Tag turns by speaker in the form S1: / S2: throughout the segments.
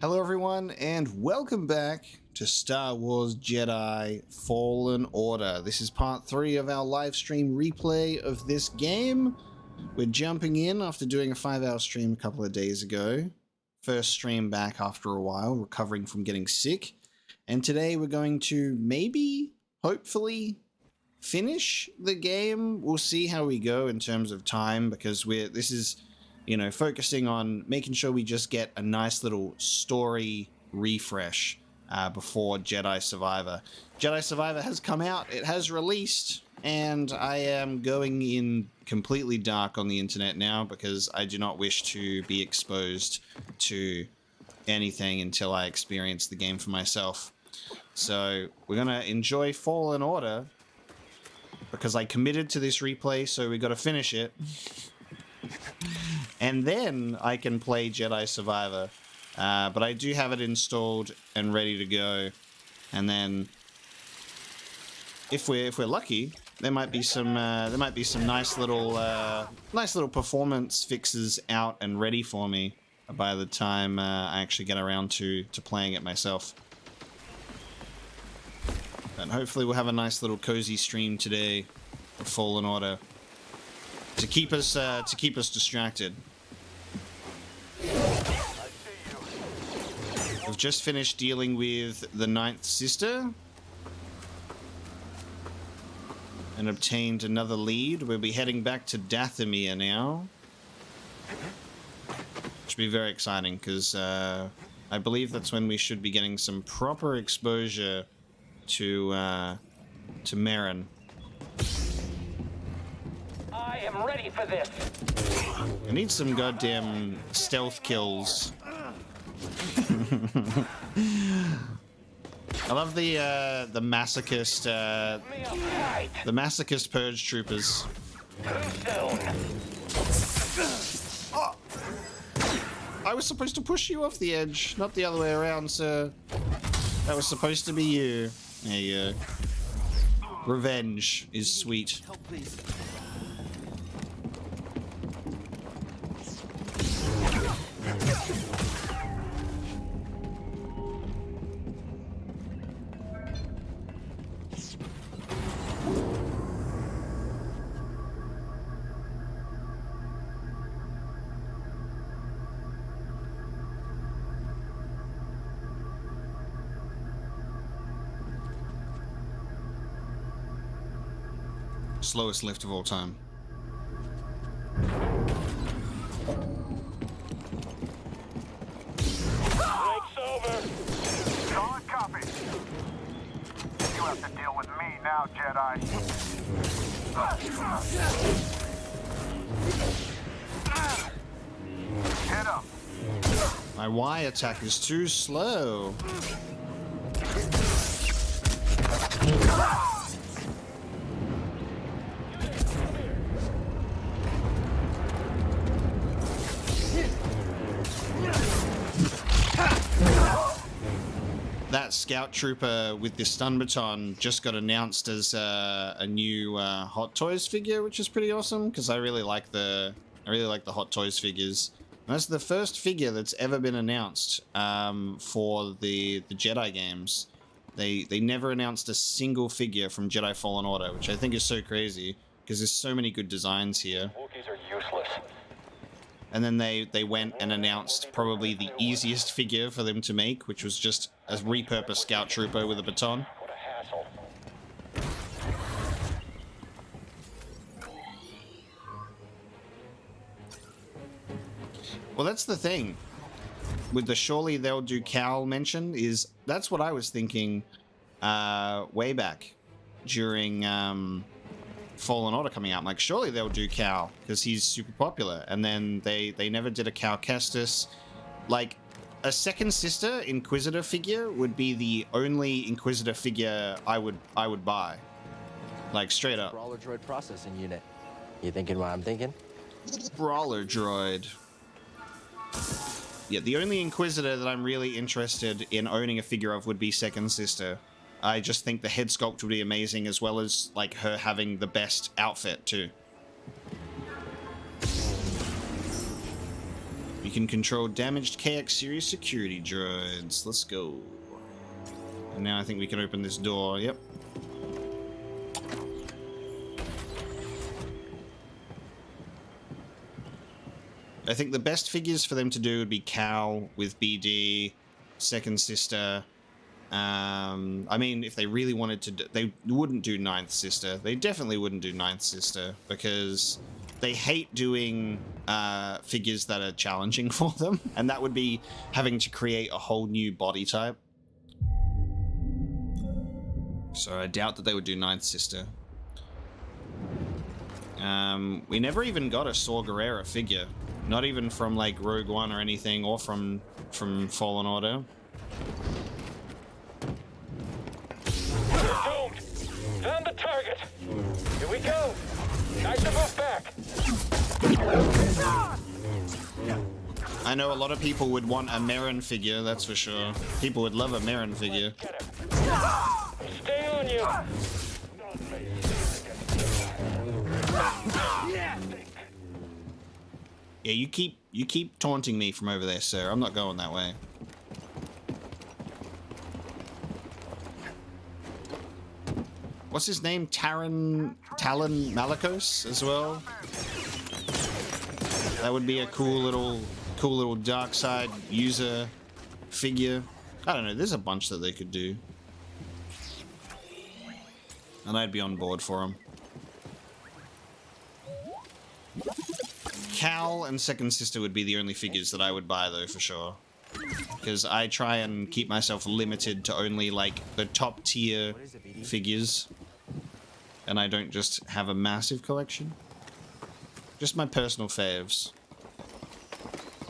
S1: Hello everyone, and welcome back to Star Wars Jedi Fallen Order. This is part 3 of our live stream replay of this game. We're jumping in after doing a 5-hour stream a couple of days ago. First stream back after a while, recovering from getting sick. And today we're going to maybe, hopefully, finish the game. We'll see how we go in terms of time, because this is, you know, focusing on making sure we just get a nice little story refresh before Jedi Survivor. Jedi Survivor has come out, it has released, and I am going in completely dark on the internet now because I do not wish to be exposed to anything until I experience the game for myself. So we're gonna enjoy Fallen Order because I committed to this replay, so we gotta finish it. And then I can play Jedi Survivor, but I do have it installed and ready to go. And then, if we're lucky, there might be some nice little performance fixes out and ready for me by the time I actually get around to playing it myself. And hopefully we'll have a nice little cozy stream today of Fallen Order to keep us distracted. We've just finished dealing with the 9th sister and obtained another lead. We'll be heading back to Dathomir now, which will be very exciting because I believe that's when we should be getting some proper exposure to Merrin.
S2: I am ready for this.
S1: I need some goddamn stealth kills. I love the masochist purge troopers. Oh. I was supposed to push you off the edge, not the other way around, sir. That was supposed to be you. There you go. Revenge is sweet.
S3: Help, please.
S1: Slowest lift of all time.
S2: Break's over.
S4: Solid copy. You have to deal with me now, Jedi. Hit him.
S1: My Y attack is too slow. That scout trooper with the stun baton just got announced as a new Hot Toys figure, which is pretty awesome because I really like the Hot Toys figures. And that's the first figure that's ever been announced for the Jedi games. They never announced a single figure from Jedi Fallen Order, which I think is so crazy because there's so many good designs here.
S2: Wookiees are useless.
S1: And then they went and announced probably the easiest figure for them to make, which was just a repurposed scout trooper with a baton.
S2: What a hassle.
S1: Well, that's the thing with the surely they'll do Cal mention, is that's what I was thinking way back during Fallen Order coming out. I'm like, surely they'll do Cal because he's super popular, and then they never did a Cal Kestis. Like, a second sister Inquisitor figure would be the only Inquisitor figure I would buy, like straight up.
S3: Brawler droid processing unit. You thinking what I'm thinking?
S1: Brawler droid. Yeah, the only Inquisitor that I'm really interested in owning a figure of would be second sister. I just think the head sculpt would be amazing, as well as like her having the best outfit too. You can control damaged KX series security droids. Let's go. And now I think we can open this door. Yep. I think the best figures for them to do would be Cal with BD, Second Sister. I mean, if they really wanted to, they wouldn't do Ninth Sister. They definitely wouldn't do Ninth Sister because they hate doing figures that are challenging for them, and that would be having to create a whole new body type. So I doubt that they would do Ninth Sister. We never even got a Saw Gerrera figure. Not even from like Rogue One or anything, or from Fallen Order.
S2: We're doomed. Found the target. Here we go. Guys, to move back.
S1: I know a lot of people would want a Merrin figure, that's for sure. People would love a Merrin figure.
S2: Get him. Stay on you.
S1: Yeah, you keep taunting me from over there, sir. I'm not going that way. What's his name? Talon Malicos as well. That would be a cool little dark side user figure. I don't know. There's a bunch that they could do, and I'd be on board for them. Cal and Second Sister would be the only figures that I would buy, though, for sure. Because I try and keep myself limited to only, like, the top tier figures. And I don't just have a massive collection. Just my personal faves.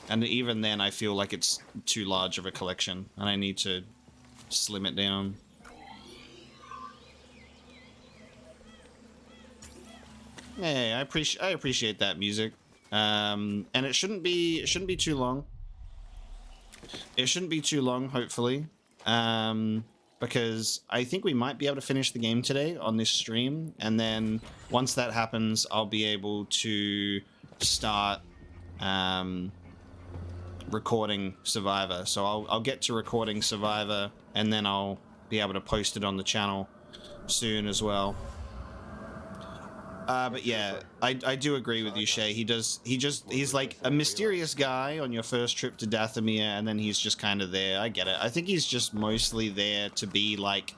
S1: And even then, I feel like it's too large of a collection. And I need to slim it down. Hey, I appreciate that music. And it shouldn't be too long. It shouldn't be too long, hopefully. Because I think we might be able to finish the game today on this stream, and then once that happens, I'll be able to start recording Survivor. So I'll get to recording Survivor, and then I'll be able to post it on the channel soon as well. But yeah, I do agree with you, Shay. He's like a mysterious guy on your first trip to Dathomir, and then he's just kind of there. I get it. I think he's just mostly there to be like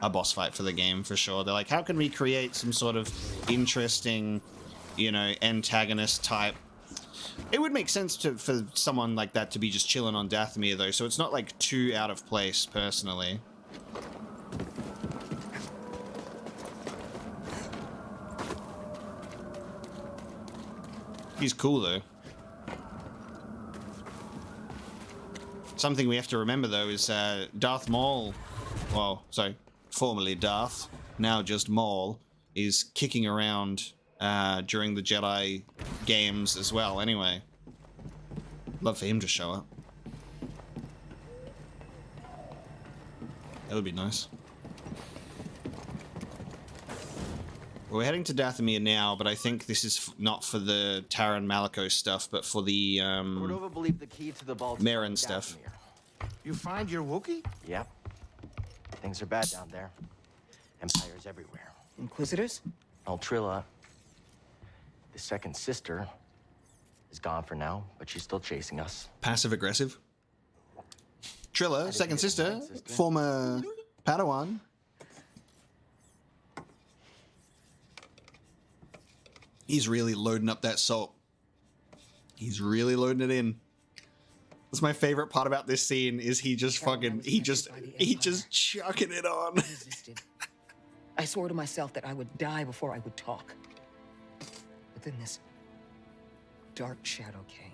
S1: a boss fight for the game, for sure. They're like, how can we create some sort of interesting, you know, antagonist type? It would make sense for someone like that to be just chilling on Dathomir, though, so it's not like too out of place, personally. He's cool, though. Something we have to remember, though, is Darth Maul, well, sorry, formerly Darth, now just Maul, is kicking around during the Jedi games as well, anyway. Love for him to show up. That would be nice. We're heading to Dathomir now, but I think this is not for the Talon Malicos stuff, but for the
S3: Cordova believed the key to the vault
S1: Merrin stuff.
S5: You find your Wookiee?
S3: Yep. Things are bad down there. Empires everywhere.
S6: Inquisitors?
S3: Well, Trilla, the Second Sister, is gone for now, but she's still chasing us.
S1: Passive aggressive. Trilla, Second Sister, former Padawan. He's really loading up that salt. He's really loading it in. That's my favorite part about this scene is he just fucking, he just chucking it on.
S6: Resisted. I swore to myself that I would die before I would talk. But then this dark shadow came.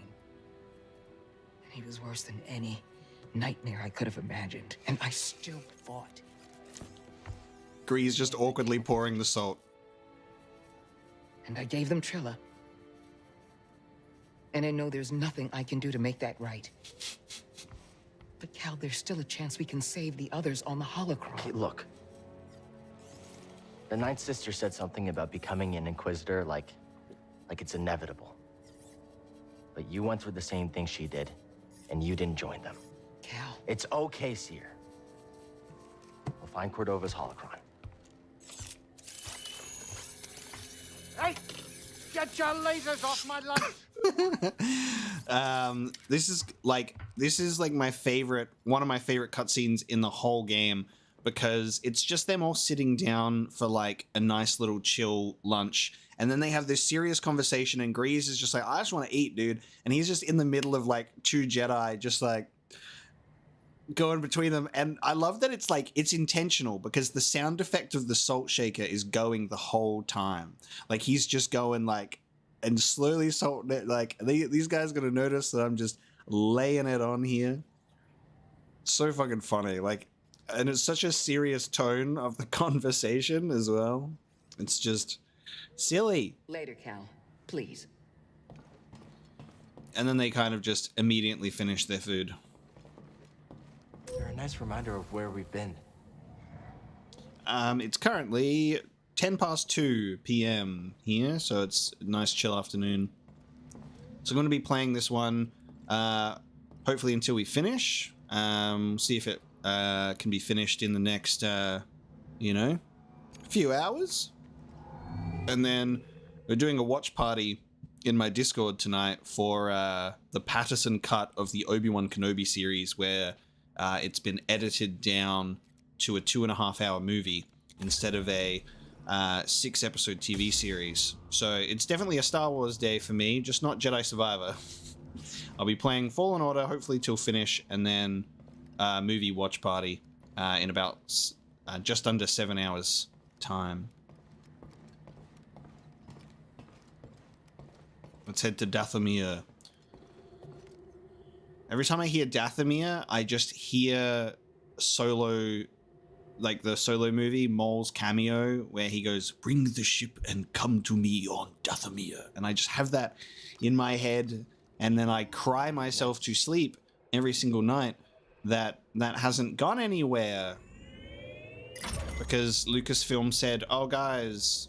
S6: And he was worse than any nightmare I could have imagined. And I still fought.
S1: Gree's just awkwardly pouring the salt.
S6: And I gave them Trilla. And I know there's nothing I can do to make that right. But Cal, there's still a chance we can save the others on the holocron.
S3: Okay, look. The Ninth Sister said something about becoming an Inquisitor like it's inevitable. But you went through the same thing she did, and you didn't join them.
S6: Cal.
S3: It's okay, Seer. We'll find Cordova's holocron.
S5: Hey! Get your lasers off my lunch!
S1: This is like my favorite, one of my favorite cutscenes in the whole game, because it's just them all sitting down for like a nice little chill lunch, and then they have this serious conversation, and Grease is just like, I just want to eat, dude, and he's just in the middle of like two Jedi just like going between them. And I love that it's like, it's intentional, because the sound effect of the salt shaker is going the whole time. Like he's just going like, and slowly salting it. Like these guys are gonna notice that I'm just laying it on here. So fucking funny. Like, and it's such a serious tone of the conversation as well. It's just silly.
S6: Later, Cal. Please.
S1: And then they kind of just immediately finish their food.
S3: They're a nice reminder of where we've been.
S1: It's currently 2 p.m. here, so it's a nice chill afternoon. So I'm going to be playing this one, hopefully until we finish. See if it can be finished in the next, few hours. And then we're doing a watch party in my Discord tonight for the Patterson cut of the Obi-Wan Kenobi series, where it's been edited down to a 2.5-hour movie instead of a 6-episode TV series. So it's definitely a Star Wars day for me, just not Jedi Survivor. I'll be playing Fallen Order, hopefully till finish, and then movie watch party in about just under 7 hours time. Let's head to Dathomir. Every time I hear Dathomir, I just hear Solo, like the Solo movie, Maul's cameo, where he goes, "Bring the ship and come to me on Dathomir." And I just have that in my head, and then I cry myself to sleep every single night that hasn't gone anywhere. Because Lucasfilm said, oh guys,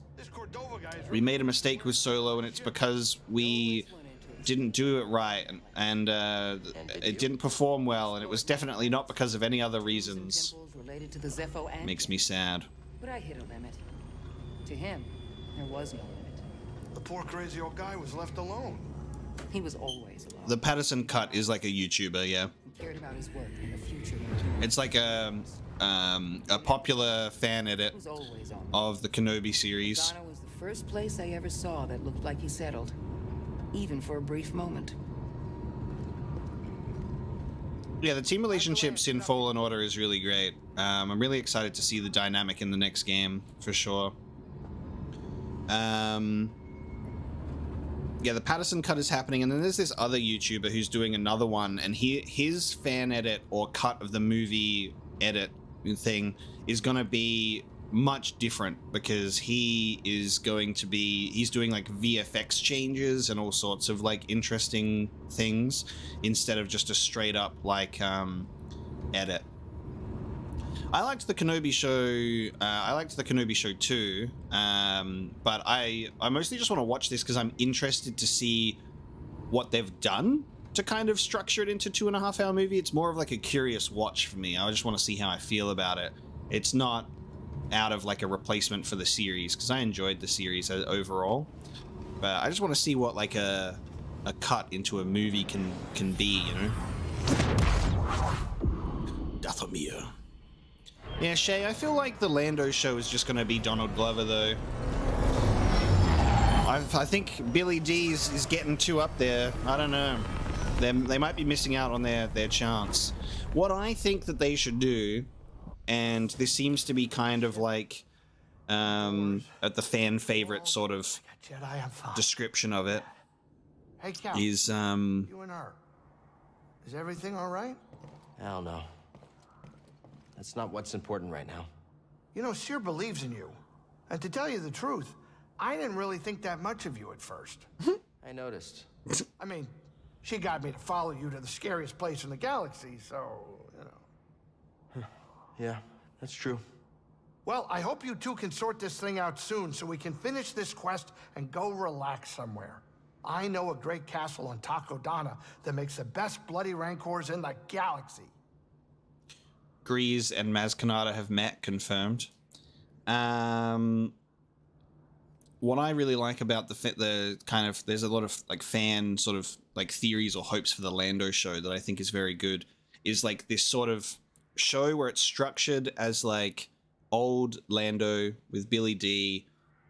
S1: we made a mistake with Solo, and it's because we didn't do it right, and it didn't perform well, and it was definitely not because of any other reasons.
S6: Related to the Zepho and
S1: Makes me sad.
S6: But I hit a limit. To him, there was no limit.
S5: The poor crazy old guy was left alone.
S6: He was always alone.
S1: The Patterson cut is like a YouTuber, yeah.
S6: He cared about his work and the future.
S1: It's like a popular fan edit
S6: He was always on.
S1: of the Kenobi series.
S6: Bogano was the first place I ever saw that looked like he settled, even for a brief moment.
S1: Yeah, the team relationships in Fallen Order is really great. I'm really excited to see the dynamic in the next game, for sure. Yeah, the Patterson cut is happening, and then there's this other YouTuber who's doing another one, and his fan edit or cut of the movie edit thing is going to be much different, because he's doing like VFX changes and all sorts of like interesting things instead of just a straight up like edit. I liked the Kenobi show. I liked the Kenobi show too, but I mostly just want to watch this because I'm interested to see what they've done to kind of structure it into 2.5-hour movie. It's more of like a curious watch for me. I just want to see how I feel about it. It's not out of like a replacement for the series, because I enjoyed the series overall, but I just want to see what like a cut into a movie can be, you know. Dathomir. Yeah, Shay, I feel like the Lando show is just going to be Donald Glover, though. I think Billy D is getting too up there. I don't know. They might be missing out on their chance. What I think that they should do, and this seems to be kind of like at the fan favorite sort of description of it,
S5: Hey, Cal.
S1: is
S5: You and her. Is everything all right?
S3: Hell no. That's not what's important right now.
S5: You know, Seer believes in you. And to tell you the truth, I didn't really think that much of you at first.
S3: I noticed.
S5: I mean, she got me to follow you to the scariest place in the galaxy, so, you know.
S3: Yeah, that's true.
S5: Well, I hope you two can sort this thing out soon so we can finish this quest and go relax somewhere. I know a great castle on Takodana that makes the best bloody rancors in the galaxy.
S1: Grease and Maz Kanata have met, confirmed. What I really like about the kind of, there's a lot of like fan sort of like theories or hopes for the Lando show that I think is very good, is like this sort of show where it's structured as like old Lando with Billy D,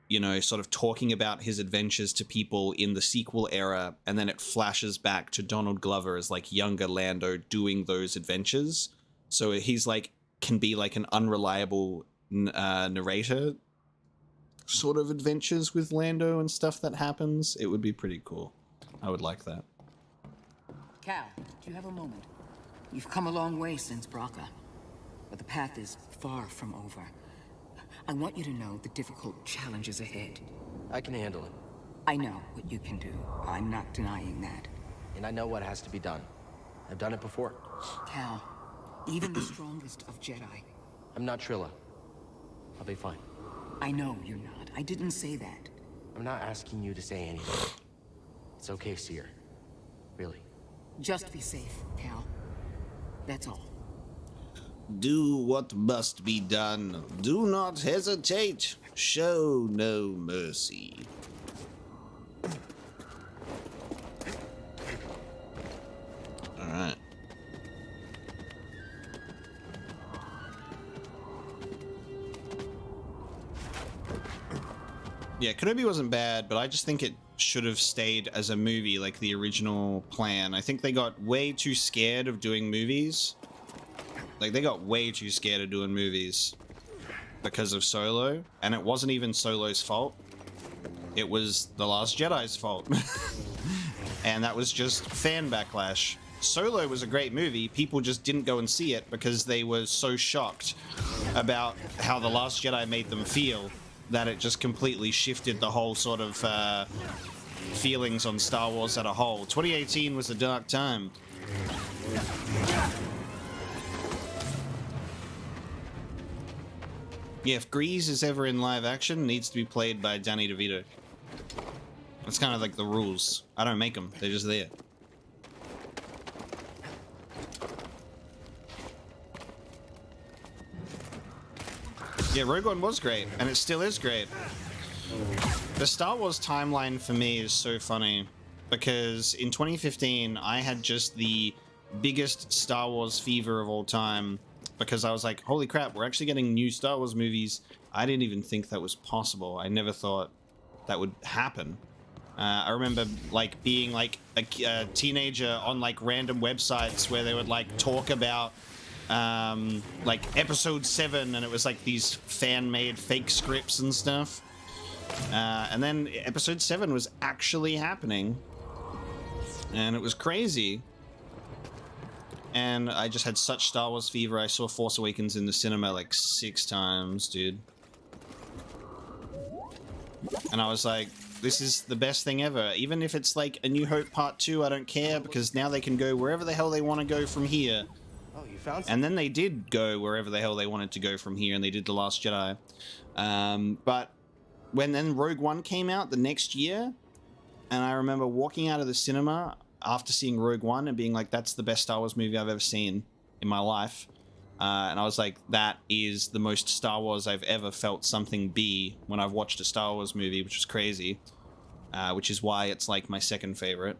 S1: you know, sort of talking about his adventures to people in the sequel era, and then it flashes back to Donald Glover as like younger Lando doing those adventures. So he's like, can be like an unreliable narrator sort of adventures with Lando and stuff that happens. It would be pretty cool. I would like that.
S6: Cal, do you have a moment? You've come a long way since Braca, but the path is far from over. I want you to know the difficult challenges ahead.
S3: I can handle it.
S6: I know what you can do. I'm not denying that.
S3: And I know what has to be done. I've done it before.
S6: Cal, even the strongest of Jedi.
S3: I'm not Trilla. I'll be fine.
S6: I know you're not. I didn't say that.
S3: I'm not asking you to say anything. It's okay, Seer. Really.
S6: Just be safe, Cal. That's all.
S1: Do what must be done. Do not hesitate. Show no mercy. All right. Yeah, Kenobi wasn't bad, but I just think it should have stayed as a movie like the original plan. I think they got way too scared of doing movies. Like, they got way too scared of doing movies because of Solo, and it wasn't even Solo's fault. It was The Last Jedi's fault. And that was just fan backlash. Solo was a great movie. People just didn't go and see it because they were so shocked about how The Last Jedi made them feel that it just completely shifted the whole sort of feelings on Star Wars as a whole. 2018 was a dark time. Yeah, if Grease is ever in live action, it needs to be played by Danny DeVito. That's kind of like the rules. I don't make them, they're just there. Yeah, Rogue One was great, and it still is great. The Star Wars timeline for me is so funny, because in 2015, I had just the biggest Star Wars fever of all time, because I was like, holy crap, we're actually getting new Star Wars movies. I didn't even think that was possible. I never thought that would happen. I remember like being like a teenager on like random websites where they would like talk about like episode 7, and it was like these fan-made fake scripts and stuff. And then episode 7 was actually happening, and it was crazy. And I just had such Star Wars fever. I saw Force Awakens in the cinema like 6 times, dude. And I was like, this is the best thing ever. Even if it's like A New Hope Part 2, I don't care, because now they can go wherever the hell they want to go from here.
S3: Oh, you found something?
S1: And then they did go wherever the hell they wanted to go from here, and they did The Last Jedi. But when then Rogue One came out the next year, and I remember walking out of the cinema after seeing Rogue One and being like, that's the best Star Wars movie I've ever seen in my life. And I was like, that is the most Star Wars I've ever felt something be when I've watched a Star Wars movie, which was crazy. Which is why it's like my second favorite.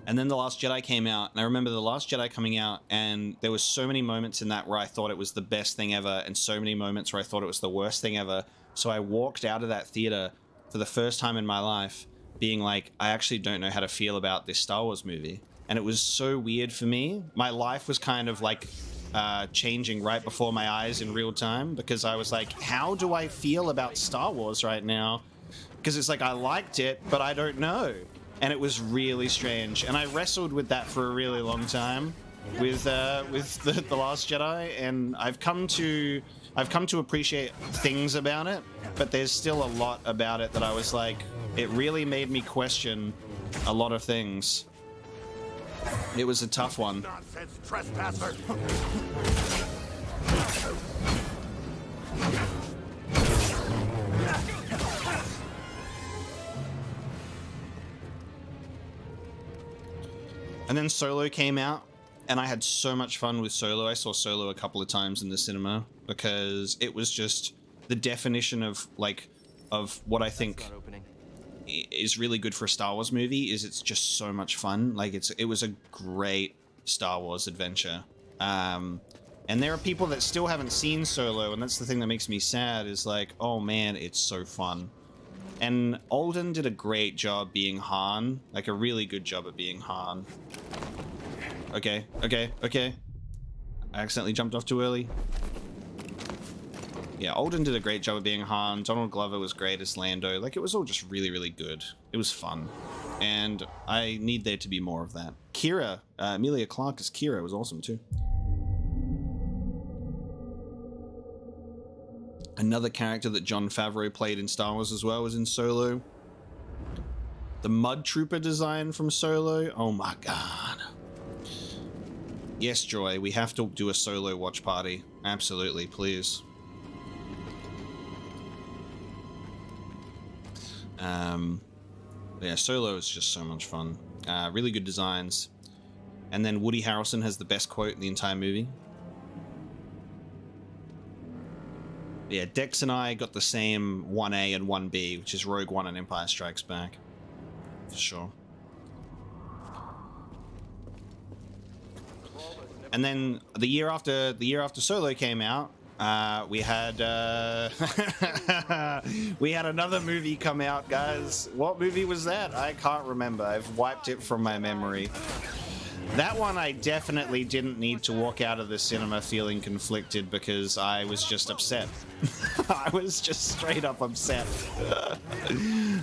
S1: And then The Last Jedi came out, and I remember The Last Jedi coming out, and there was so many moments in that where I thought it was the best thing ever, and so many moments where I thought it was the worst thing ever. So I walked out of that theater for the first time in my life being like, I actually don't know how to feel about this Star Wars movie. And it was so weird for me. My life was kind of like changing right before my eyes in real time, because I was like, how do I feel about Star Wars right now? Because it's like, I liked it, but I don't know. And it was really strange. And I wrestled with that for a really long time with the Last Jedi, and I've come to appreciate things about it, but there's still a lot about it that I was like, it really made me question a lot of things. It was a tough one.
S4: Nonsense, trespasser!
S1: And then Solo came out, and I had so much fun with Solo. I saw Solo a couple of times in the cinema because it was just the definition of what I think is really good for a Star Wars movie. Is it's just so much fun. Like it was a great Star Wars adventure. And there are people that still haven't seen Solo, and that's the thing that makes me sad, is like, oh man, it's so fun. And Alden did a great job being Han, like a really good job at being Han. Okay. I accidentally jumped off too early. Yeah, Alden did a great job of being Han. Donald Glover was great as Lando. Like, it was all just really, really good. It was fun. And I need there to be more of that. Kira, Emilia Clarke as Kira was awesome too. Another character that Jon Favreau played in Star Wars as well was in Solo. The Mud Trooper design from Solo. Oh my god. Yes, Joy, we have to do a Solo watch party. Absolutely, please. Yeah, Solo is just so much fun. Really good designs. And then Woody Harrelson has the best quote in the entire movie. Yeah, Dex and I got the same 1A and 1B, which is Rogue One and Empire Strikes Back. For sure. And then the year after Solo came out, we had we had another movie come out, guys. What movie was that? I can't remember. I've wiped it from my memory. That one I definitely didn't need to walk out of the cinema feeling conflicted because I was just upset. I was just straight up upset.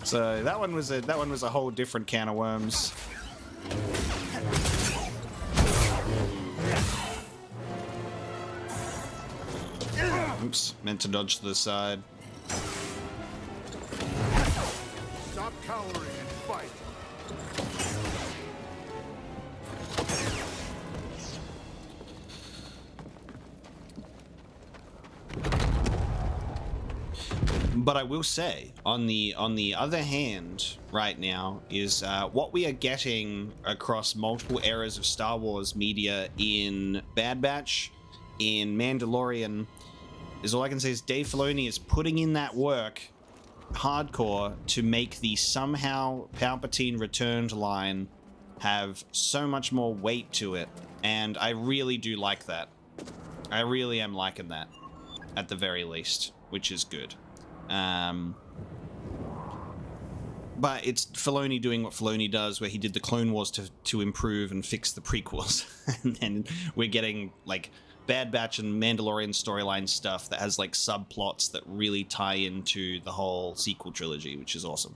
S1: So that one was a whole different can of worms. Oops, meant to dodge to the side.
S4: Stop cowering and fight.
S1: But I will say, on the other hand, right now, is what we are getting across multiple eras of Star Wars media in Bad Batch, in Mandalorian, is all I can say is Dave Filoni is putting in that work hardcore to make the somehow Palpatine returned line have so much more weight to it. And I really do like that. I really am liking that, at the very least, which is good. But it's Filoni doing what Filoni does, where he did the Clone Wars to improve and fix the prequels. And then we're getting, like, Bad Batch and Mandalorian storyline stuff that has, like, subplots that really tie into the whole sequel trilogy, which is awesome.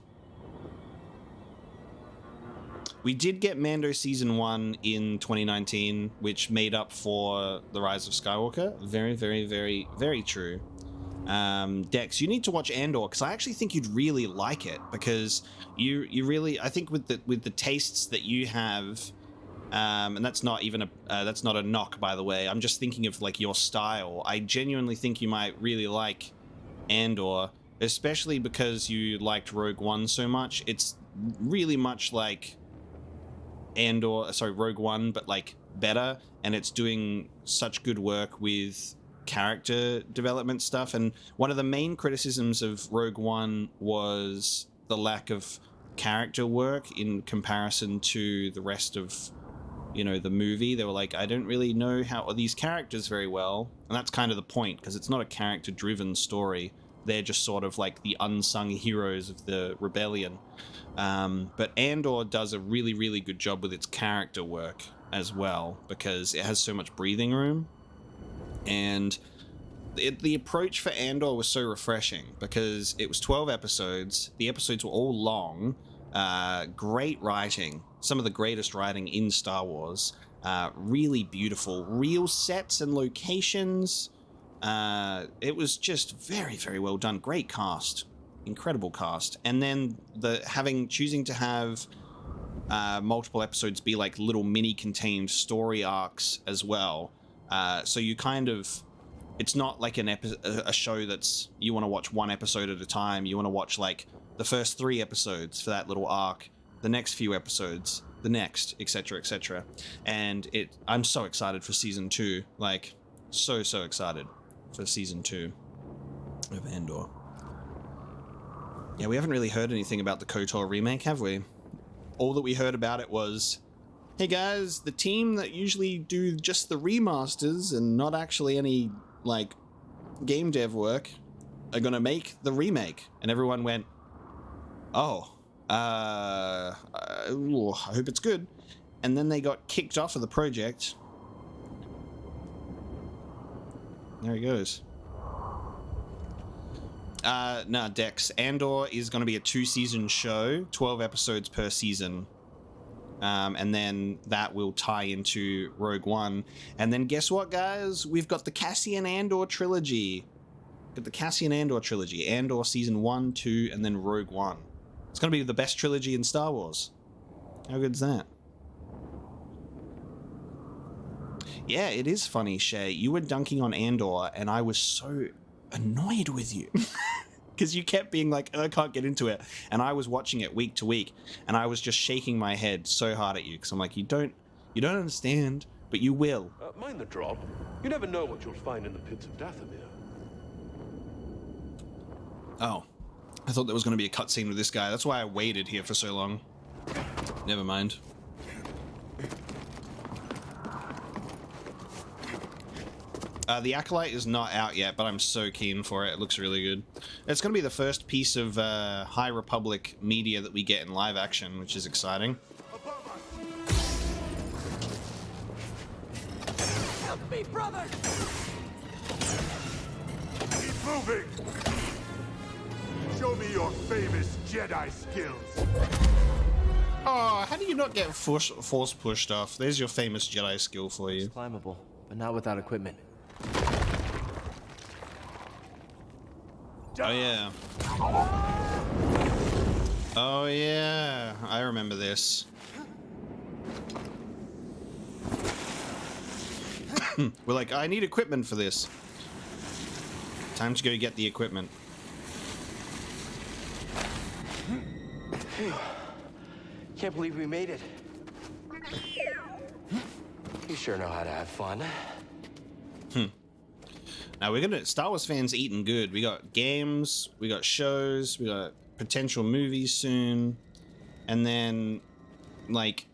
S1: We did get Mando Season 1 in 2019, which made up for The Rise of Skywalker. Very, very, very, very true. Dex, you need to watch Andor, because I actually think you'd really like it, because you really, I think with the tastes that you have, and that's not even that's not a knock, by the way. I'm just thinking of like your style. I genuinely think you might really like Andor, especially because you liked Rogue One so much. It's really much like Rogue One, but like better, and it's doing such good work with character development stuff. And one of the main criticisms of Rogue One was the lack of character work in comparison to the rest of, you know, the movie. They were like, I don't really know how these characters very well, and that's kind of the point, because it's not a character driven story. They're just sort of like the unsung heroes of the rebellion. But Andor does a really, really good job with its character work as well, because it has so much breathing room. And the approach for Andor was so refreshing, because it was 12 episodes. The episodes were all long. Great writing. Some of the greatest writing in Star Wars. Really beautiful. Real sets and locations. It was just very, very well done. Great cast. Incredible cast. And then choosing to have multiple episodes be like little mini contained story arcs as well. So you kind of, it's not like a show that's, you want to watch one episode at a time. You want to watch like the first 3 episodes for that little arc, the next few episodes, the next, etc., etc. And I'm so excited for season 2, like so excited for season 2 of Andor. Yeah, we haven't really heard anything about the KOTOR remake, have we? All that we heard about it was, hey guys, the team that usually do just the remasters and not actually any, like, game dev work are gonna make the remake. And everyone went, oh, I hope it's good. And then they got kicked off of the project. There he goes. Nah, Dex. Andor is going to be a 2-season show, 12 episodes per season. And then that will tie into Rogue One. And then guess what, guys? We've got the Cassian Andor trilogy. Got the Cassian Andor trilogy. Andor season 1, 2, and then Rogue One. It's going to be the best trilogy in Star Wars. How good's that? Yeah, it is funny, Shay. You were dunking on Andor, and I was so annoyed with you. Because you kept being like, I can't get into it. And I was watching it week to week, and I was just shaking my head so hard at you. Because I'm like, you don't understand, but you will.
S7: Mind the drop. You never know what you'll find in the pits of Dathomir.
S1: Oh. I thought there was going to be a cutscene with this guy. That's why I waited here for so long. Never mind. The Acolyte is not out yet, but I'm so keen for it. It looks really good. It's going to be the first piece of High Republic media that we get in live action, which is exciting.
S2: Help me, brother!
S4: Keep moving! Show me your famous Jedi skills.
S1: Oh, how do you not get force pushed off? There's your famous Jedi skill for you.
S3: It's climbable, but not without equipment.
S1: Oh yeah. Oh yeah. I remember this. We're like, I need equipment for this. Time to go get the equipment.
S3: Can't believe we made it. You sure know how to have fun.
S1: Now we're gonna, Star Wars fans eating good. We got games, we got shows, we got potential movies soon. And then, like,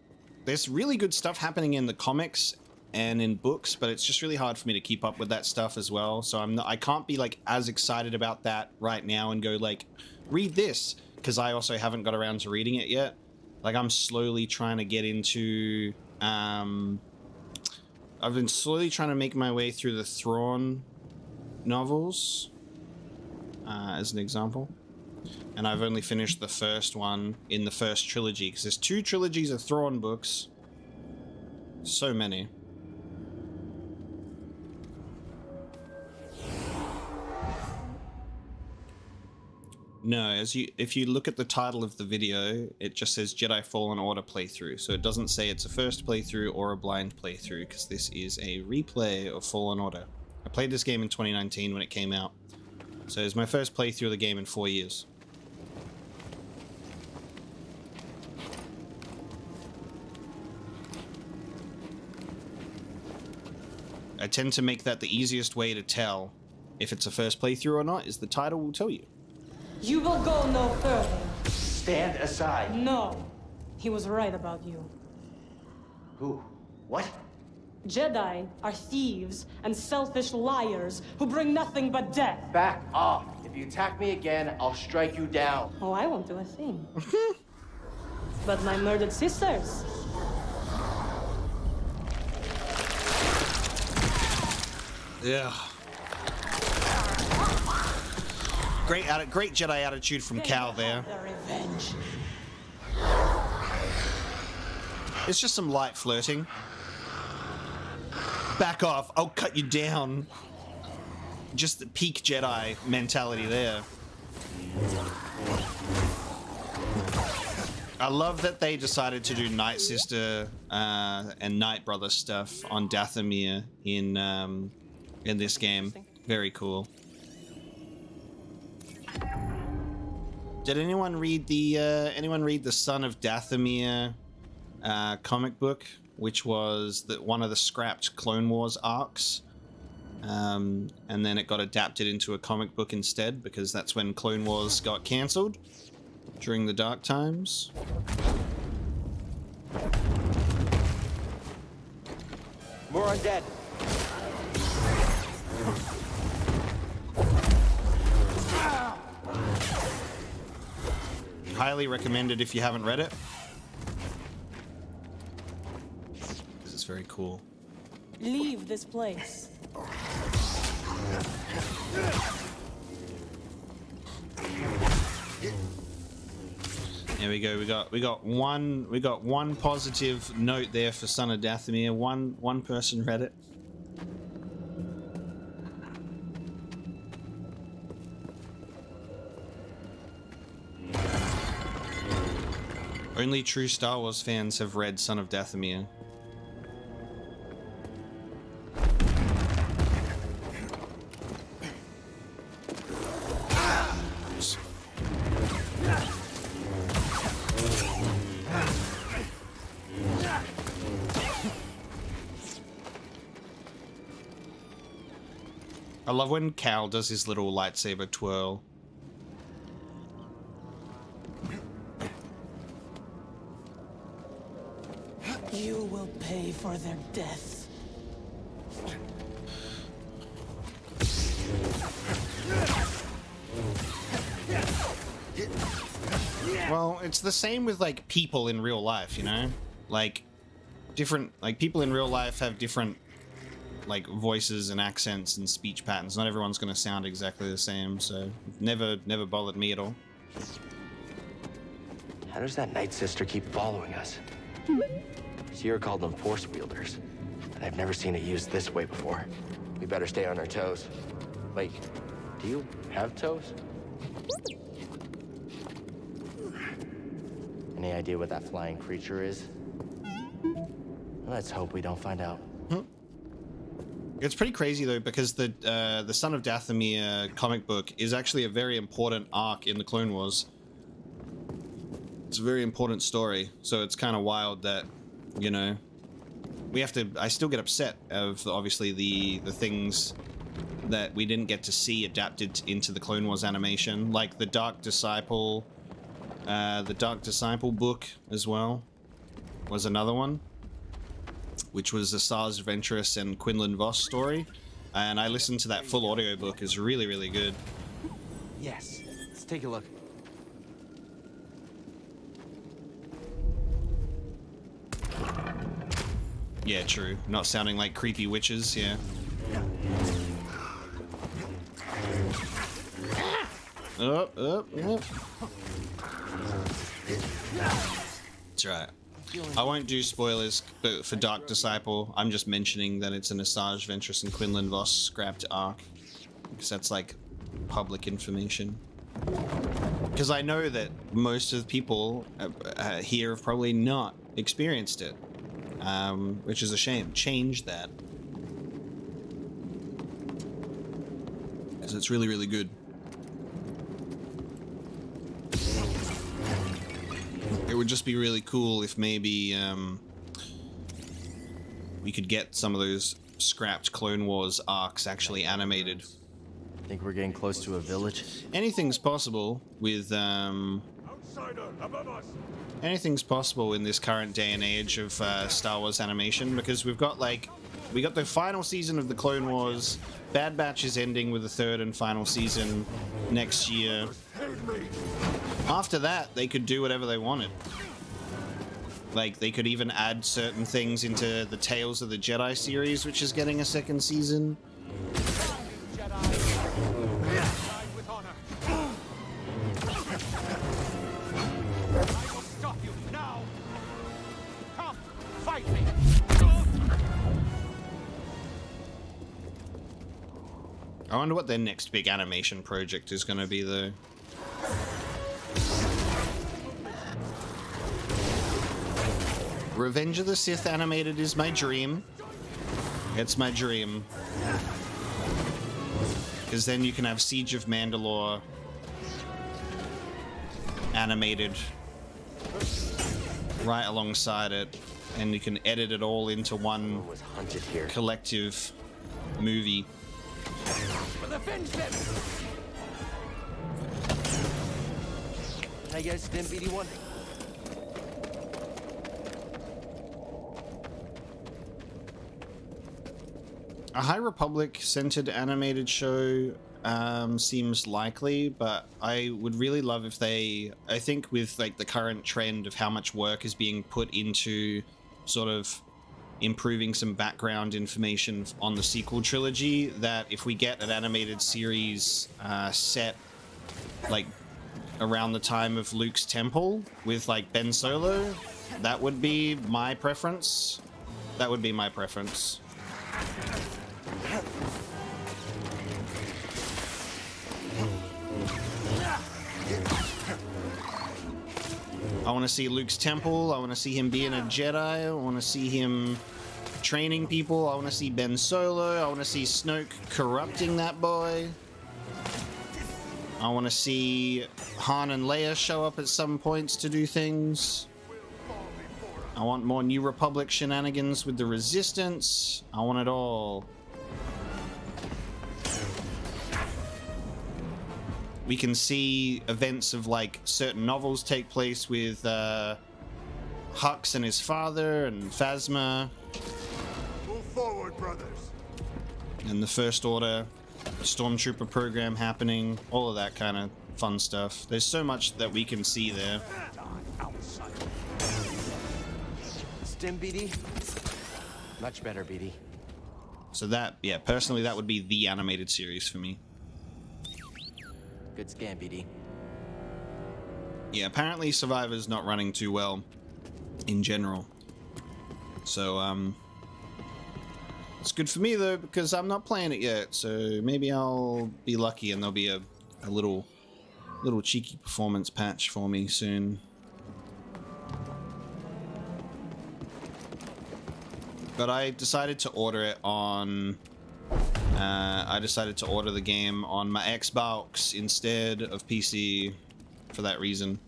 S1: there's really good stuff happening in the comics and in books, but it's just really hard for me to keep up with that stuff as well. So I can't be like as excited about that right now and go like, read this, because I also haven't got around to reading it yet. Like, I'm slowly trying to get into, I've been slowly trying to make my way through the Thrawn novels, as an example. And I've only finished the first one in the first trilogy, because there's 2 trilogies of Thrawn books. So many. No, if you look at the title of the video, it just says Jedi Fallen Order playthrough. So it doesn't say it's a first playthrough or a blind playthrough, because this is a replay of Fallen Order. I played this game in 2019 when it came out. So it's my first playthrough of the game in 4 years. I tend to make that the easiest way to tell if it's a first playthrough or not, is the title will tell you.
S8: You will go no further.
S3: Stand aside.
S8: No. He was right about you.
S3: Who? What?
S8: Jedi are thieves and selfish liars who bring nothing but death.
S3: Back off. If you attack me again, I'll strike you down.
S8: Oh, I won't do a thing. But my murdered sisters.
S1: Yeah. Great Jedi attitude from Cal there.
S8: Their revenge.
S1: It's just some light flirting. Back off, I'll cut you down. Just the peak Jedi mentality there. I love that they decided to do Night Sister and Night Brother stuff on Dathomir in this game. Very cool. Did anyone read the Son of Dathomir comic book, which was one of the scrapped Clone Wars arcs? And then it got adapted into a comic book instead, because that's when Clone Wars got cancelled during the dark times.
S3: More undead.
S1: Highly recommended if you haven't read it. This is very cool.
S8: Leave this place.
S1: There we go. We got one positive note there for Son of Dathomir. One person read it. Only true Star Wars fans have read Son of Dathomir. I love when Cal does his little lightsaber twirl.
S8: You will pay for their death.
S1: Well, it's the same with like people in real life, you know? Like people in real life have different like voices and accents and speech patterns. Not everyone's going to sound exactly the same, so never bothered me at all.
S3: How does that Night Sister keep following us? Sierra called them force wielders, and I've never seen it used this way before. We better stay on our toes. Wait, do you have toes? Any idea what that flying creature is? Let's hope we don't find out.
S1: It's pretty crazy though, because the Son of Dathomir comic book is actually a very important arc in the Clone Wars. It's a very important story, so it's kind of wild that, you know, I still get upset of obviously the things that we didn't get to see adapted into the Clone Wars animation, like the Dark Disciple book as well was another one, which was a Sars Ventress and Quinlan Voss story, and I listened to that full audiobook. It's really, really good.
S3: Yes, let's take a look.
S1: Yeah, true. Not sounding like creepy witches, yeah. Oh. That's right. I won't do spoilers for Dark Disciple. I'm just mentioning that it's an Asajj Ventress and Quinlan Voss scrapped arc, because that's like public information. Because I know that most of the people here have probably not experienced it, which is a shame. Change that, because it's really, really good. It would just be really cool if maybe we could get some of those scrapped Clone Wars arcs actually animated.
S3: Think we're getting close to a village?
S1: Anything's possible with anything's possible in this current day and age of Star Wars animation, because we got the final season of the Clone Wars. Bad Batch is ending with the third and final season next year. After that, they could do whatever they wanted. Like, they could even add certain things into the Tales of the Jedi series, which is getting a second season. I wonder what their next big animation project is going to be, though. Revenge of the Sith animated is my dream. It's my dream. Because then you can have Siege of Mandalore animated right alongside it, and you can edit it all into one
S3: Was hunted here.
S1: collective movie.
S3: Can I get a stim BD1?
S1: A High Republic centered animated show seems likely, but I would really love if they, I think with like the current trend of how much work is being put into sort of improving some background information on the sequel trilogy, that if we get an animated series set like around the time of Luke's temple with like Ben Solo, that would be my preference. That would be my preference. I want to see Luke's temple. I want to see him being a Jedi. I want to see him training people. I want to see Ben Solo. I want to see Snoke corrupting that boy. I want to see Han and Leia show up at some points to do things. I want more New Republic shenanigans with the Resistance. I want it all. We can see events of like certain novels take place with Hux and his father and Phasma.
S4: Move forward, brothers.
S1: And the First Order Stormtrooper program happening. All of that kind of fun stuff. There's so much that we can see there.
S3: Stim BD? Much better, BD.
S1: So that, yeah, personally that would be the animated series for me.
S3: Good scan, BD.
S1: Yeah, apparently Survivor's not running too well in general. So, it's good for me though, because I'm not playing it yet, so maybe I'll be lucky and there'll be a little cheeky performance patch for me soon. But I decided to order it on... I decided to order the game on my Xbox instead of PC for that reason.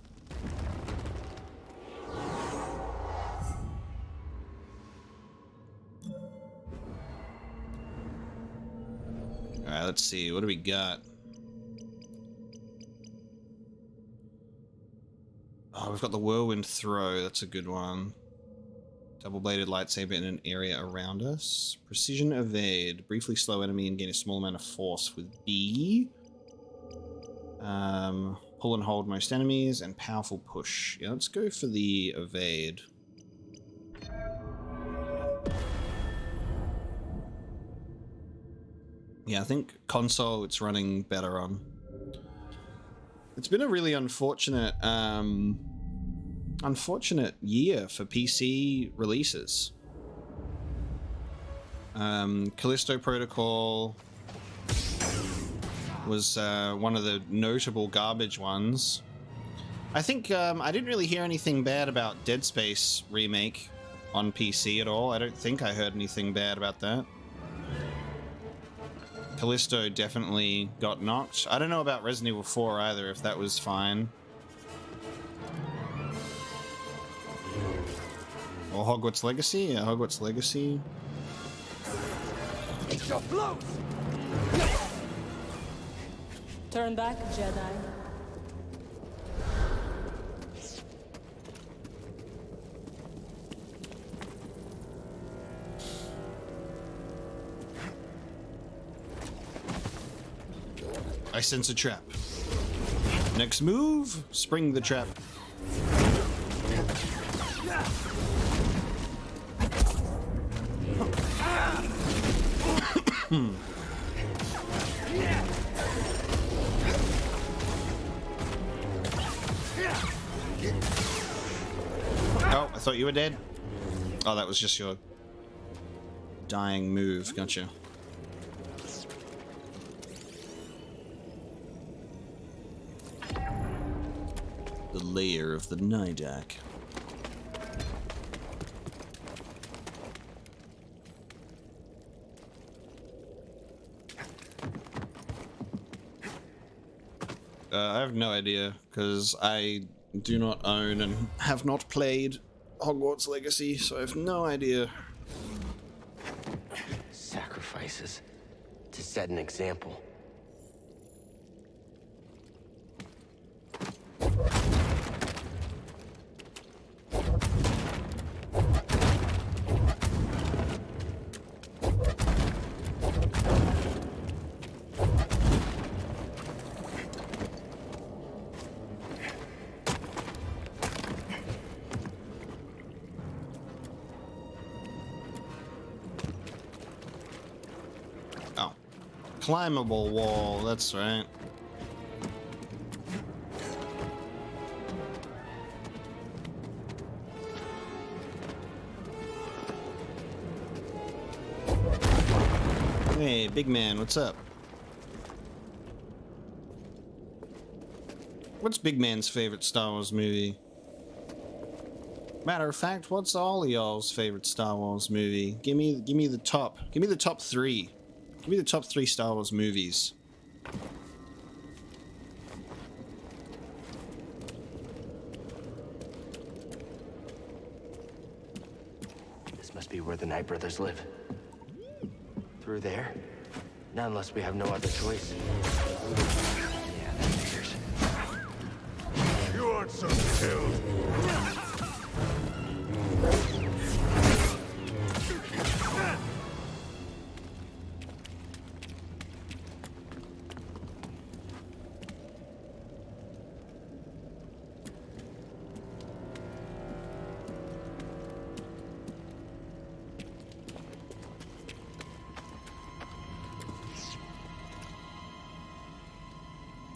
S1: Alright, let's see. What do we got? Oh, we've got the Whirlwind Throw. That's a good one. Double-bladed lightsaber in an area around us. Precision evade. Briefly slow enemy and gain a small amount of force with B. Pull and hold most enemies and powerful push. Yeah, let's go for the evade. Yeah, I think console it's running better on. It's been a really unfortunate year for PC releases. Callisto Protocol was one of the notable garbage ones. I think I didn't really hear anything bad about Dead Space remake on PC at all. I don't think I heard anything bad about that. Callisto definitely got knocked. I don't know about Resident Evil 4 either, if that was fine. Or Hogwarts Legacy? Yeah, Hogwarts Legacy.
S8: Turn back, Jedi.
S1: I sense a trap. Next move, spring the trap. Oh, I thought you were dead. Oh, that was just your dying move. Gotcha. The lair of the Nidak. I have no idea, because I do not own and have not played Hogwarts Legacy, so I have no idea.
S3: Sacrifices to set an example.
S1: Climbable wall, that's right. Hey, big man, what's up? What's Big Man's favorite Star Wars movie? Matter of fact, what's all of y'all's favorite Star Wars movie? Give me the top. Give me the top 3. Give me the top 3 Star Wars movies.
S3: This must be where the Knight brothers live. Through there? Not unless we have no other choice. Yeah, that figures.
S4: You aren't so killed.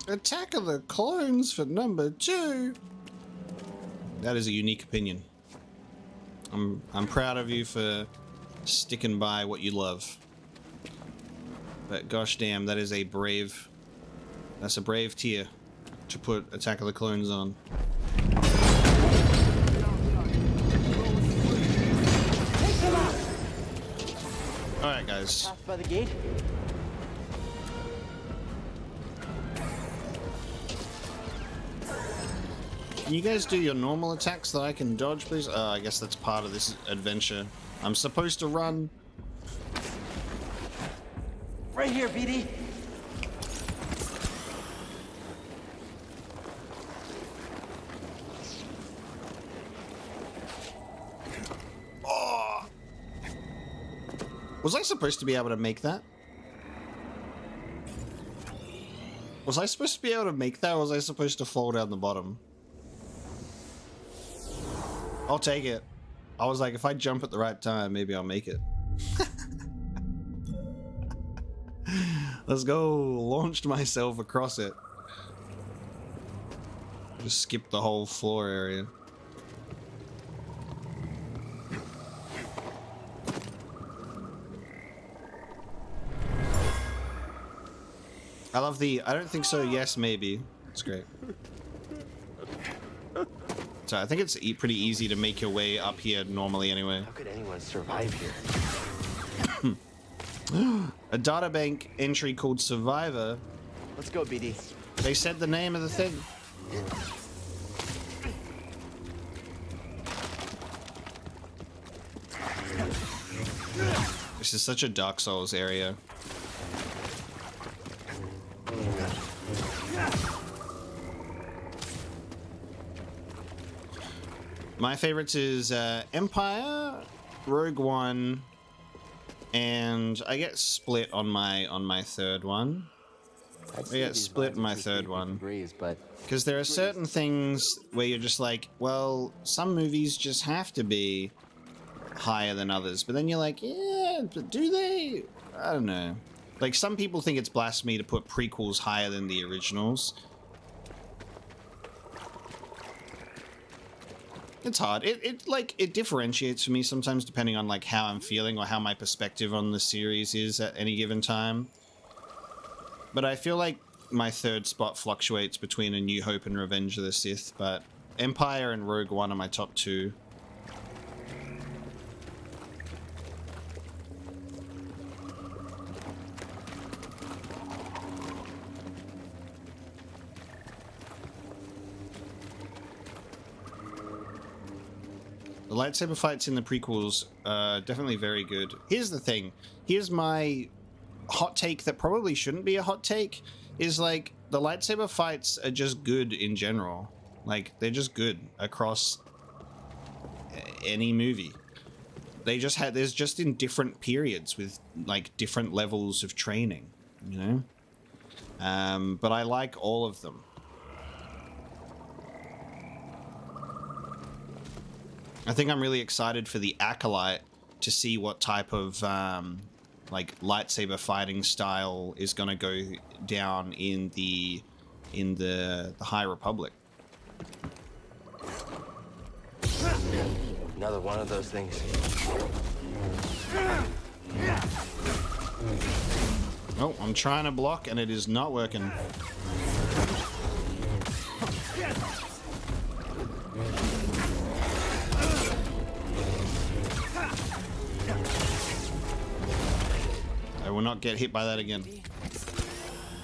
S1: Attack of the Clones for number 2. That is a unique opinion. I'm proud of you for sticking by what you love. But gosh damn, that is a brave... That's a brave tier to put Attack of the Clones on. Alright guys.
S3: Passed by the gate?
S1: Can you guys do your normal attacks that I can dodge, please? I guess that's part of this adventure. I'm supposed to run.
S3: Right here, BD.
S1: Oh. Was I supposed to be able to make that? Was I supposed to be able to make that, or was I supposed to fall down the bottom? I'll take it. I was like, if I jump at the right time, maybe I'll make it. Let's go. Launched myself across it. Just skipped the whole floor area. I love the, I don't think so, yes, maybe. It's great. So I think it's pretty easy to make your way up here normally anyway.
S3: How could anyone survive here?
S1: A databank entry called Survivor.
S3: Let's go, BD.
S1: They said the name of the thing. This is such a Dark Souls area. My favorites is Empire, Rogue One, and I get split on my third one. I get split in my third one. Because there are certain things where you're just like, well, some movies just have to be higher than others. But then you're like, yeah, but do they? I don't know. Like, some people think it's blasphemy to put prequels higher than the originals. It's hard. It differentiates for me sometimes depending on like how I'm feeling or how my perspective on the series is at any given time. But I feel like my third spot fluctuates between A New Hope and Revenge of the Sith, but Empire and Rogue One are my top 2. The lightsaber fights in the prequels are definitely very good. Here's the thing. Here's my hot take that probably shouldn't be a hot take, is like the lightsaber fights are just good in general. Like, they're just good across any movie. They just had, there's just in different periods with like different levels of training, you know? But I like all of them. I think I'm really excited for the Acolyte to see what type of like lightsaber fighting style is going to go down in the High Republic.
S3: Another one of those things.
S1: Oh, I'm trying to block and it is not working. I will not get hit by that again.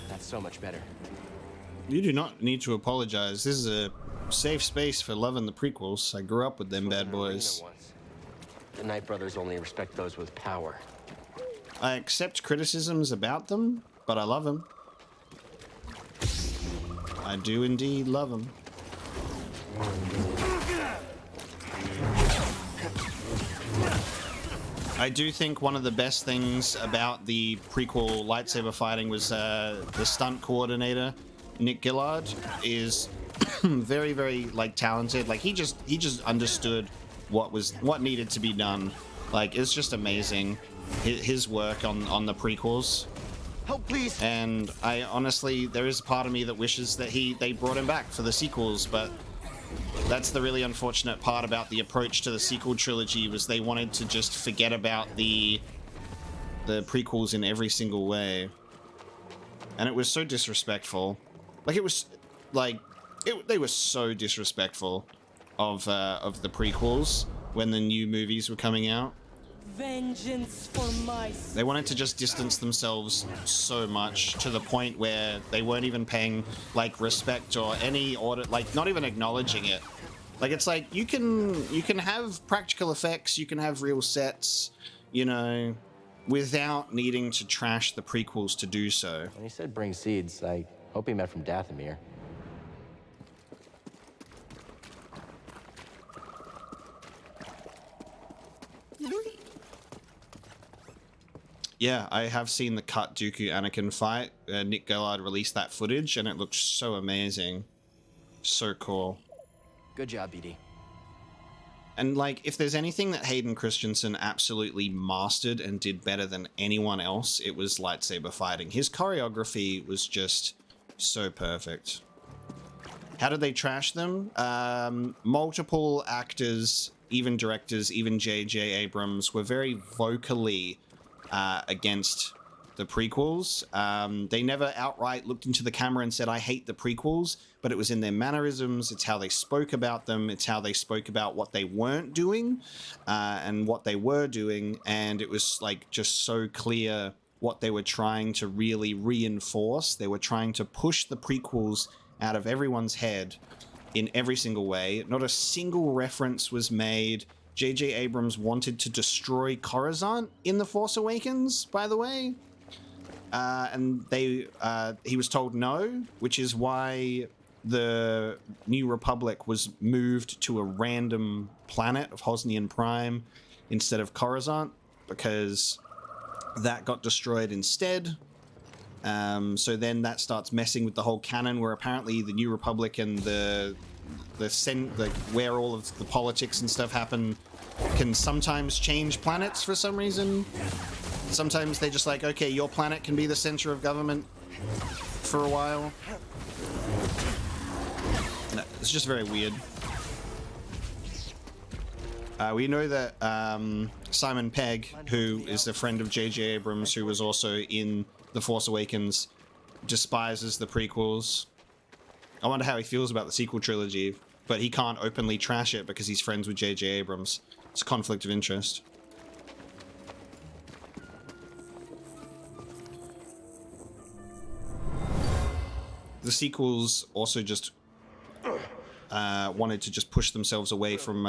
S3: That's so much better.
S1: You do not need to apologize. This is a safe space for loving the prequels. I grew up with them bad boys.
S3: The Knight brothers only respect those with power.
S1: I accept criticisms about them, but I love them. I do indeed love them. I do think one of the best things about the prequel lightsaber fighting was the stunt coordinator, Nick Gillard, is very, very like talented. Like he just understood what needed to be done. Like it's just amazing, his work on the prequels.
S3: Help, please.
S1: And I honestly, there is a part of me that wishes that they brought him back for the sequels, but that's the really unfortunate part about the approach to the sequel trilogy, was they wanted to just forget about the prequels in every single way. And it was so disrespectful. Like it was like they were so disrespectful of the prequels when the new movies were coming out.
S8: Vengeance for my
S1: They wanted to just distance themselves so much to the point where they weren't even paying like respect or any order, like not even acknowledging it. Like it's like you can have practical effects, you can have real sets, you know, without needing to trash the prequels to do so.
S3: When he said bring seeds, I hope he meant from Dathomir.
S1: Yeah, I have seen the cut Dooku Anakin fight. Nick Gillard released that footage, and it looks so amazing. So cool.
S3: Good job, BD.
S1: And, like, if there's anything that Hayden Christensen absolutely mastered and did better than anyone else, it was lightsaber fighting. His choreography was just so perfect. How did they trash them? Multiple actors, even directors, even J.J. Abrams, were very vocally against the prequels. They never outright looked into the camera and said, I hate the prequels, but it was in their mannerisms. It's how they spoke about them. It's how they spoke about what they weren't doing and what they were doing. And it was like just so clear what they were trying to really reinforce. They were trying to push the prequels out of everyone's head in every single way. Not a single reference was made. J.J. Abrams wanted to destroy Coruscant in The Force Awakens, by the way. And he was told no, which is why the New Republic was moved to a random planet of Hosnian Prime instead of Coruscant, because that got destroyed instead. So then that starts messing with the whole canon, where apparently the New Republic and where all of the politics and stuff happen can sometimes change planets for some reason. Sometimes they just like, okay, your planet can be the center of government for a while. No, it's just very weird. We know that Simon Pegg, who is a friend of J.J. Abrams, who was also in The Force Awakens, despises the prequels. I wonder how he feels about the sequel trilogy, but he can't openly trash it because he's friends with J.J. Abrams. It's a conflict of interest. The sequels also just wanted to just push themselves away from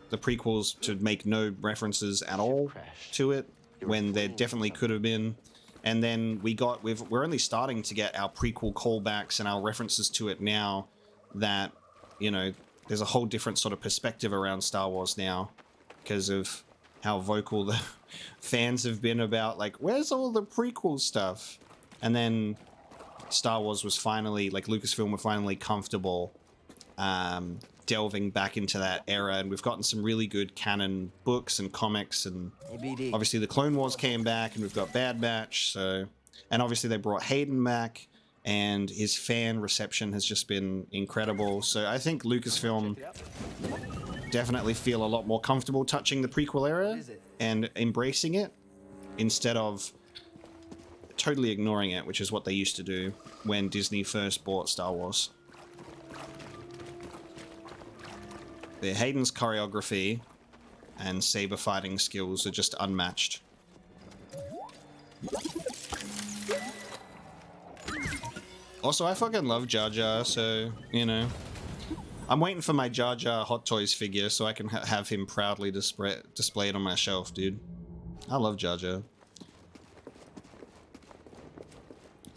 S1: the prequels to make no references at all to it, when there definitely could have been. And then we're only starting to get our prequel callbacks and our references to it now that, you know, there's a whole different sort of perspective around Star Wars now because of how vocal the fans have been about, like, where's all the prequel stuff? And then Star Wars was finally, like, Lucasfilm were finally comfortable delving back into that era, and we've gotten some really good canon books and comics, and obviously the Clone Wars came back, and we've got Bad Batch, so, and obviously they brought Hayden back, and his fan reception has just been incredible. So I think Lucasfilm definitely feel a lot more comfortable touching the prequel era and embracing it instead of totally ignoring it, which is what they used to do when Disney first bought Star Wars. Hayden's choreography and saber fighting skills are just unmatched. Also, I fucking love Jar Jar, so, you know. I'm waiting for my Jar Jar Hot Toys figure so I can have him proudly displayed on my shelf, dude. I love Jar Jar.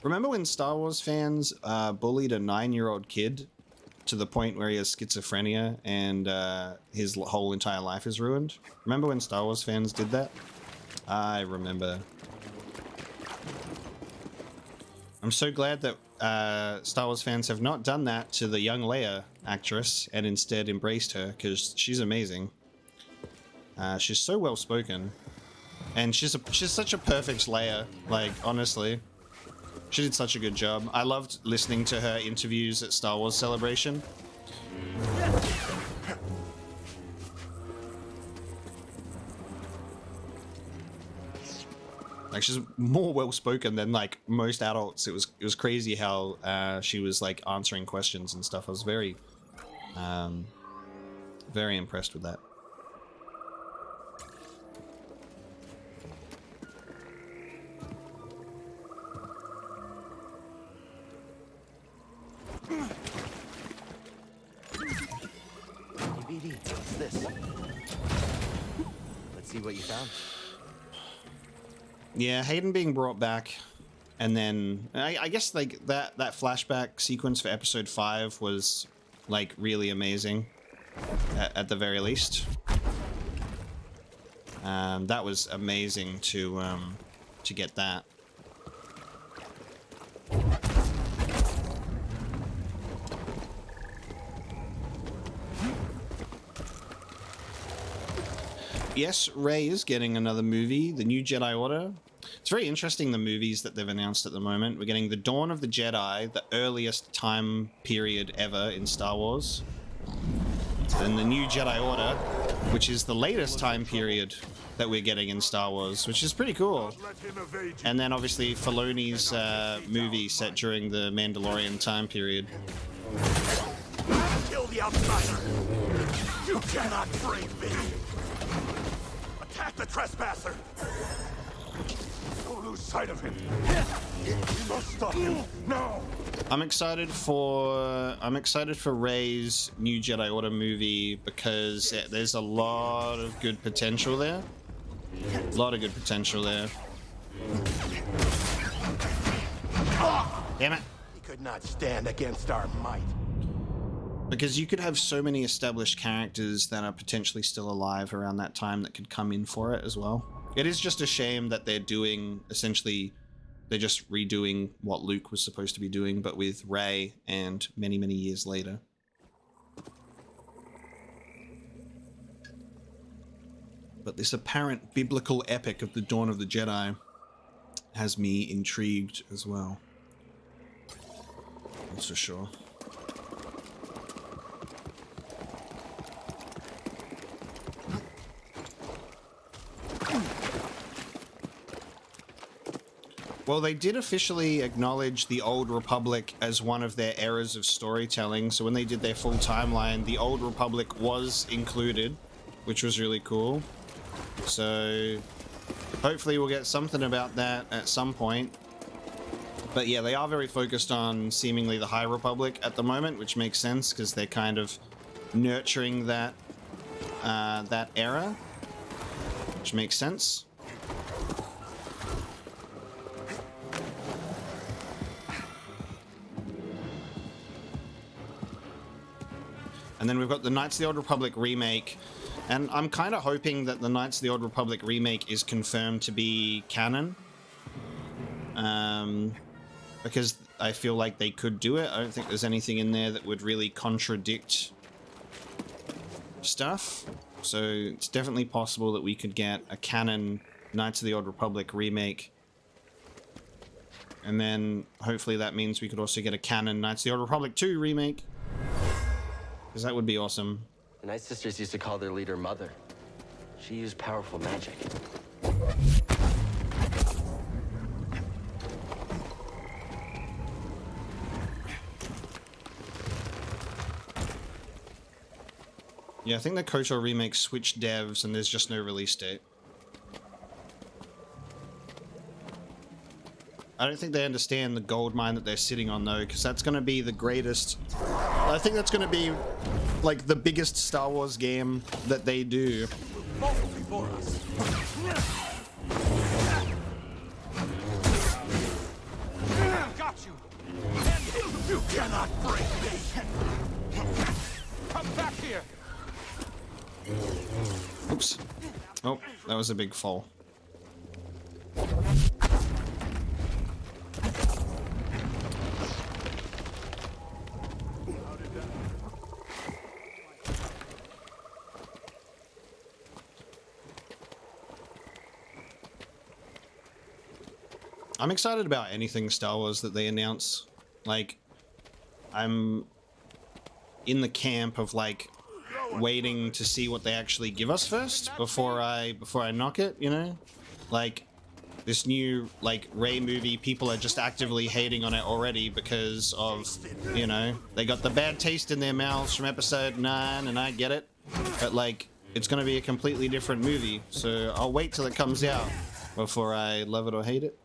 S1: Remember when Star Wars fans bullied a 9-year-old kid to the point where he has schizophrenia and his whole entire life is ruined? Remember when Star Wars fans did that? I remember. I'm so glad that Star Wars fans have not done that to the young Leia actress and instead embraced her, because she's amazing. She's so well spoken, and she's such a perfect Leia. Like, honestly, she did such a good job. I loved listening to her interviews at Star Wars Celebration. Like, she's more well-spoken than, like, most adults. It was crazy how she was, like, answering questions and stuff. I was very impressed with that.
S3: BD, what's this? Let's see what you found.
S1: Yeah, Hayden being brought back, and then I guess like that flashback sequence for episode 5 was like really amazing, at the very least. That was amazing to get that. Yes, Rey is getting another movie, the new Jedi Order. It's very interesting, the movies that they've announced at the moment. We're getting the Dawn of the Jedi, the earliest time period ever in Star Wars. And the new Jedi Order, which is the latest time period that we're getting in Star Wars, which is pretty cool. And then obviously Filoni's movie set during the Mandalorian time period.
S4: Kill the outsider! You cannot brave me! Attack the trespasser! Don't lose sight of him. You must stop him now.
S1: I'm excited for Rey's new Jedi Order movie because there's a lot of good potential there. A lot of good potential there. Damn it.
S4: He could not stand against our might.
S1: Because you could have so many established characters that are potentially still alive around that time that could come in for it as well. It is just a shame that they're doing, essentially, they're just redoing what Luke was supposed to be doing, but with Rey and many, many years later. But this apparent biblical epic of the Dawn of the Jedi has me intrigued as well. That's for sure. Well, they did officially acknowledge the Old Republic as one of their eras of storytelling. So when they did their full timeline, the Old Republic was included, which was really cool. So hopefully we'll get something about that at some point. But yeah, they are very focused on seemingly the High Republic at the moment, which makes sense because they're kind of nurturing that that era, which makes sense. And then we've got the Knights of the Old Republic remake, and I'm kind of hoping that the Knights of the Old Republic remake is confirmed to be canon. Because I feel like they could do it. I don't think there's anything in there that would really contradict stuff. So it's definitely possible that we could get a canon Knights of the Old Republic remake. And then hopefully that means we could also get a canon Knights of the Old Republic 2 remake. Because that would be awesome.
S3: The Night Sisters used to call their leader Mother. She used powerful magic.
S1: Yeah, I think the KOTOR remake switched devs and there's just no release date. I don't think they understand the gold mine that they're sitting on though, because that's going to be the greatest... I think that's going to be like the biggest Star Wars game that they do.
S4: Got you. You cannot break me. Come back here.
S1: Oops. Oh, that was a big fall. I'm excited about anything Star Wars that they announce. Like, I'm in the camp of like waiting to see what they actually give us first before I knock it, you know? Like this new like Rey movie, people are just actively hating on it already because of, you know, they got the bad taste in their mouths from episode 9, and I get it. But like it's gonna be a completely different movie, so I'll wait till it comes out before I love it or hate it.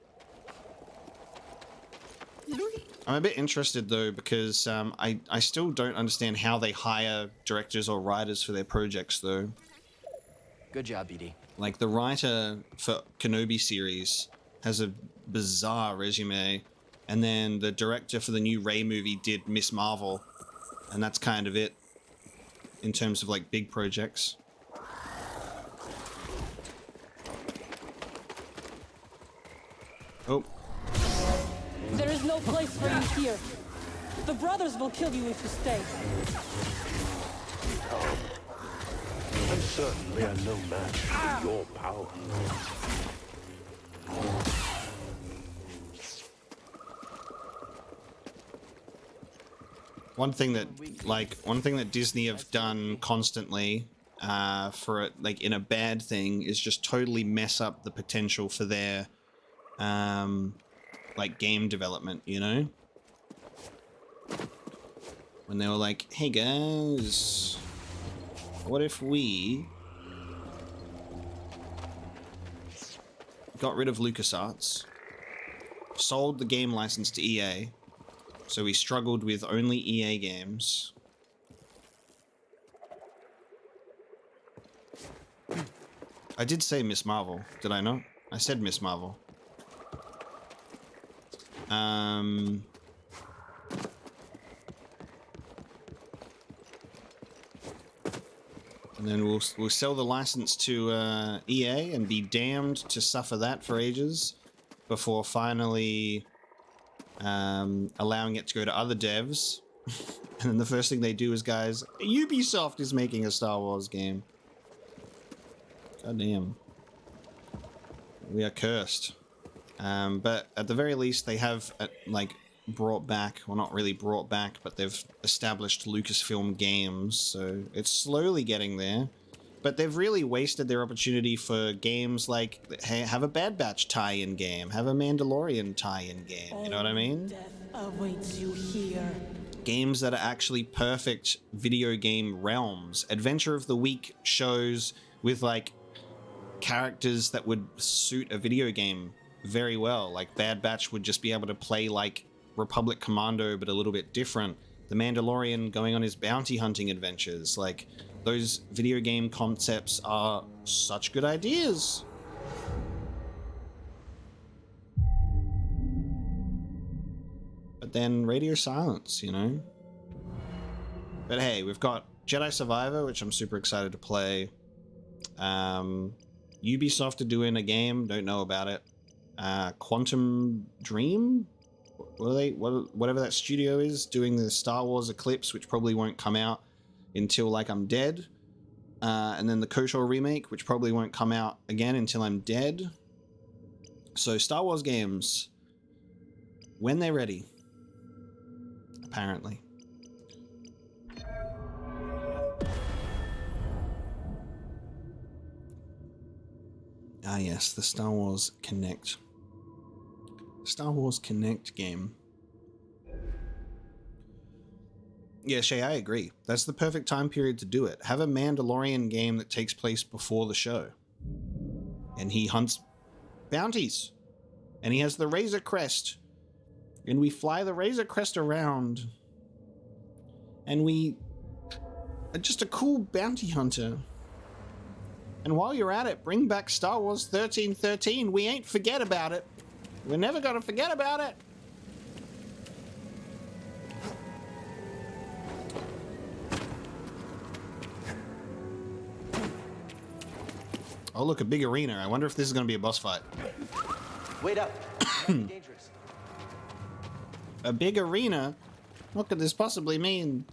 S1: I'm a bit interested though because I still don't understand how they hire directors or writers for their projects though.
S3: Good job, BD.
S1: Like the writer for Kenobi series has a bizarre resume, and then the director for the new Rey movie did Miss Marvel, and that's kind of it in terms of like big projects. Oh.
S8: There is no place for you here. The brothers will kill you if you stay.
S7: I'm certain they are no match for your power.
S1: One thing that Disney have done constantly for it, like in a bad thing, is just totally mess up the potential for their like game development, you know? When they were like, hey guys, what if we got rid of LucasArts, sold the game license to EA, so we struggled with only EA games. I did say Miss Marvel, did I not? I said Miss Marvel. And then we'll sell the license to EA and be damned to suffer that for ages before finally allowing it to go to other devs. And then the first thing they do is, guys, Ubisoft is making a Star Wars game. God damn. We are cursed. But at the very least, they have like brought back, well, not really brought back, but they've established Lucasfilm Games, so it's slowly getting there. But they've really wasted their opportunity for games like, hey, have a Bad Batch tie-in game, have a Mandalorian tie-in game, you know what I mean?
S8: Death awaits you here.
S1: Games that are actually perfect video game realms. Adventure of the Week shows with like characters that would suit a video game very well. Like Bad Batch would just be able to play like Republic Commando, but a little bit different. the Mandalorian going on his bounty hunting adventures. Like, those video game concepts are such good ideas. But then radio silence, you know? But hey, we've got Jedi Survivor, which I'm super excited to play. Ubisoft are doing a game, don't know about it. Quantum Dream? What are they? Whatever that studio is, doing the Star Wars Eclipse, which probably won't come out until like I'm dead. And then the KOTOR remake, which probably won't come out again until I'm dead. So Star Wars games, when they're ready, apparently. Ah yes, the Star Wars Connect. Star Wars Connect game. Yeah, Shay, I agree. That's the perfect time period to do it. Have a Mandalorian game that takes place before the show. And he hunts bounties. And he has the Razor Crest. And we fly the Razor Crest around. And we are just a cool bounty hunter. And while you're at it, bring back Star Wars 1313. We ain't forget about it. We're never gonna forget about it. Oh, look, a big arena. I wonder if this is gonna be a boss fight.
S3: Wait up. Dangerous.
S1: A big arena? What could this possibly mean?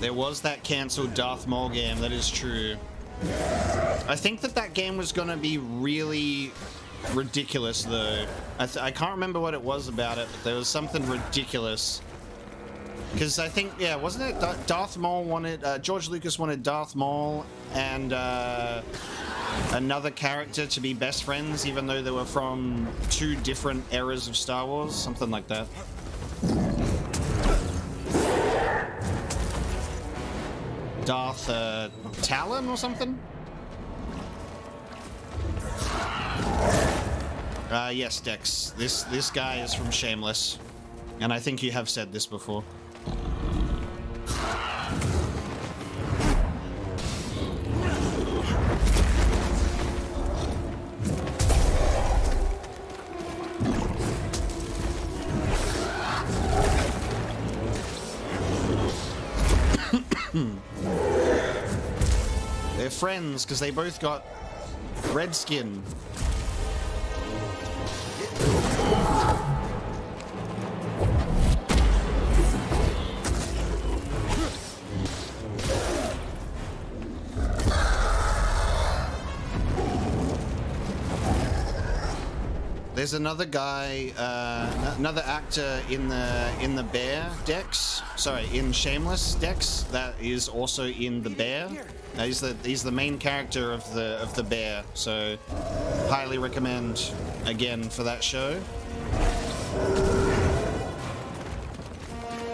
S1: There was that cancelled Darth Maul game, that is true. I think that game was gonna be really ridiculous, though. I can't remember what it was about it, but there was something ridiculous. Because I think, yeah, wasn't it Darth Maul wanted, George Lucas wanted Darth Maul and another character to be best friends, even though they were from two different eras of Star Wars, something like that. Darth Talon or something? Yes, Dex. This guy is from Shameless. And I think you have said this before. They're friends because they both got red skin. There's another guy, another actor in the Bear Dex. Sorry, in Shameless Dex. That is also in the Bear. He's the main character of the Bear. So, highly recommend again for that show.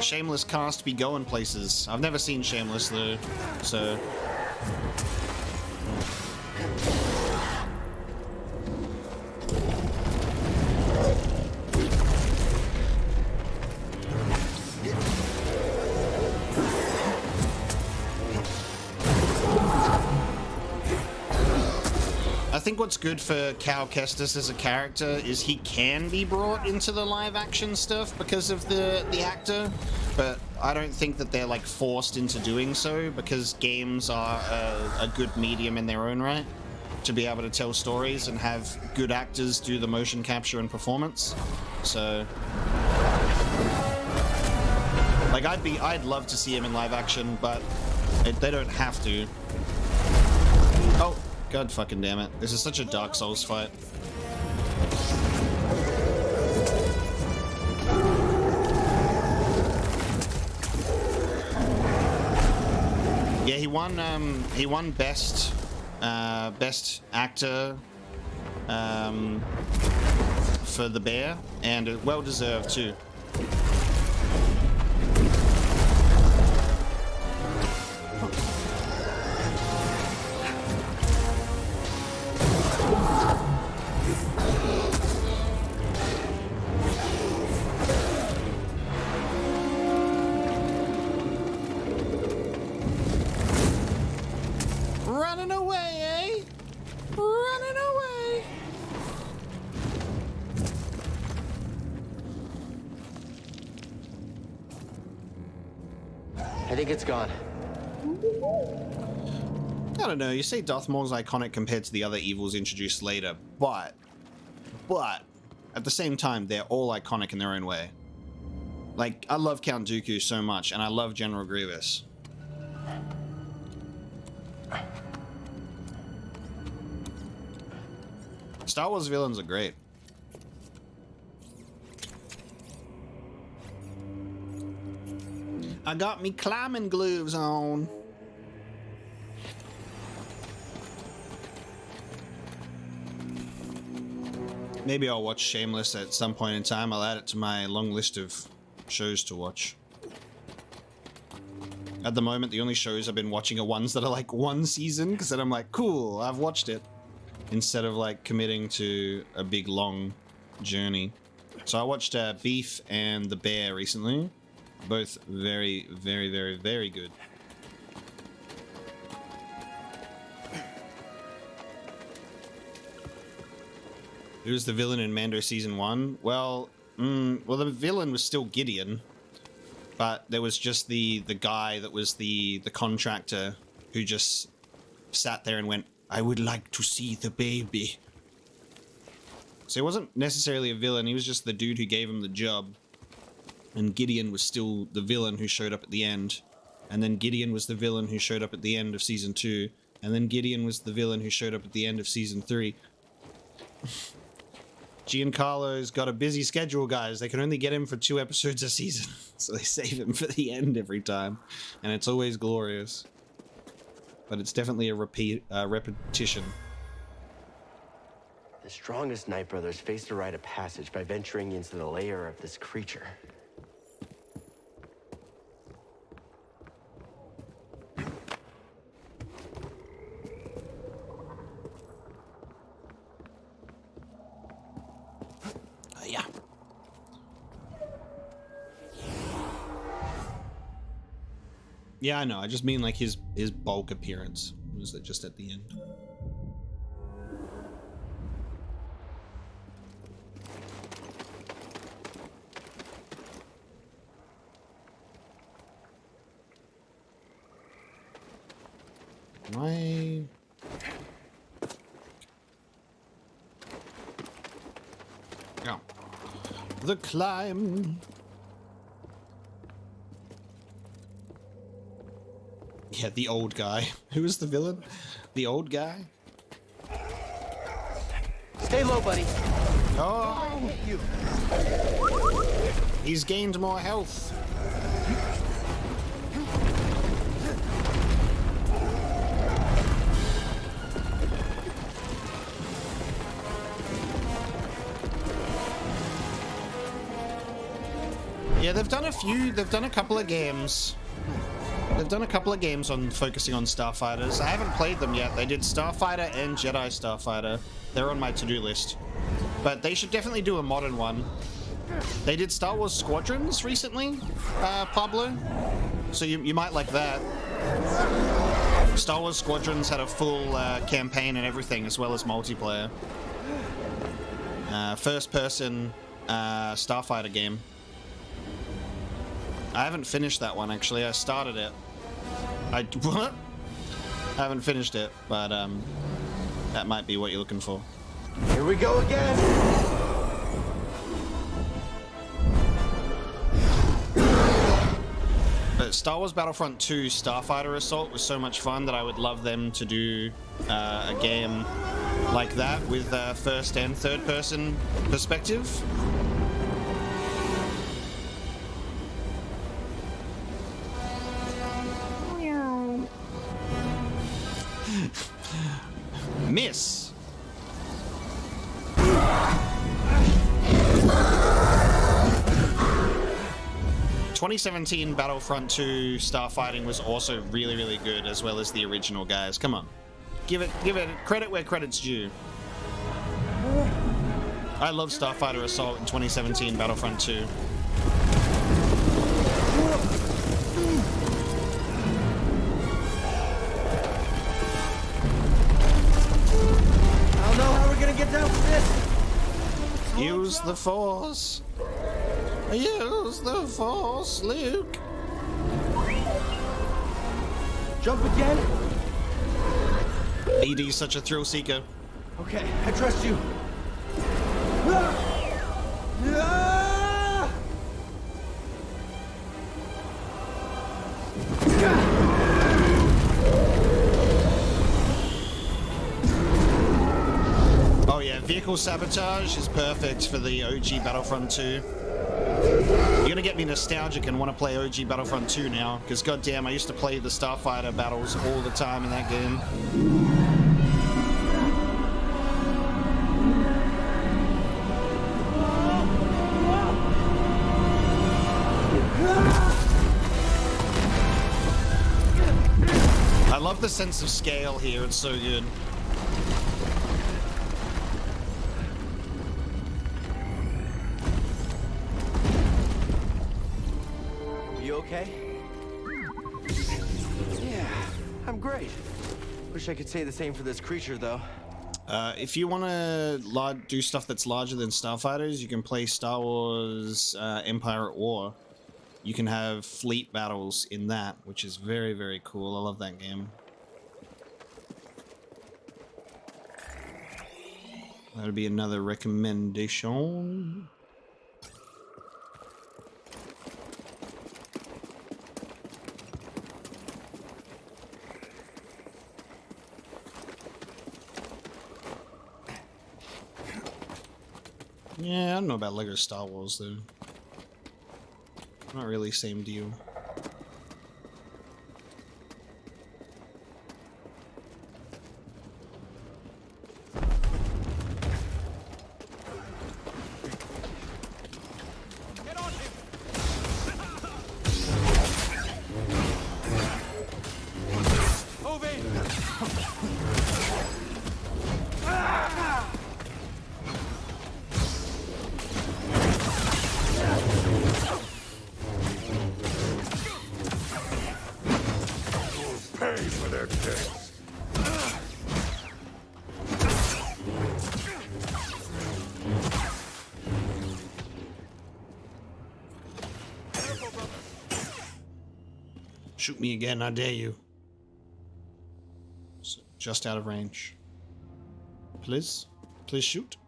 S1: Shameless cast be going places. I've never seen Shameless though, so. I think what's good for Cal Kestis as a character is he can be brought into the live action stuff because of the actor, but I don't think that they're like forced into doing so because games are a good medium in their own right to be able to tell stories and have good actors do the motion capture and performance. So like I'd love to see him in live action, but they don't have to. Oh, God fucking damn it. This is such a Dark Souls fight. Yeah, he won best actor for The Bear, and well deserved too. Running away, eh? Running away.
S3: I think it's gone.
S1: I don't know, you say Dathomir's iconic compared to the other evils introduced later, but at the same time, they're all iconic in their own way. Like, I love Count Dooku so much, and I love General Grievous. Star Wars villains are great. I got me climbing gloves on. Maybe I'll watch Shameless at some point in time. I'll add it to my long list of shows to watch. At the moment, the only shows I've been watching are ones that are like one season, because then I'm like, cool, I've watched it. Instead of like committing to a big long journey. So I watched Beef and The Bear recently. Both very, very, very, very good. Who was the villain in Mando Season 1? Well, the villain was still Gideon. But there was just the guy that was the contractor who just sat there and went, I would like to see the baby. So he wasn't necessarily a villain, he was just the dude who gave him the job. And Gideon was still the villain who showed up at the end. And then Gideon was the villain who showed up at the end of Season 2. And then Gideon was the villain who showed up at the end of Season 3. Giancarlo's got a busy schedule, guys. They can only get him for 2 episodes a season. So they save him for the end every time. And it's always glorious. But it's definitely a repetition.
S3: The strongest Night Brothers faced a rite of passage by venturing into the lair of this creature.
S1: Yeah. Yeah, I know. I just mean like his bulk appearance was just at the end. My yeah. The climb. Yeah, the old guy. Who was the villain? The old guy?
S3: Stay low, buddy.
S1: Oh! He's gained more health. Yeah, they've done a couple of games. They've done a couple of games on focusing on Starfighters. I haven't played them yet. They did Starfighter and Jedi Starfighter. They're on my to-do list. But they should definitely do a modern one. They did Star Wars Squadrons recently, Pablo. So you might like that. Star Wars Squadrons had a full campaign and everything, as well as multiplayer. First-person Starfighter game. I haven't finished that one, actually. I started it. What? I haven't finished it, but that might be what you're looking for.
S3: Here we go again.
S1: But Star Wars Battlefront 2 Starfighter Assault was so much fun that I would love them to do a game like that with first and third person perspective. 2017 Battlefront 2 starfighting was also really, really good, as well as the original, guys. Come on. Give it credit where credit's due. I love Starfighter Assault in 2017 Battlefront 2.
S9: I don't know how we're gonna get down from this.
S1: Use the Force. Use the Force, Luke.
S9: Jump again?
S1: BD's such a thrill seeker.
S9: Okay, I trust you.
S1: Oh yeah, vehicle sabotage is perfect for the OG Battlefront 2. You're gonna get me nostalgic and want to play OG Battlefront 2 now, because goddamn, I used to play the Starfighter battles all the time in that game. I love the sense of scale here, it's so good.
S3: You okay? Yeah, I'm great. Wish I could say the same for this creature, though.
S1: If you want to do stuff that's larger than Starfighters, you can play Star Wars Empire at War. You can have fleet battles in that, which is very, very cool. I love that game. That would be another recommendation. Yeah, I don't know about Lego Star Wars though. Not really same deal. Shoot me again, I dare you. Just out of range. Please? Please shoot.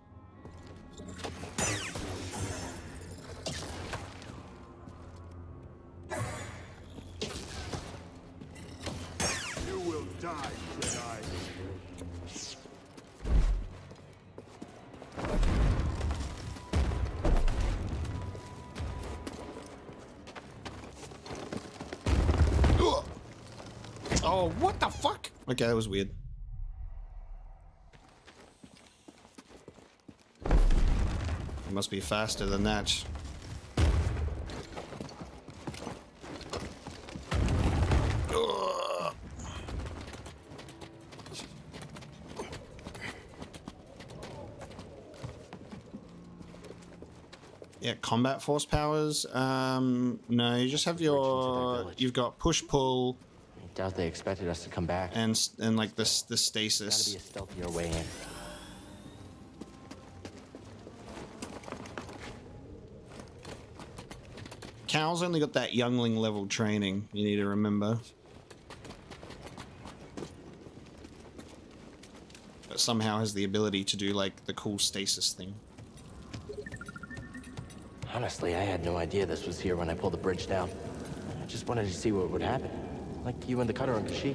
S7: You will die, Jedi.
S1: Oh, what the fuck? Okay, that was weird. It must be faster than that. Ugh. Yeah, combat force powers. No, you just have your. You've got push pull.
S3: Doubt they expected us to come back.
S1: And like the stasis.
S3: Gotta be a stealthier way in.
S1: Cal's only got that youngling level training, you need to remember. But somehow has the ability to do like the cool stasis thing.
S3: Honestly, I had no idea this was here when I pulled the bridge down. I just wanted to see what would happen. Like you and the cutter on Kashyyyk.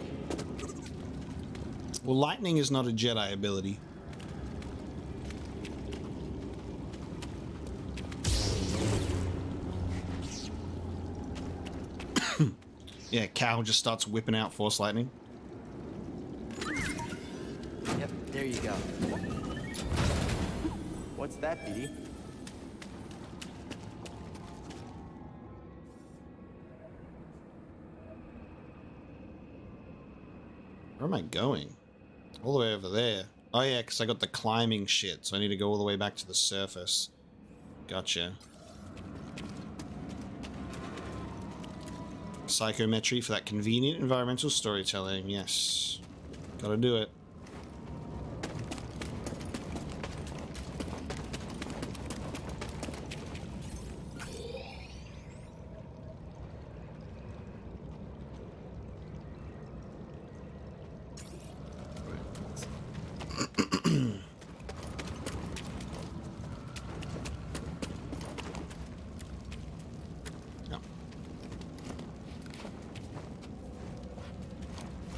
S1: Well, lightning is not a Jedi ability. Yeah, Cal just starts whipping out force lightning.
S3: Yep, there you go. What's that, BD?
S1: Where am I going? All the way over there. Oh yeah, because I got the climbing shit, so I need to go all the way back to the surface. Gotcha. Psychometry for that convenient environmental storytelling, yes. Gotta do it.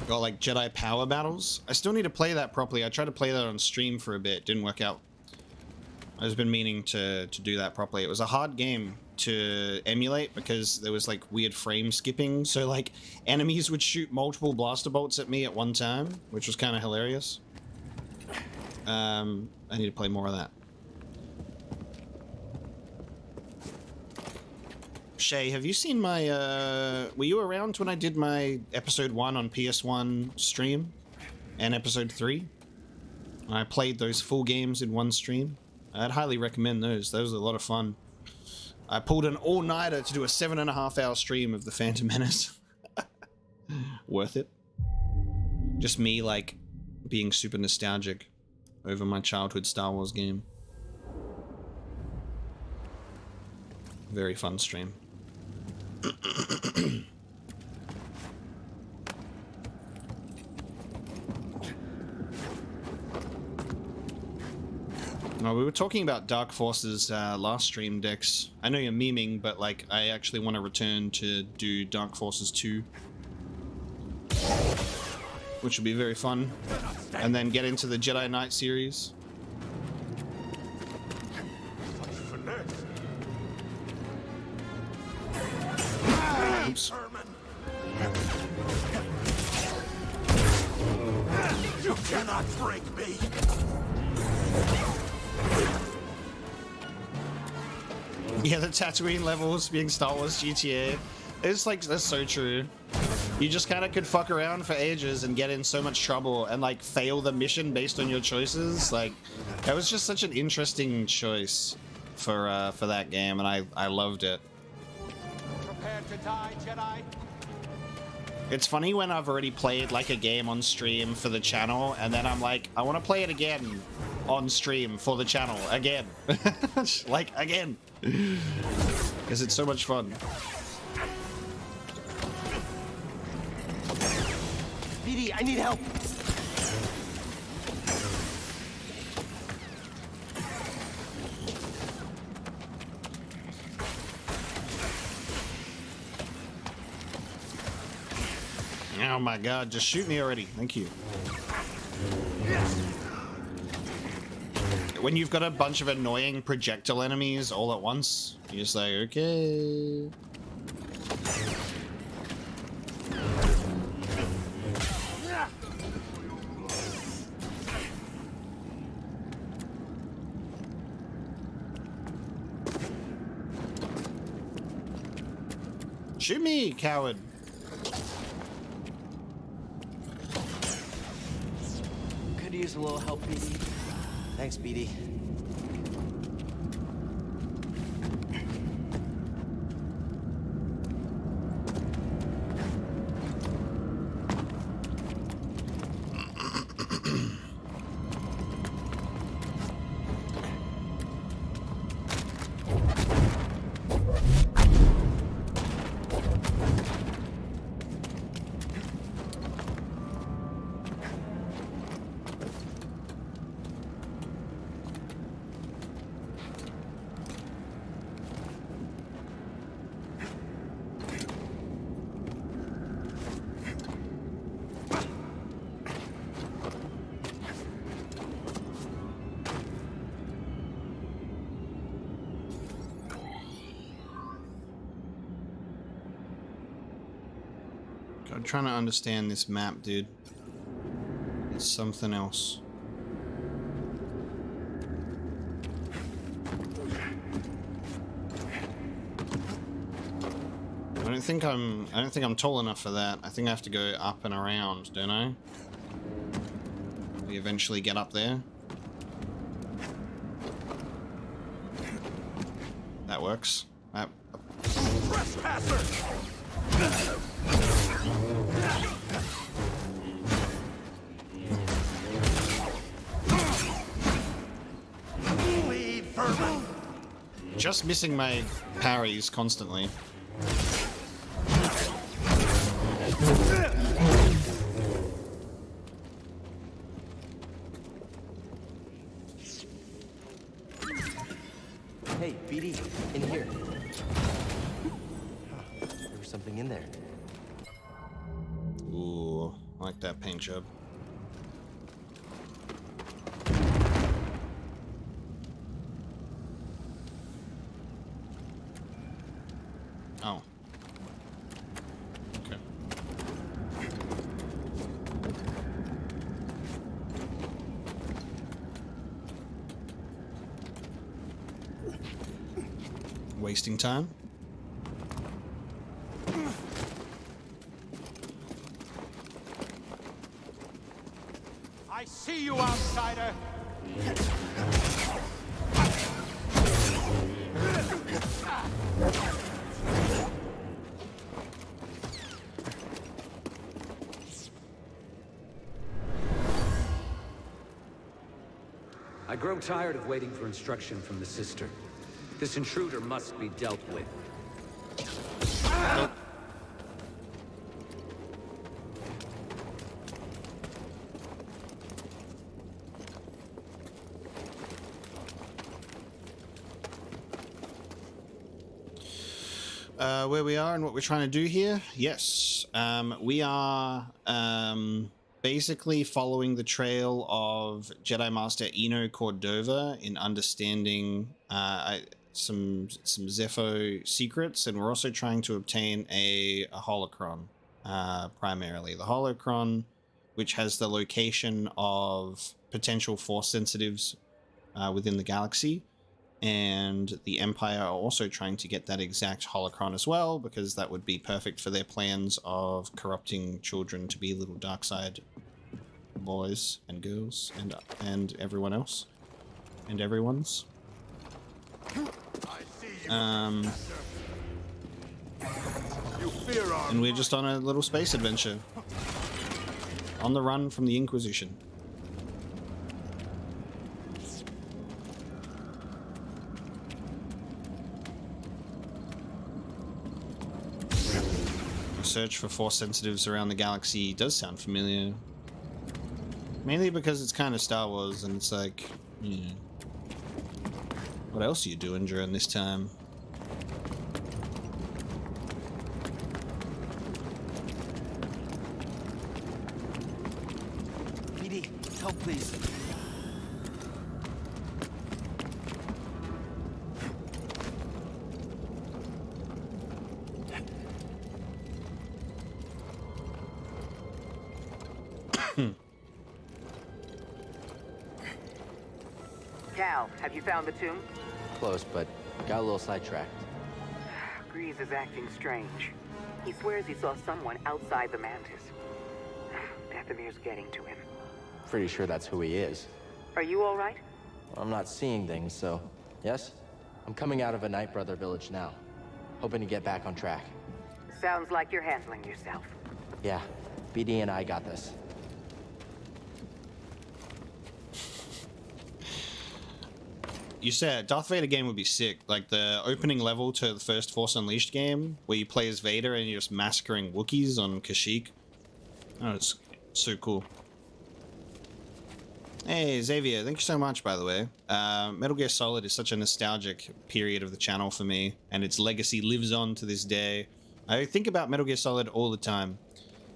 S1: Got like Jedi power battles. I still need to play that properly. I tried to play that on stream for a bit, didn't work out. I've been meaning to do that properly. It was a hard game to emulate because there was like weird frame skipping. So like enemies would shoot multiple blaster bolts at me at one time, which was kind of hilarious. I need to play more of that. Shay, have you seen my, were you around when I did my episode 1 on PS1 stream? And episode 3? I played those full games in one stream. I'd highly recommend those. Those are a lot of fun. I pulled an all-nighter to do a 7.5-hour stream of the Phantom Menace. Worth it. Just me, like, being super nostalgic over my childhood Star Wars game. Very fun stream. No, we were talking about Dark Forces last stream, Dex. I know you're memeing, but like I actually want to return to do Dark Forces 2, which will be very fun, and then get into the Jedi Knight series. Oops.
S7: You cannot break me.
S1: Yeah, the Tatooine levels being Star Wars GTA. It's like, that's so true. You just kind of could fuck around for ages and get in so much trouble and like fail the mission based on your choices. Like, that was just such an interesting choice for that game, and I loved it.
S2: Prepare to die, Jedi.
S1: It's funny when I've already played like a game on stream for the channel, and then I'm like, I want to play it again on stream for the channel again. Like, again. Because it's so much fun.
S3: BD, I need help.
S1: Oh my god, just shoot me already. Thank you. When you've got a bunch of annoying projectile enemies all at once, you're just like, okay. Shoot me, coward.
S3: Could use a little help, BD. Thanks, BD.
S1: I'm trying to understand this map, dude. It's something else. I don't think I'm tall enough for that. I think I have to go up and around, don't I? eventually get up there. That works.
S4: Trespasser! Leave, vermin!
S1: Just missing my parries constantly.
S3: Hey, BD, in here. There was something in there.
S1: Ooh, I like that paint job. Oh. Okay. Wasting time.
S4: I see you, outsider!
S10: I grow tired of waiting for instruction from the sister. This intruder must be dealt with.
S1: Where we are and what we're trying to do here? Yes. We are basically following the trail of Jedi Master Eno Cordova in understanding some Zepho secrets, and we're also trying to obtain a holocron, primarily. The holocron, which has the location of potential force sensitives within the galaxy. And the Empire are also trying to get that exact holocron as well, because that would be perfect for their plans of corrupting children to be little dark side boys and girls and everyone else and everyone's. And we're just on a little space adventure on the run from the Inquisition. Search for force sensitives around the galaxy does sound familiar. Mainly because it's kind of Star Wars and it's like, you know, what else are you doing during this time?
S3: BD, help please.
S11: Cal, have you found the tomb?
S3: Close, but got a little sidetracked.
S11: Grease is acting strange. He swears he saw someone outside the Mantis. Dathomir's getting to him.
S3: Pretty sure that's who he is.
S11: Are you all right?
S3: I'm not seeing things, so yes? I'm coming out of a Night Brother village now. Hoping to get back on track.
S11: Sounds like you're handling yourself.
S3: Yeah, BD and I got this.
S1: You said Darth Vader game would be sick. Like the opening level to the first Force Unleashed game, where you play as Vader and you're just massacring Wookiees on Kashyyyk. Oh, it's so cool. Hey, Xavier, thank you so much, by the way. Metal Gear Solid is such a nostalgic period of the channel for me, and its legacy lives on to this day. I think about Metal Gear Solid all the time.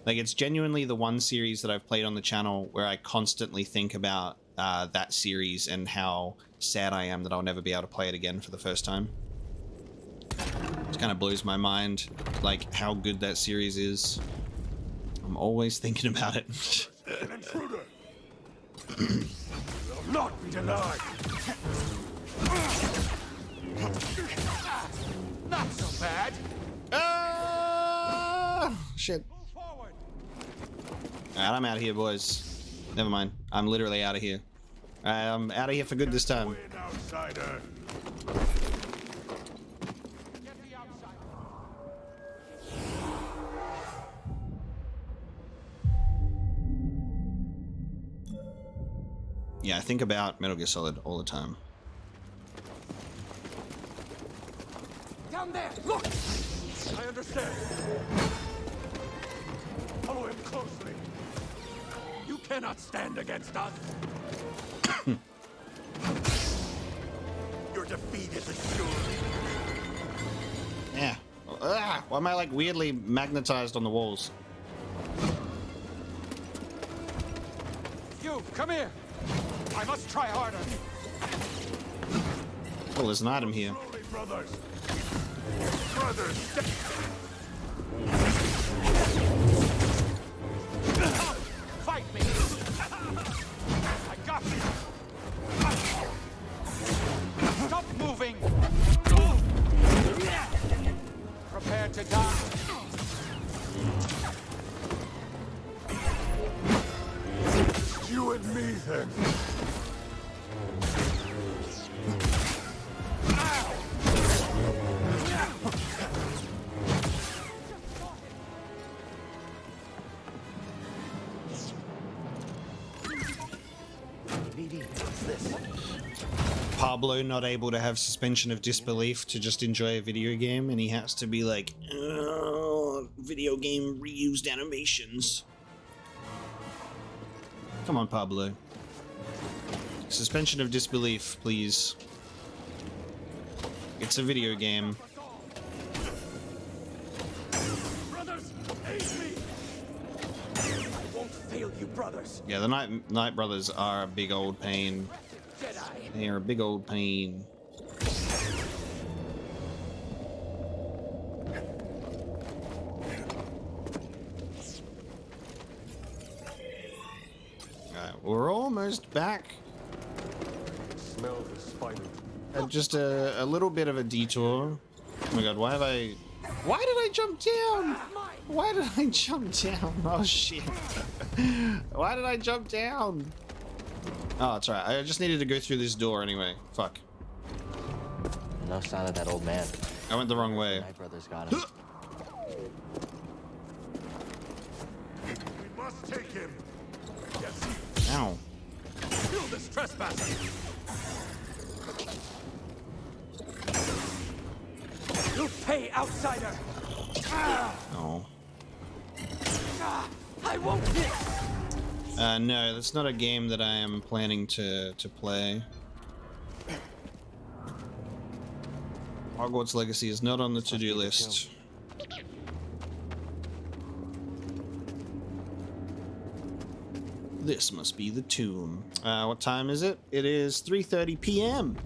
S1: Like, it's genuinely the one series that I've played on the channel where I constantly think about that series and how sad I am that I'll never be able to play it again for the first time. It kind of blows my mind, like, how good that series is. I'm always thinking about it.
S4: An intruder! Will not be denied! Not so bad!
S1: Ah! Shit. Alright, I'm out of here, boys. Never mind. I'm literally out of here. I'm out of here for good this time.
S7: Win, outsider.
S1: Yeah, I think about Metal Gear Solid all the time.
S2: Down there, look! I understand.
S7: Follow him closely. You cannot stand against us. Your defeat is assured.
S1: Yeah. Ah, why am I like weirdly magnetized on the walls?
S2: You, come here! I must try harder.
S1: Oh, there's an item here.
S7: Slowly, brothers. Brothers,
S2: Fight me! I got you! Stop moving! Prepare to die.
S7: you and me then.
S1: Pablo not able to have suspension of disbelief to just enjoy a video game, and he has to be like, video game reused animations. Come on, Pablo. Suspension of disbelief, please. It's a video game.
S2: Brothers, aid me! I won't fail you, brothers.
S1: Yeah, the Knight brothers are a big old pain.
S2: Jedi.
S1: They are a big old pain. Alright, we're almost back.
S7: Smell the spider.
S1: Just a little bit of a detour. Oh my god, why did I jump down? Why did I jump down? Oh shit. Why did I jump down? Oh, it's alright. I just needed to go through this door anyway. Fuck.
S3: No sign of that old man.
S1: I went the wrong way.
S3: My brother's got him.
S7: We must take him. Yes.
S1: Ow.
S2: Kill this trespasser. You'll pay, outsider.
S1: Oh.
S2: I won't hit.
S1: No, that's not a game that I am planning to play. Hogwarts Legacy is not on the to-do list. This must be the tomb. What time is it? It is 3:30 p.m.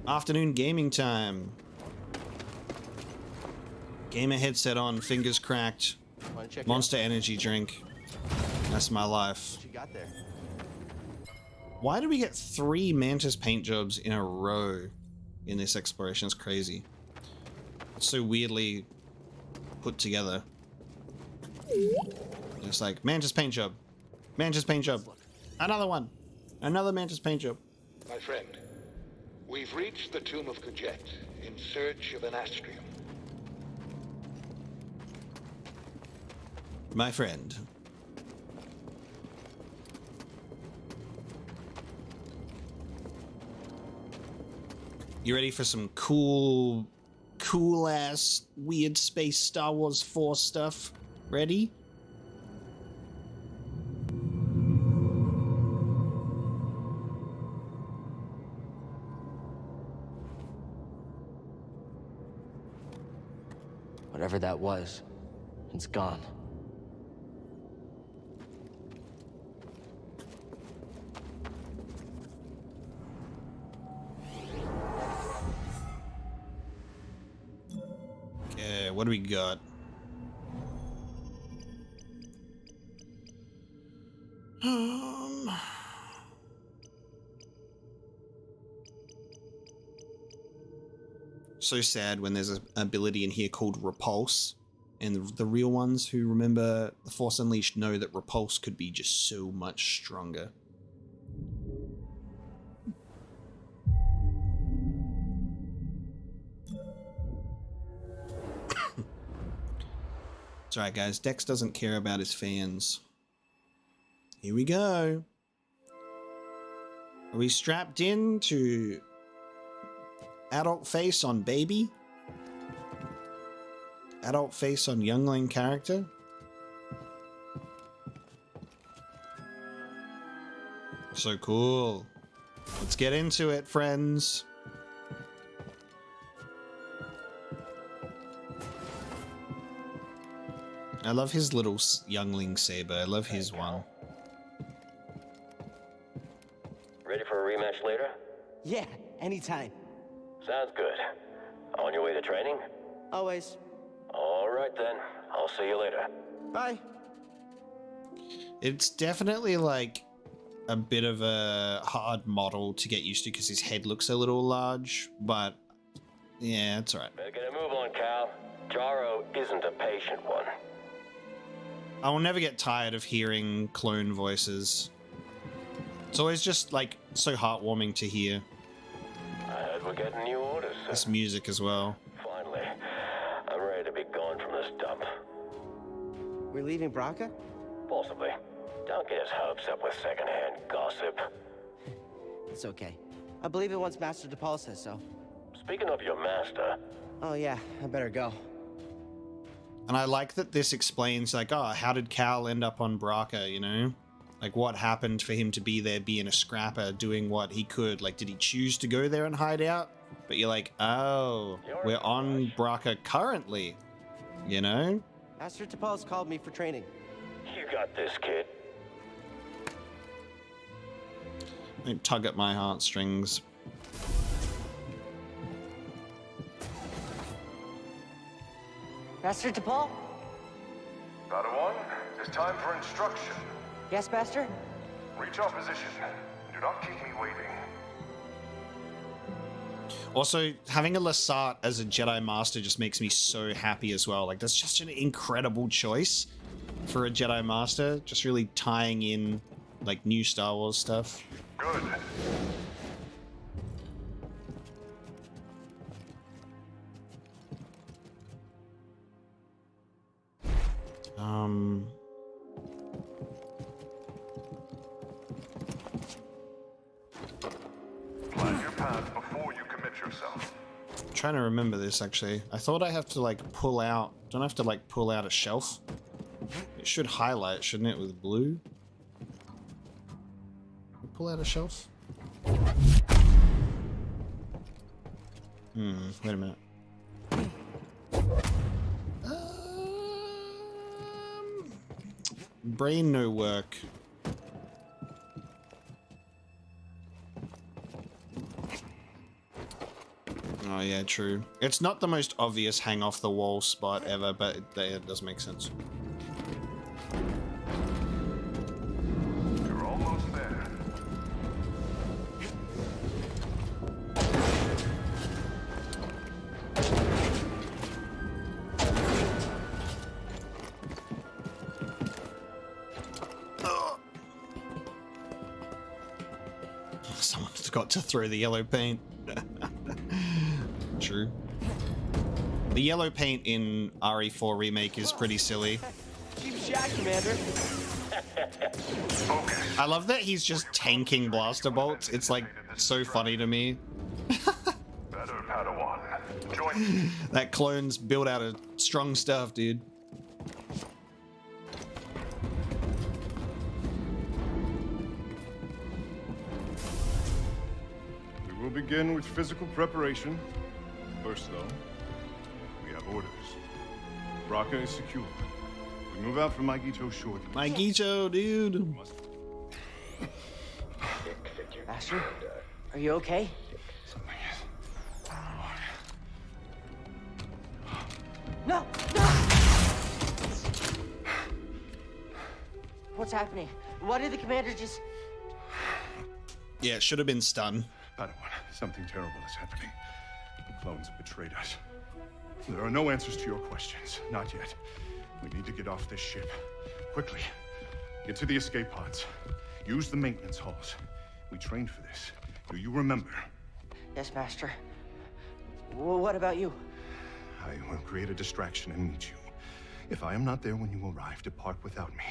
S1: Afternoon gaming time. Gamer headset on, fingers cracked. Monster energy drink. That's my life.
S3: What you got there?
S1: Why did we get 3 Mantis paint jobs in a row in this exploration? It's crazy. It's so weirdly put together. It's like, Mantis paint job. Mantis paint job. Another one. Another Mantis paint job.
S12: My friend, we've reached the tomb of Kujet in search of an astrium.
S1: My friend. You ready for some cool ass weird space Star Wars 4 stuff? Ready?
S3: Whatever that was, it's gone.
S1: Okay, what do we got? So sad when there's an ability in here called Repulse, And the real ones who remember The Force Unleashed know that Repulse could be just so much stronger. It's alright, guys. Dex doesn't care about his fans. Here we go. Are we strapped in to adult face on baby? Adult face on youngling character? So cool. Let's get into it, friends. I love his little youngling saber. I love his one.
S2: Ready for a rematch later?
S9: Yeah, anytime.
S2: Sounds good. On your way to training?
S9: Always.
S2: All right then. I'll see you later.
S9: Bye.
S1: It's definitely like a bit of a hard model to get used to because his head looks a little large, but yeah, it's alright.
S2: Better get a move on, Cal. Jaro isn't a patient one.
S1: I will never get tired of hearing clone voices. It's always just like so heartwarming to hear.
S2: I heard we're getting new orders.
S1: This music as well.
S2: Finally. I'm ready to be gone from this dump.
S9: We're leaving Braca?
S2: Possibly. Don't get his hopes up with secondhand gossip.
S9: It's okay. I believe it once Master DePaul says so.
S2: Speaking of your master...
S9: Oh yeah, I better go.
S1: And I like that this explains, like, oh, how did Cal end up on Braca, you know? Like, what happened for him to be there being a scrapper, doing what he could? Like, did he choose to go there and hide out? But you're like, oh, we're on Braca currently, you know?
S9: Master DePaul's called me for training.
S2: You got this, kid.
S1: Don't tug at my heartstrings.
S9: Master DePaul?
S4: Padawan, it's time for instruction.
S9: Yes, Master?
S4: Reach our position. Do not keep me waiting.
S1: Also, having a Lasat as a Jedi Master just makes me so happy as well. Like, that's just an incredible choice for a Jedi Master. Just really tying in, like, new Star Wars stuff.
S4: Good. Plan your path before you commit yourself.
S1: I'm trying to remember this, actually. I thought I have to, like, pull out... Don't I have to, like, pull out a shelf? It should highlight, shouldn't it, with blue? Pull out a shelf? Wait a minute. Brain no work. Oh yeah, true. It's not the most obvious hang off the wall spot ever, but it does make sense.
S4: You're almost there.
S1: Someone forgot to throw the yellow paint. True. The yellow paint in RE4 Remake is pretty silly.
S9: Keep shot, Commander.
S1: I love that he's just tanking blaster bolts. It's like so funny to me.
S4: Better, Padawan. Join me.
S1: That clone's built out of strong stuff, dude.
S13: We will begin with physical preparation. First, though, we have orders. Braca is secure. We move out from Maigito shortly.
S1: Maigito, dude.
S9: Master, are you okay? No! No! What's happening? Why did the commander just...
S1: Yeah, it should have been stun.
S13: Padawan, something terrible is happening. The clones have betrayed us. There are no answers to your questions. Not yet. We need to get off this ship. Quickly. Get to the escape pods. Use the maintenance halls. We trained for this. Do you remember?
S9: Yes, Master. Well, what about you?
S13: I will create a distraction and meet you. If I am not there when you arrive, depart without me.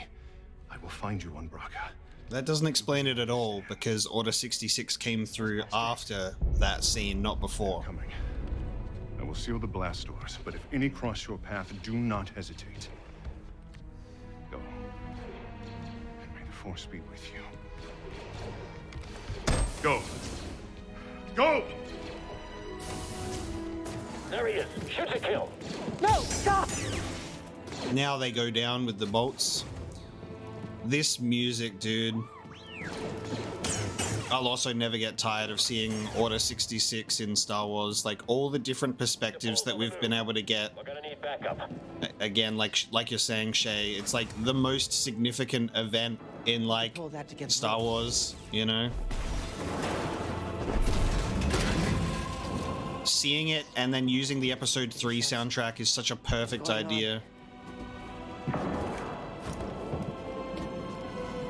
S13: I will find you on Braca.
S1: That doesn't explain it at all, because Order 66 came through after that scene, not before.
S13: Coming. I will seal the blast doors, but if any cross your path, do not hesitate. Go. And may the Force be with you. Go. Go!
S2: There he is. Shoot to kill.
S9: No, stop!
S1: Now they go down with the bolts. This music, dude. I'll also never get tired of seeing Order 66 in Star Wars. Like, all the different perspectives that we've been able to get.
S2: We're gonna need backup.
S1: Again, like you're saying, Shay, it's like the most significant event in, like, Star Wars, you know? Seeing it and then using the Episode 3 soundtrack is such a perfect idea.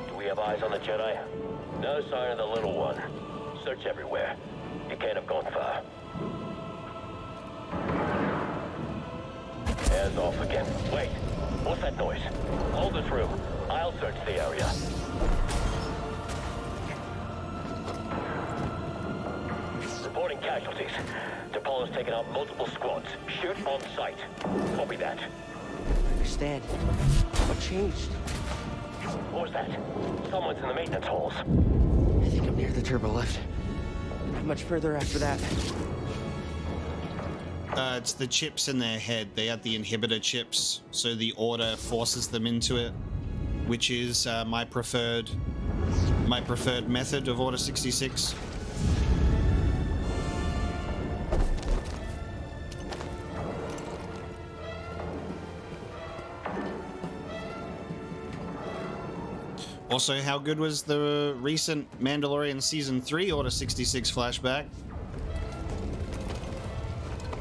S2: Do we have eyes on the Jedi? No sign of the little one. Search everywhere. He can't have gone far. Airs off again. Wait. What's that noise? Hold this room. I'll search the area. Reporting casualties. T'Polla's taken out multiple squads. Shoot on sight. Copy that.
S9: Understand. What changed?
S2: What was that? Someone's in the maintenance halls.
S9: I think I'm near the turbo lift. Not much further after that.
S1: It's the chips in their head. They had the inhibitor chips, so the Order forces them into it, which is my preferred method of Order 66. Also, how good was the recent Mandalorian Season 3 Order 66 flashback?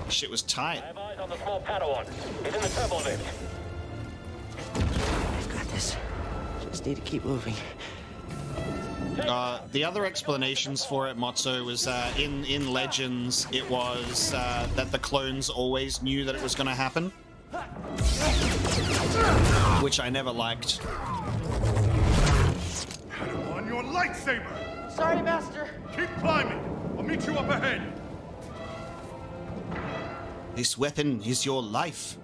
S1: Shit was tight.
S2: I have eyes on the small Padawan. He's in the turbo lift.
S9: I've got this. Just need to keep moving.
S1: The other explanations for it, Motso, was in Legends, it was that the clones always knew that it was going to happen. Which I never liked.
S13: On your lightsaber!
S9: Sorry, Master!
S13: Keep climbing! I'll meet you up ahead!
S1: This weapon is your life.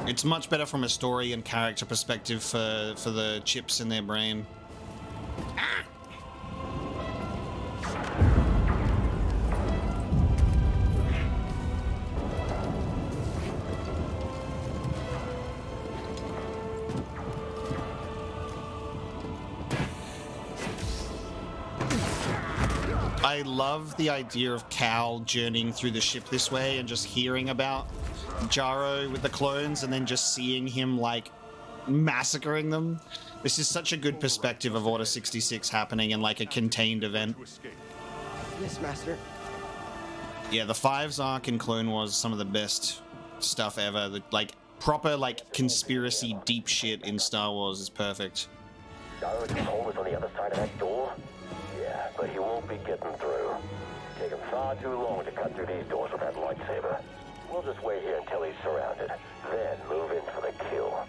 S1: It's much better from a story and character perspective for the chips in their brain. I love the idea of Cal journeying through the ship this way and just hearing about Jaro with the clones and then just seeing him, like, massacring them. This is such a good perspective of Order 66 happening in, like, a contained event.
S9: Yes, Master.
S1: Yeah, the Fives arc in Clone Wars is some of the best stuff ever. The, like, proper, like, conspiracy deep shit in Star Wars is perfect.
S2: Jaro's hole is on the other side of that door? Yeah, but he won't be getting through. Take him far too long to cut through these doors with that lightsaber. We'll just wait here until he's surrounded, then move in for the kill.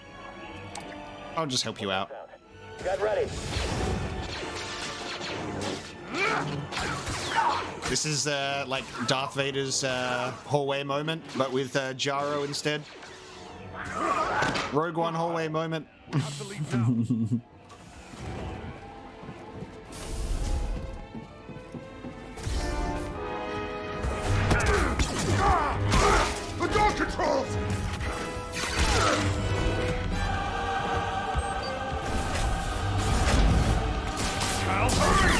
S1: I'll just help you out.
S2: Get ready.
S1: This is like Darth Vader's hallway moment, but with Jaro instead. Rogue One hallway moment.
S13: The door controls! Cal, hurry!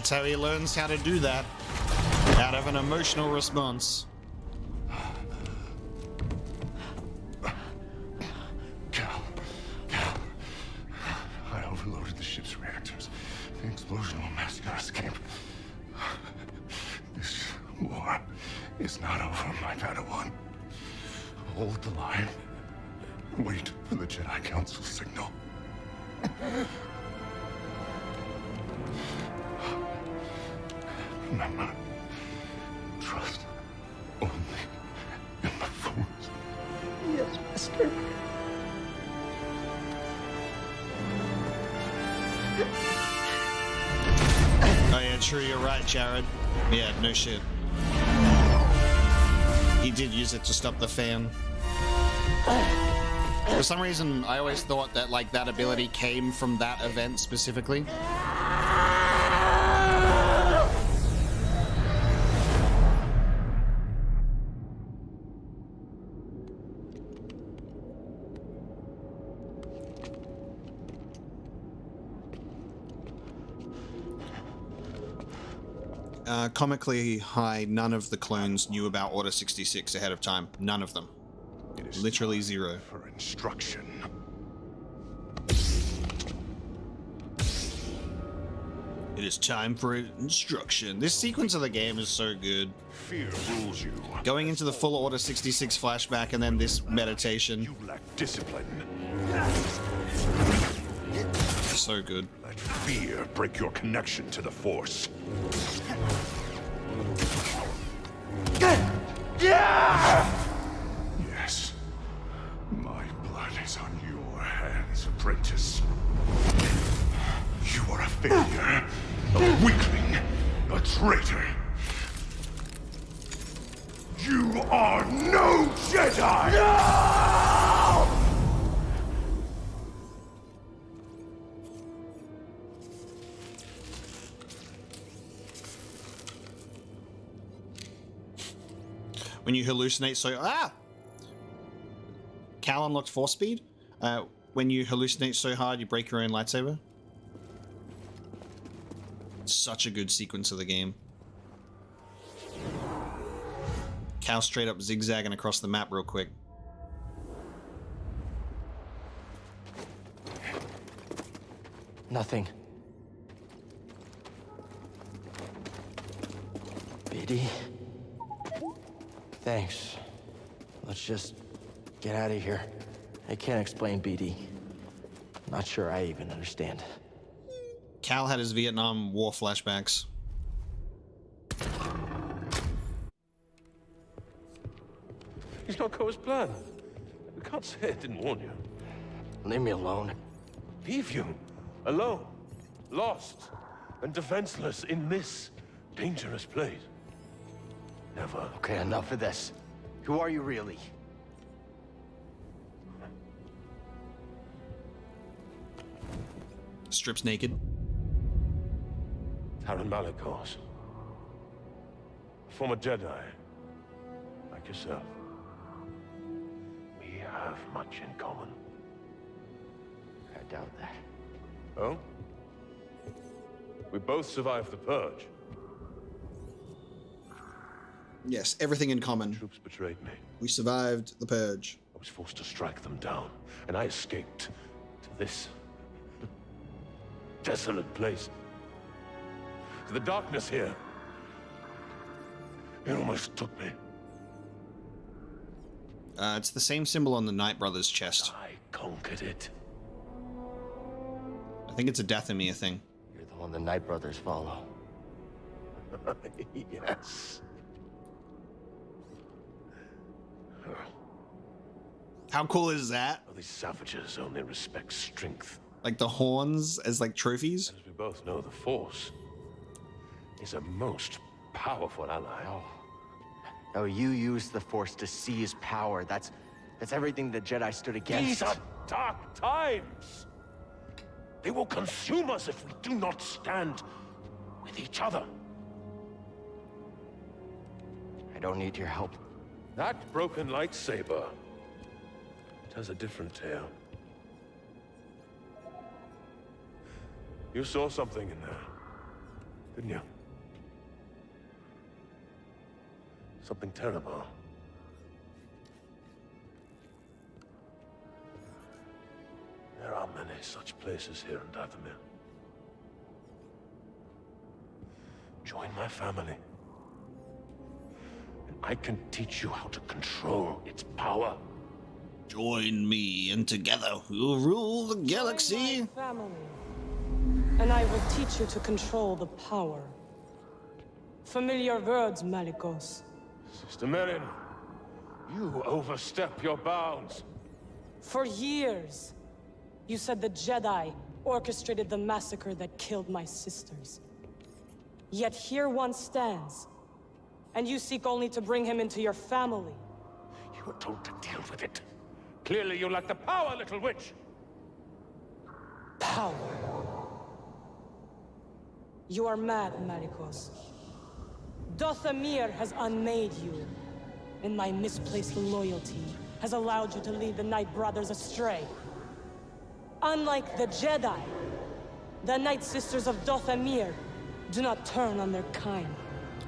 S1: That's how he learns how to do that. Out of an emotional response.
S13: Cal. I overloaded the ship's reactors. The explosion will mask our escape. This war is not over, my Padawan. Hold the line. Wait for the Jedi Council signal. Remember, trust only in the Force.
S9: Yes, Master.
S1: Oh yeah, true, you're right, Jared. Yeah, no shit. He did use it to stop the fan. For some reason, I always thought that, like, that ability came from that event specifically. Comically high, none of the clones knew about Order 66 ahead of time. None of them. Literally zero.
S13: For instruction.
S1: It is time for instruction. This sequence of the game is so good.
S13: Fear rules you.
S1: Going into the full Order 66 flashback and then this meditation.
S13: You lack discipline.
S1: So good.
S13: Let fear break your connection to the Force. Yes. My blood is on your hands, apprentice. You are a failure, a weakling, a traitor. You are no Jedi! No!
S1: When you hallucinate Cal unlocked force speed. When you hallucinate so hard, you break your own lightsaber. Such a good sequence of the game. Cal straight up zigzagging across the map real quick.
S9: Nothing. BD. Thanks. Let's just get out of here. I can't explain BD. Not sure I even understand.
S1: Cal had his Vietnam War flashbacks.
S7: He's not go as planned. We can't say I didn't warn you.
S9: Leave me alone.
S7: Leave you alone, lost and defenseless in this dangerous place. Never.
S9: Okay, enough of this. Who are you really?
S1: Strips naked.
S7: Talon Malicos. Former Jedi. Like yourself. We have much in common.
S9: I doubt that.
S7: Oh? We both survived the Purge.
S1: Yes, everything in common.
S7: Troops betrayed me.
S1: We survived the Purge.
S7: I was forced to strike them down, and I escaped to this desolate place. To the darkness here. It almost took me.
S1: It's the same symbol on the Knight Brothers' chest.
S7: I conquered it.
S1: I think it's a Dathomir thing.
S9: You're the one the Knight Brothers follow.
S7: Yes.
S1: How cool is that?
S7: Well, these savages only respect strength.
S1: Like the horns as like trophies?
S7: As we both know, the Force is a most powerful ally.
S9: Oh, you use the Force to seize power. That's everything the Jedi stood against.
S7: These are dark times. They will consume us if we do not stand with each other.
S9: I don't need your help.
S7: That broken lightsaber, it has a different tale. You saw something in there. Didn't you? Something terrible. There are many such places here in Dathomir. Join my family, and I can teach you how to control its power.
S1: Join me, and together we'll rule the galaxy.
S8: Join my family, and I will teach you to control the power. Familiar words, Malicos.
S7: Sister Merrin, you overstep your bounds.
S8: For years, you said the Jedi orchestrated the massacre that killed my sisters. Yet here one stands, and you seek only to bring him into your family.
S7: You were told to deal with it. Clearly you lack the power, little witch.
S8: Power. You are mad, Malicos. Dathomir has unmade you, and my misplaced loyalty has allowed you to lead the Knight Brothers astray. Unlike the Jedi, the Knight Sisters of Dathomir do not turn on their kind.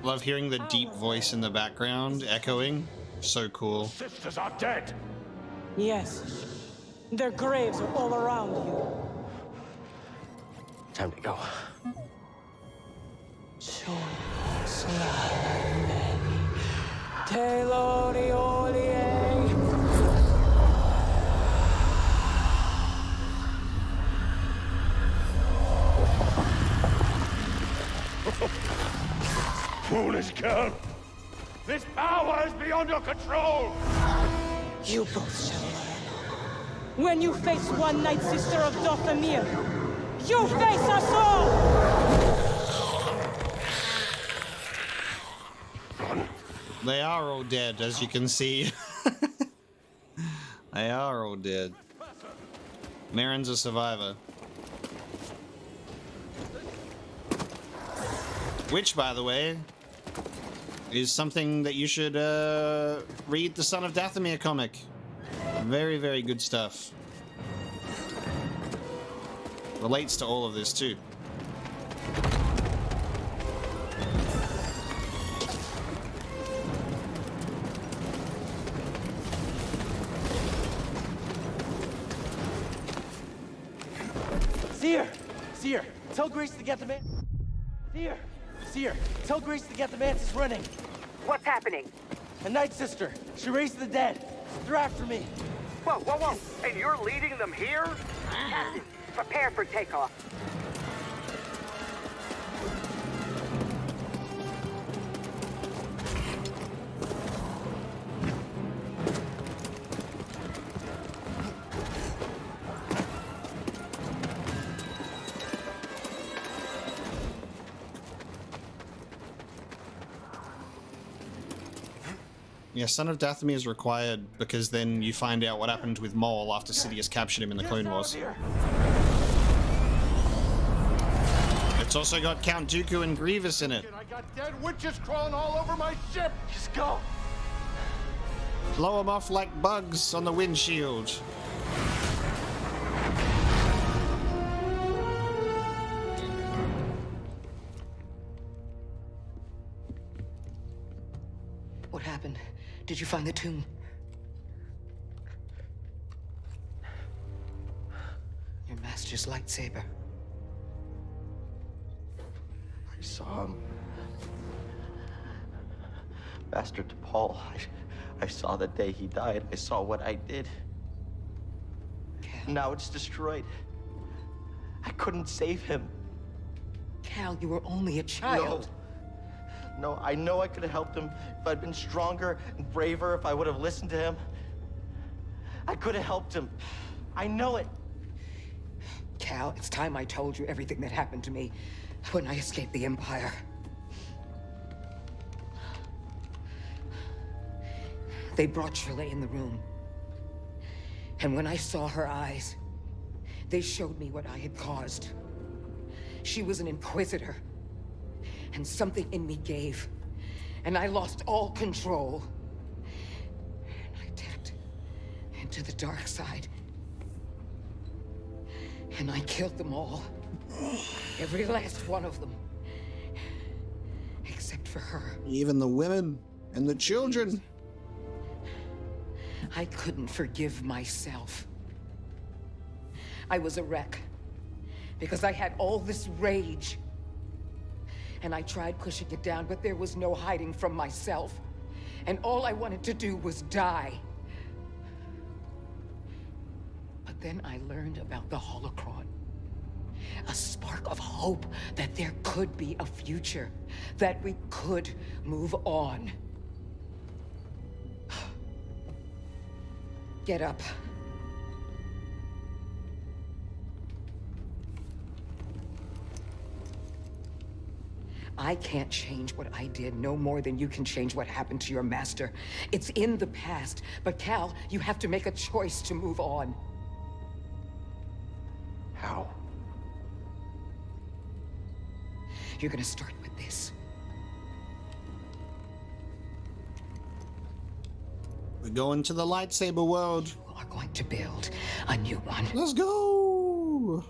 S1: Love hearing the deep voice in the background echoing. So cool.
S7: Sisters are dead.
S8: Yes. Their graves are all around you.
S3: Time to go.
S7: Foolish girl! This power is beyond your control!
S8: You both shall learn. When you face one Night Sister of Dathomir, you face us all!
S1: They are all dead, as you can see. They are all dead. Merrin's a survivor. Which, by the way, is something that you should read the Son of Dathomir comic. Very, very good stuff. Relates to all of this, too.
S9: Seer, tell Grace to get the man. Seer, tell Grace to get the Mantis running.
S11: What's happening?
S9: A Night Sister. She raised the dead. They're after me.
S11: Whoa. And you're leading them here? Captain, prepare for takeoff.
S1: Yeah, Son of Dathomir is required because then you find out what happened with Maul after Sidious captured him in the Clone Wars. It's also got Count Dooku and Grievous in it.
S5: I got dead witches crawling all over my ship.
S9: Just go.
S1: Blow them off like bugs on the windshield.
S6: What happened? Did you find the tomb? Your master's lightsaber.
S3: I saw him. Bastard to Paul. I saw the day he died. I saw what I did.
S6: Cal.
S3: Now it's destroyed. I couldn't save him.
S6: Cal, you were only a child.
S3: No, I know I could have helped him if I'd been stronger and braver, if I would have listened to him. I could have helped him. I know it.
S6: Cal, it's time I told you everything that happened to me when I escaped the Empire. They brought Trilla in the room. And when I saw her eyes, they showed me what I had caused. She was an Inquisitor. And something in me gave. And I lost all control. And I tapped into the dark side. And I killed them all. Every last one of them. except for her.
S1: Even the women and the children.
S6: I couldn't forgive myself. I was a wreck because I had all this rage. And I tried pushing it down, but there was no hiding from myself. And all I wanted to do was die. But then I learned about the Holocron. A spark of hope that there could be a future, that we could move on. Get up. I can't change what I did no more than you can change what happened to your master. It's in the past, but Cal, you have to make a choice to move on.
S3: How?
S6: You're gonna start with this.
S1: We're going to the lightsaber world.
S6: You are going to build a new one.
S1: Let's go!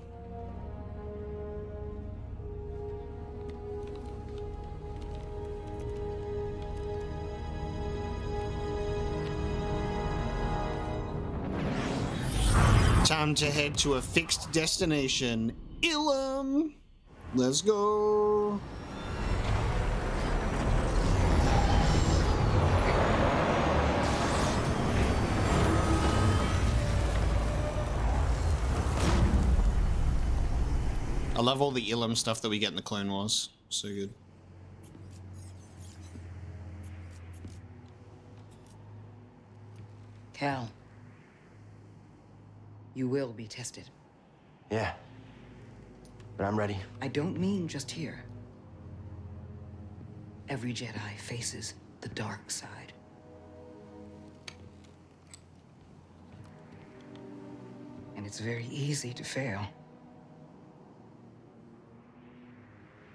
S1: Time to head to a fixed destination, Illum. Let's go. I love all the Illum stuff that we get in the Clone Wars. So good.
S6: Cal, you will be tested.
S3: Yeah. But I'm ready.
S6: I don't mean just here. Every Jedi faces the dark side. And it's very easy to fail.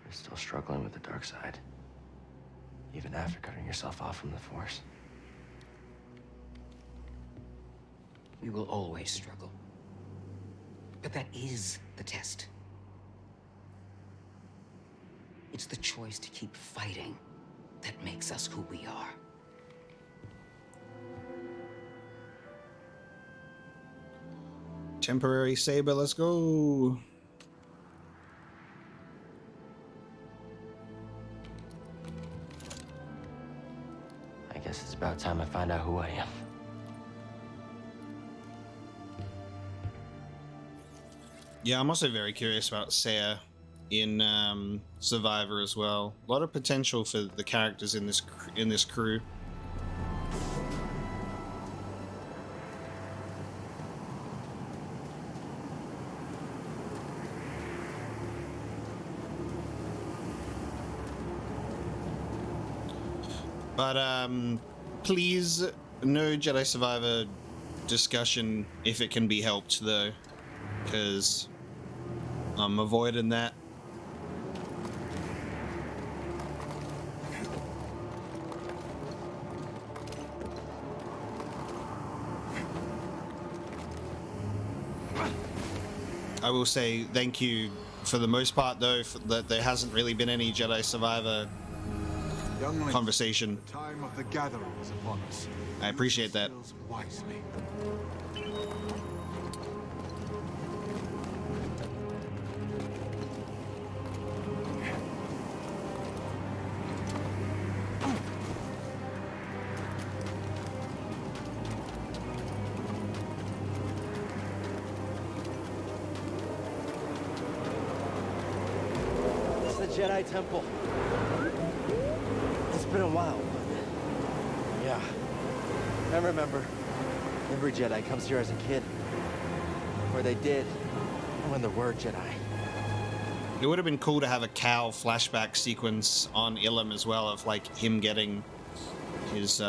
S3: You're still struggling with the dark side. Even after cutting yourself off from the Force.
S6: We will always struggle. But that is the test. It's the choice to keep fighting that makes us who we are.
S1: Temporary saber, let's go.
S3: I guess it's about time I find out who I am.
S1: Yeah, I'm also very curious about Saya in Survivor as well. A lot of potential for the characters in this crew. But please, no Jedi Survivor discussion if it can be helped though, because I'm avoiding that. I will say thank you for the most part though, that there hasn't really been any Jedi Survivor
S14: Youngling,
S1: conversation.
S14: The time of the gathering is upon us.
S1: I appreciate that.
S14: Wisely.
S9: It's the Jedi Temple. It's been a while, but yeah. I remember. Every Jedi comes here as a kid. Or they did. When there were Jedi.
S1: It would have been cool to have a Cal flashback sequence on Illum as well, of like him getting his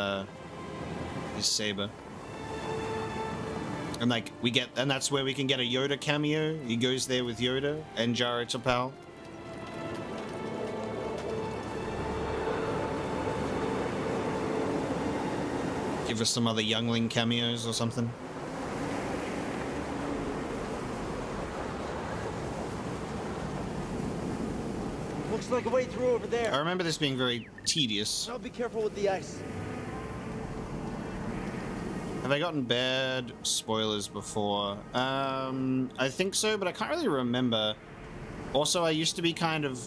S1: saber. And like and that's where we can get a Yoda cameo. He goes there with Yoda and Jara Tapal. Give us some other youngling cameos or something.
S9: We'll Looks like a way through over there.
S1: I remember this being very tedious.
S9: I'll be careful with the ice.
S1: Have I gotten bad spoilers before? I think so, but I can't really remember. Also, I used to be kind of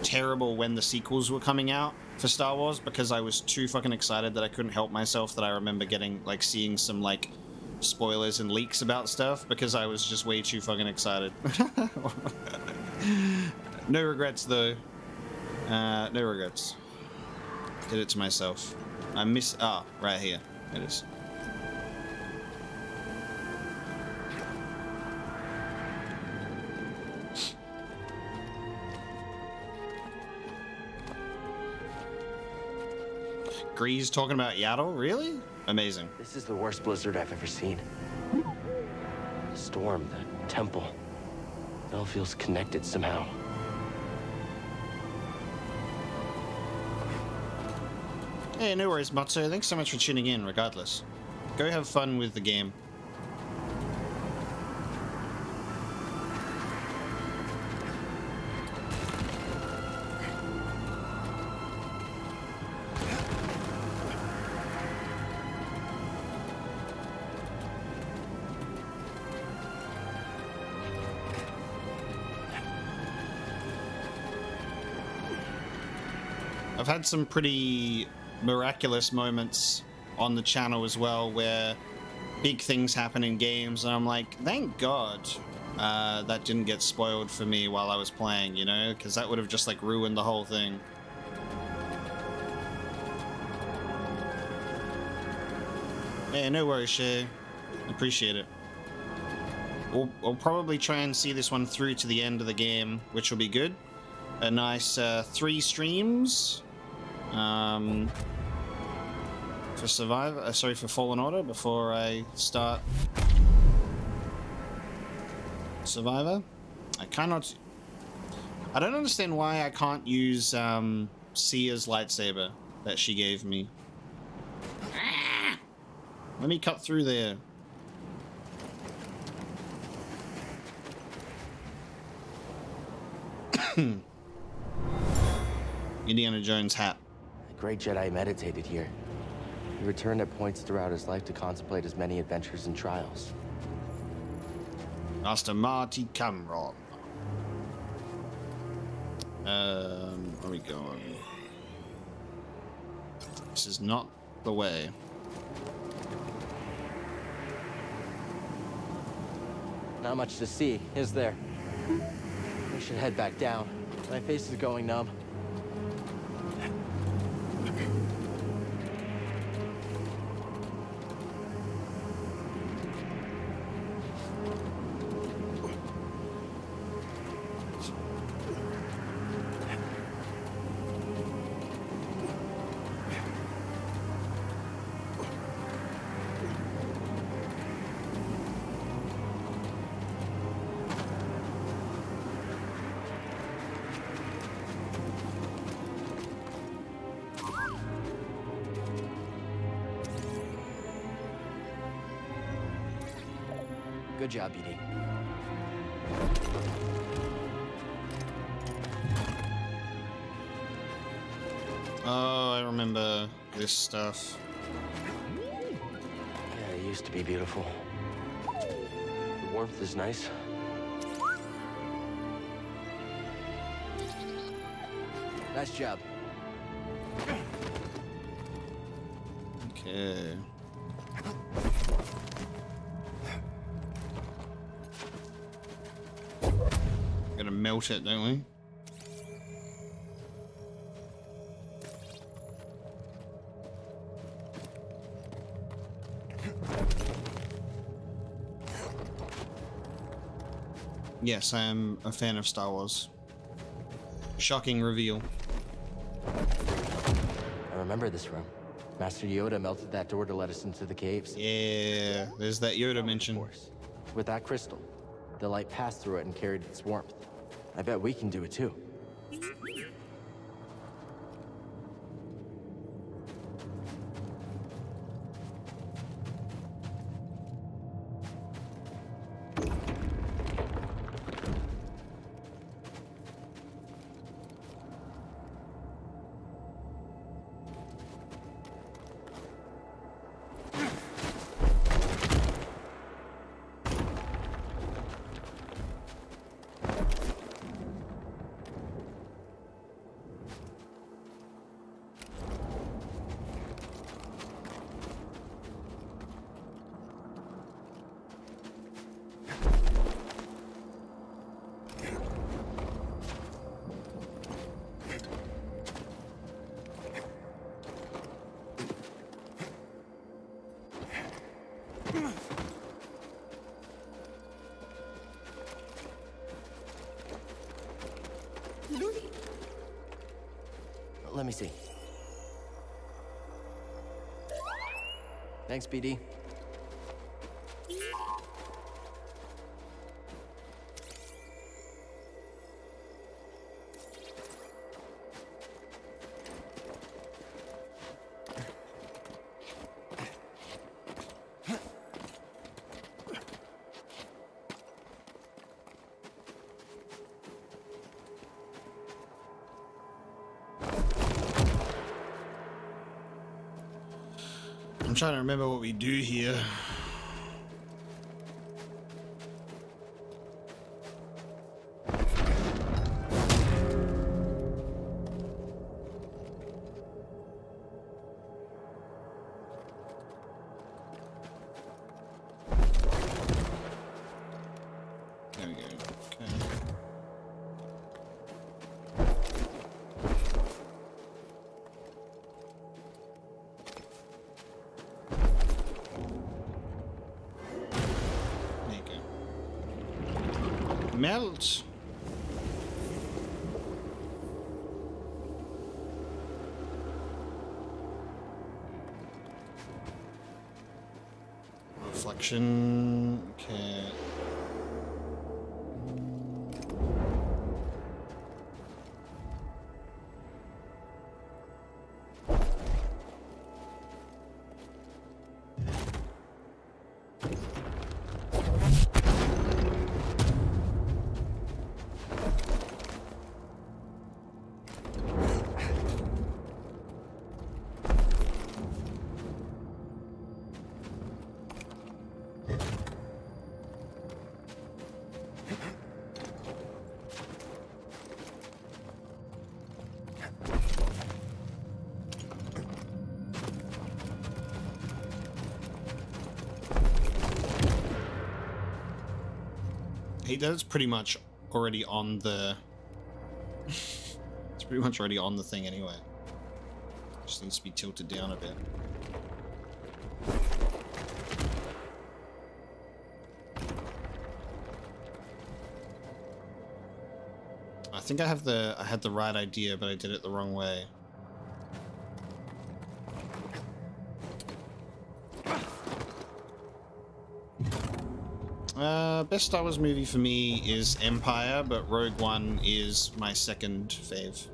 S1: terrible when the sequels were coming out for Star Wars because I was too fucking excited that I couldn't help myself, that I remember getting, like, seeing some, like, spoilers and leaks about stuff because I was just way too fucking excited. No regrets, though. No regrets. Did it to myself. Right here. It is. Grease talking about Yaddle? Really? Amazing.
S3: This is the worst blizzard I've ever seen. The storm, the temple. It all feels connected somehow.
S1: Hey, no worries, Matsu. Thanks so much for tuning in, regardless. Go have fun with the game. I've had some pretty miraculous moments on the channel as well where big things happen in games and I'm like, thank God that didn't get spoiled for me while I was playing, you know, because that would have just like ruined the whole thing. Hey, no worries, Shay. Appreciate it. We'll probably try and see this one through to the end of the game, which will be good. A nice 3 streams for Survivor, for Fallen Order before I start Survivor. I don't understand why I can't use Sia's lightsaber that she gave me. Let me cut through there. Indiana Jones hat.
S3: The great Jedi meditated here. He returned at points throughout his life to contemplate his many adventures and trials.
S1: Master Marty Cameron. Where are we going? This is not the way.
S9: Not much to see, is there? We should head back down. My face is going numb.
S3: Good job, BD.
S1: Oh, I remember this stuff.
S3: Yeah, it used to be beautiful. The warmth is nice.
S9: Nice job.
S1: Okay. Gotta melt it, don't we? Yes, I am a fan of Star Wars. Shocking reveal.
S3: I remember this room. Master Yoda melted that door to let us into the caves.
S1: Yeah, there's that Yoda mention.
S3: With that crystal, the light passed through it and carried its warmth. I bet we can do it too. Let me see. Thanks, BD.
S1: I'm trying to remember what we do here. There we go. Okay. Melt. Reflection. Okay. Hey, that's pretty much already on the... it's pretty much already on the thing anyway. Just needs to be tilted down a bit. I think I had the right idea, but I did it the wrong way. Best Star Wars movie for me is Empire, but Rogue One is my second fave.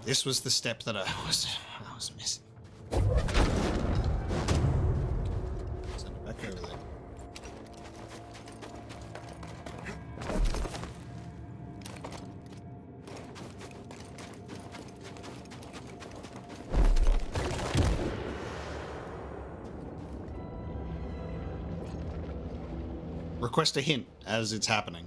S1: This was the step that I was missing. Send it back over there. Request a hint as it's happening.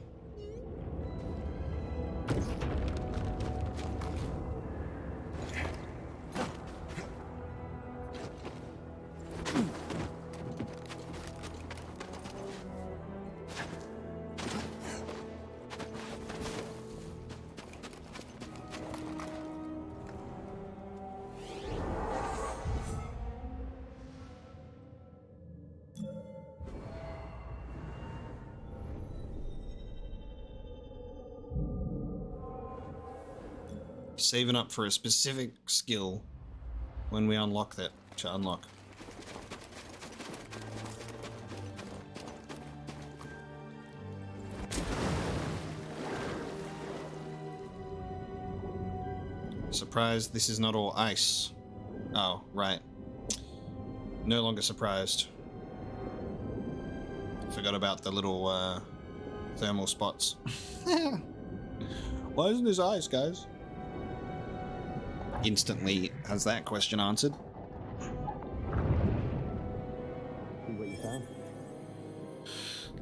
S1: Saving up for a specific skill when we unlock that to unlock. Surprised this is not all ice. Oh, right. No longer surprised. Forgot about the little thermal spots. Why isn't this ice, guys? Instantly has that question answered.
S3: See what you found?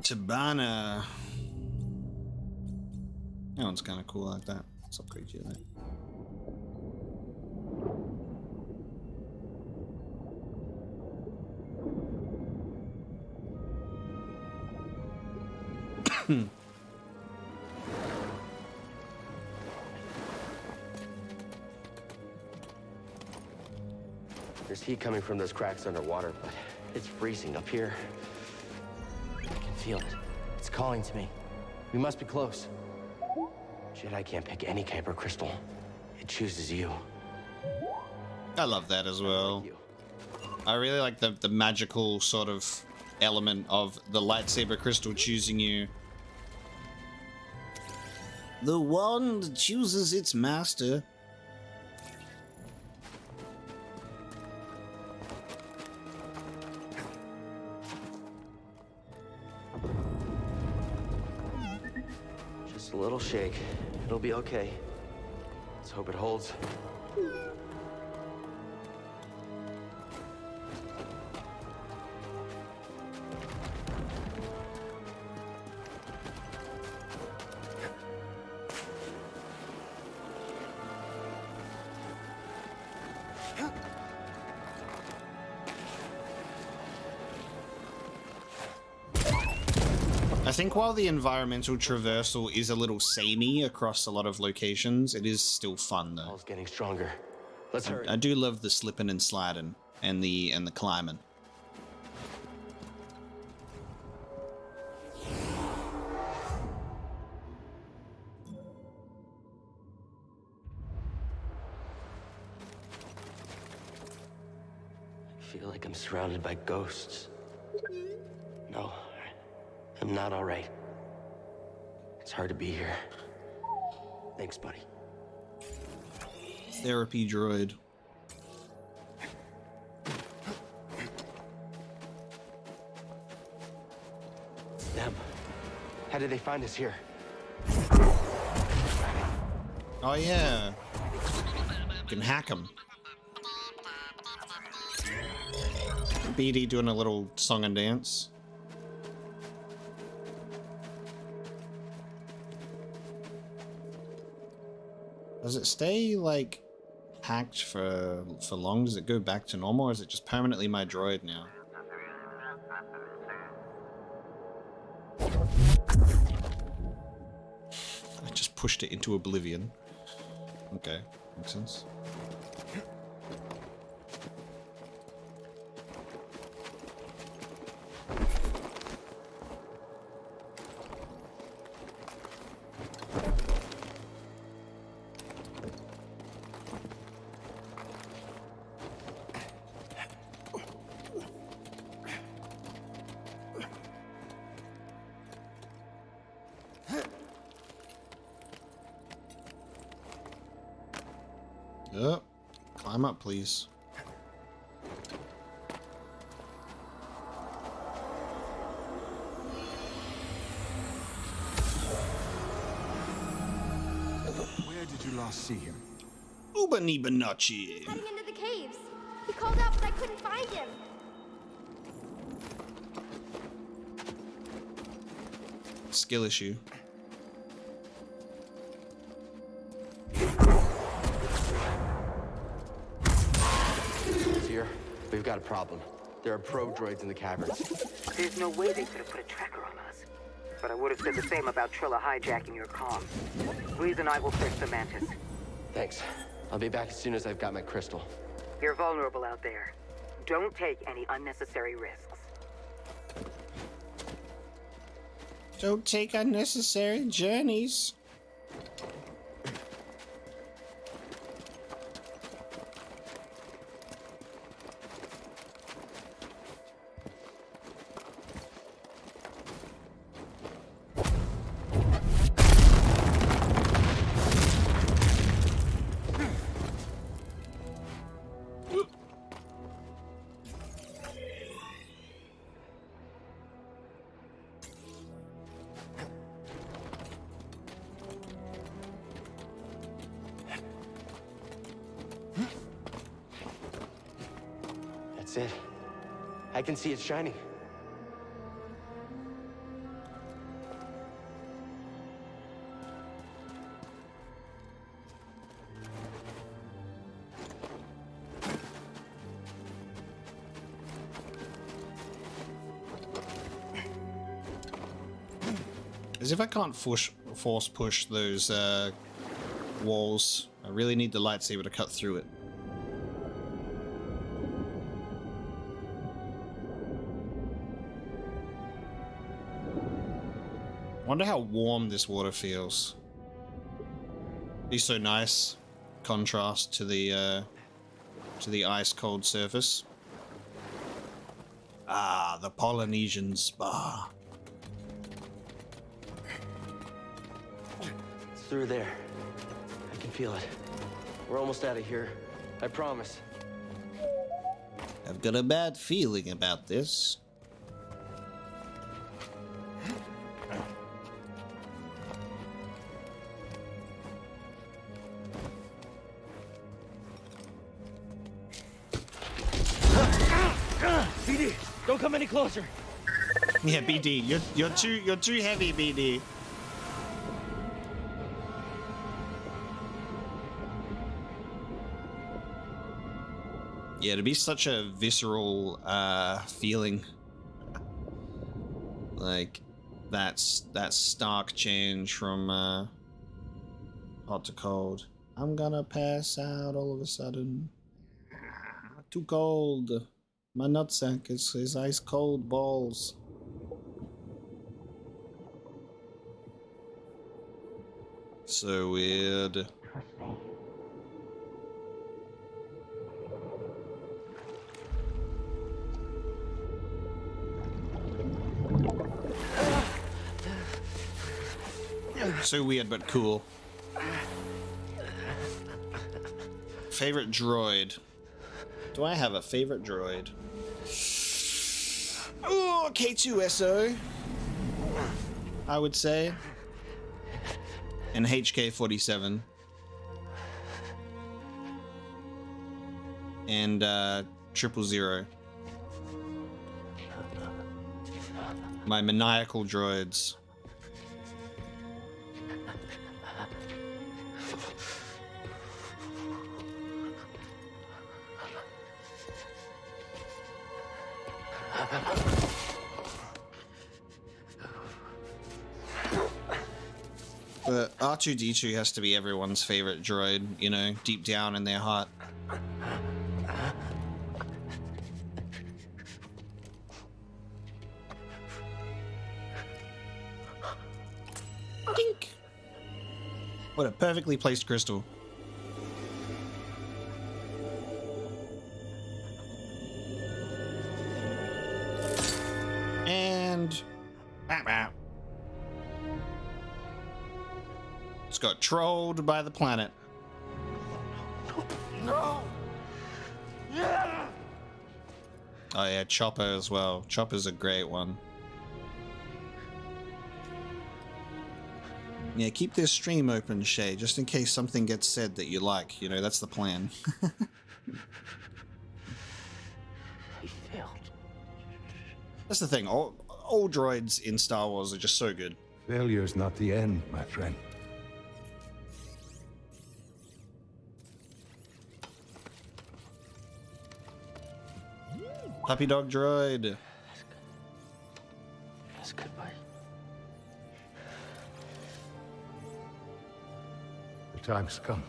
S1: Tabana. That one's kind of cool like that. Let's upgrade you there.
S3: There's heat coming from those cracks underwater, but it's freezing up here. I can feel it. It's calling to me. We must be close. Jedi can't pick any kyber crystal. It chooses you.
S1: I love that as well. I really like the magical sort of element of the lightsaber crystal choosing you. The wand chooses its master.
S3: Just a little shake. It'll be okay. Let's hope it holds.
S1: I think while the environmental traversal is a little samey across a lot of locations, it is still fun though.
S3: It's getting stronger. Let's hurry.
S1: I do love the slipping and sliding and the climbing.
S3: I feel like I'm surrounded by ghosts. No, I'm not all right. It's hard to be here. Thanks, buddy.
S1: Therapy droid.
S3: Them. How did they find us here?
S1: Oh yeah. You can hack them. BD doing a little song and dance. Does it stay like hacked for long? Does it go back to normal, or is it just permanently my droid now? I just pushed it into oblivion. Okay, makes sense. Climb up, please.
S14: Where did you last see him?
S1: Ubanibanacci.
S15: Heading into the caves. He called out, but I couldn't find him.
S1: Skill issue.
S3: We've got a problem. There are probe droids in the caverns.
S11: There's no way they could have put a tracker on us. But I would have said the same about Trilla hijacking your comm. Breeze and I will search the Mantis.
S3: Thanks. I'll be back as soon as I've got my crystal.
S11: You're vulnerable out there. Don't take any unnecessary risks.
S1: Don't take unnecessary journeys.
S3: That's it. I can see it shining.
S1: As if I can't force push those walls. I really need the lightsaber to cut through it. Wonder how warm this water feels. It's so nice. Contrast to the ice cold surface. Ah, the Polynesian spa.
S3: It's through there. I can feel it. We're almost out of here. I promise.
S1: I've got a bad feeling about this.
S9: BD, don't come any closer.
S1: Yeah, BD, you're too heavy, BD. Yeah, to be such a visceral feeling, like that stark change from hot to cold. I'm gonna pass out all of a sudden. Too cold. My nutsack is ice cold balls. So weird. So weird but cool. Favorite droid. Do I have a favorite droid? Oh, K2SO, I would say. And HK47. And 000. My maniacal droids. But R2-D2 has to be everyone's favorite droid, you know, deep down in their heart. Dink! What a perfectly placed crystal. And... It's got trolled by the planet.
S7: No! Yeah!
S1: Oh yeah, Chopper as well. Chopper's a great one. Yeah, keep this stream open, Shay, just in case something gets said that you like. You know, that's the plan.
S3: He failed.
S1: That's the thing. All droids in Star Wars are just so good.
S14: Failure's not the end, my friend.
S1: Puppy dog droid.
S3: Yes, goodbye.
S14: The time's come.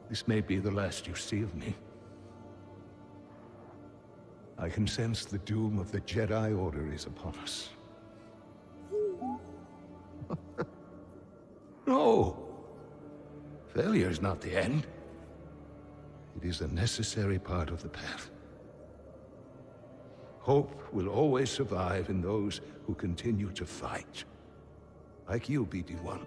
S14: This may be the last you see of me. I can sense the doom of the Jedi Order is upon us. No! Failure's not the end. It is a necessary part of the path. Hope will always survive in those who continue to fight. Like you, BD-1.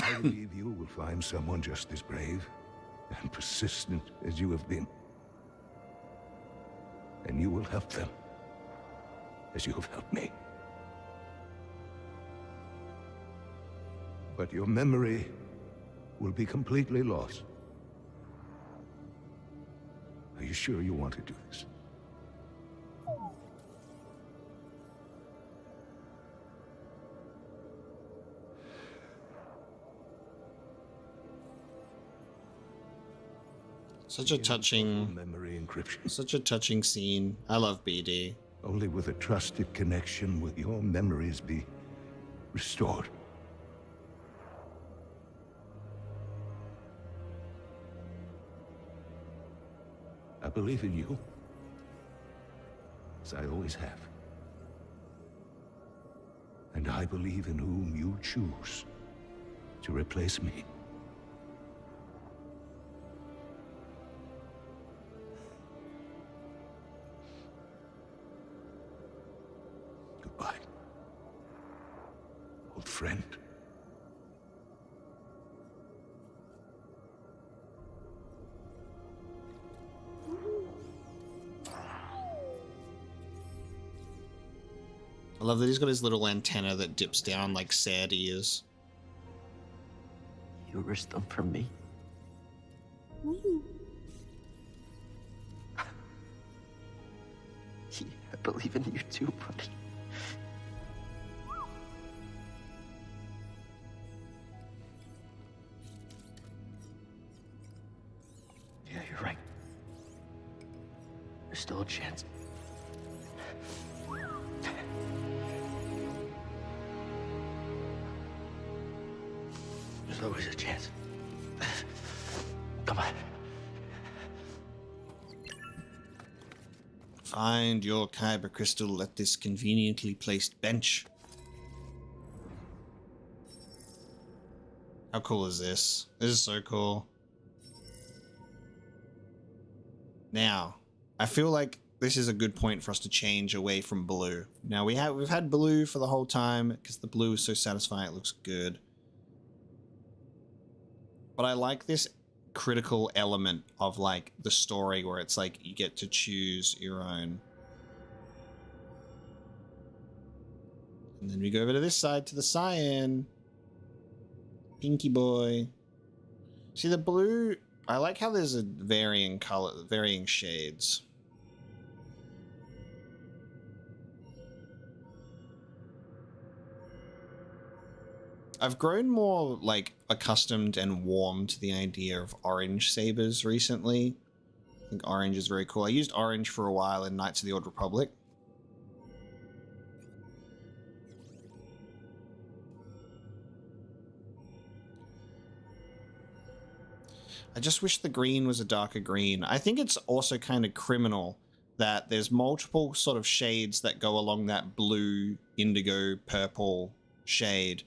S14: I believe you will find someone just as brave and persistent as you have been. And you will help them, as you have helped me. But your memory will be completely lost. Are you sure you want to do this?
S1: Such a touching
S14: memory encryption.
S1: Such a touching scene. I love BD.
S14: Only with a trusted connection will your memories be restored. I believe in you, as I always have. And I believe in whom you choose to replace me. Goodbye, old friend.
S1: I love that he's got his little antenna that dips down like sad ears.
S3: You risked them for me? Yeah, I believe in you too, buddy. Yeah, you're right. There's still a chance. There's always a chance. Come on.
S1: Find your kyber crystal at this conveniently placed bench. How cool is this? This is so cool. Now, I feel like this is a good point for us to change away from blue. Now we've had blue for the whole time because the blue is so satisfying, it looks good. But I like this critical element of like the story where it's like you get to choose your own. And then we go over to this side to the cyan. Pinky boy. See the blue, I like how there's a varying color, varying shades. I've grown more like accustomed and warm to the idea of orange sabers recently. I think orange is very cool. I used orange for a while in Knights of the Old Republic. I just wish the green was a darker green. I think it's also kind of criminal that there's multiple sort of shades that go along that blue, indigo, purple shade.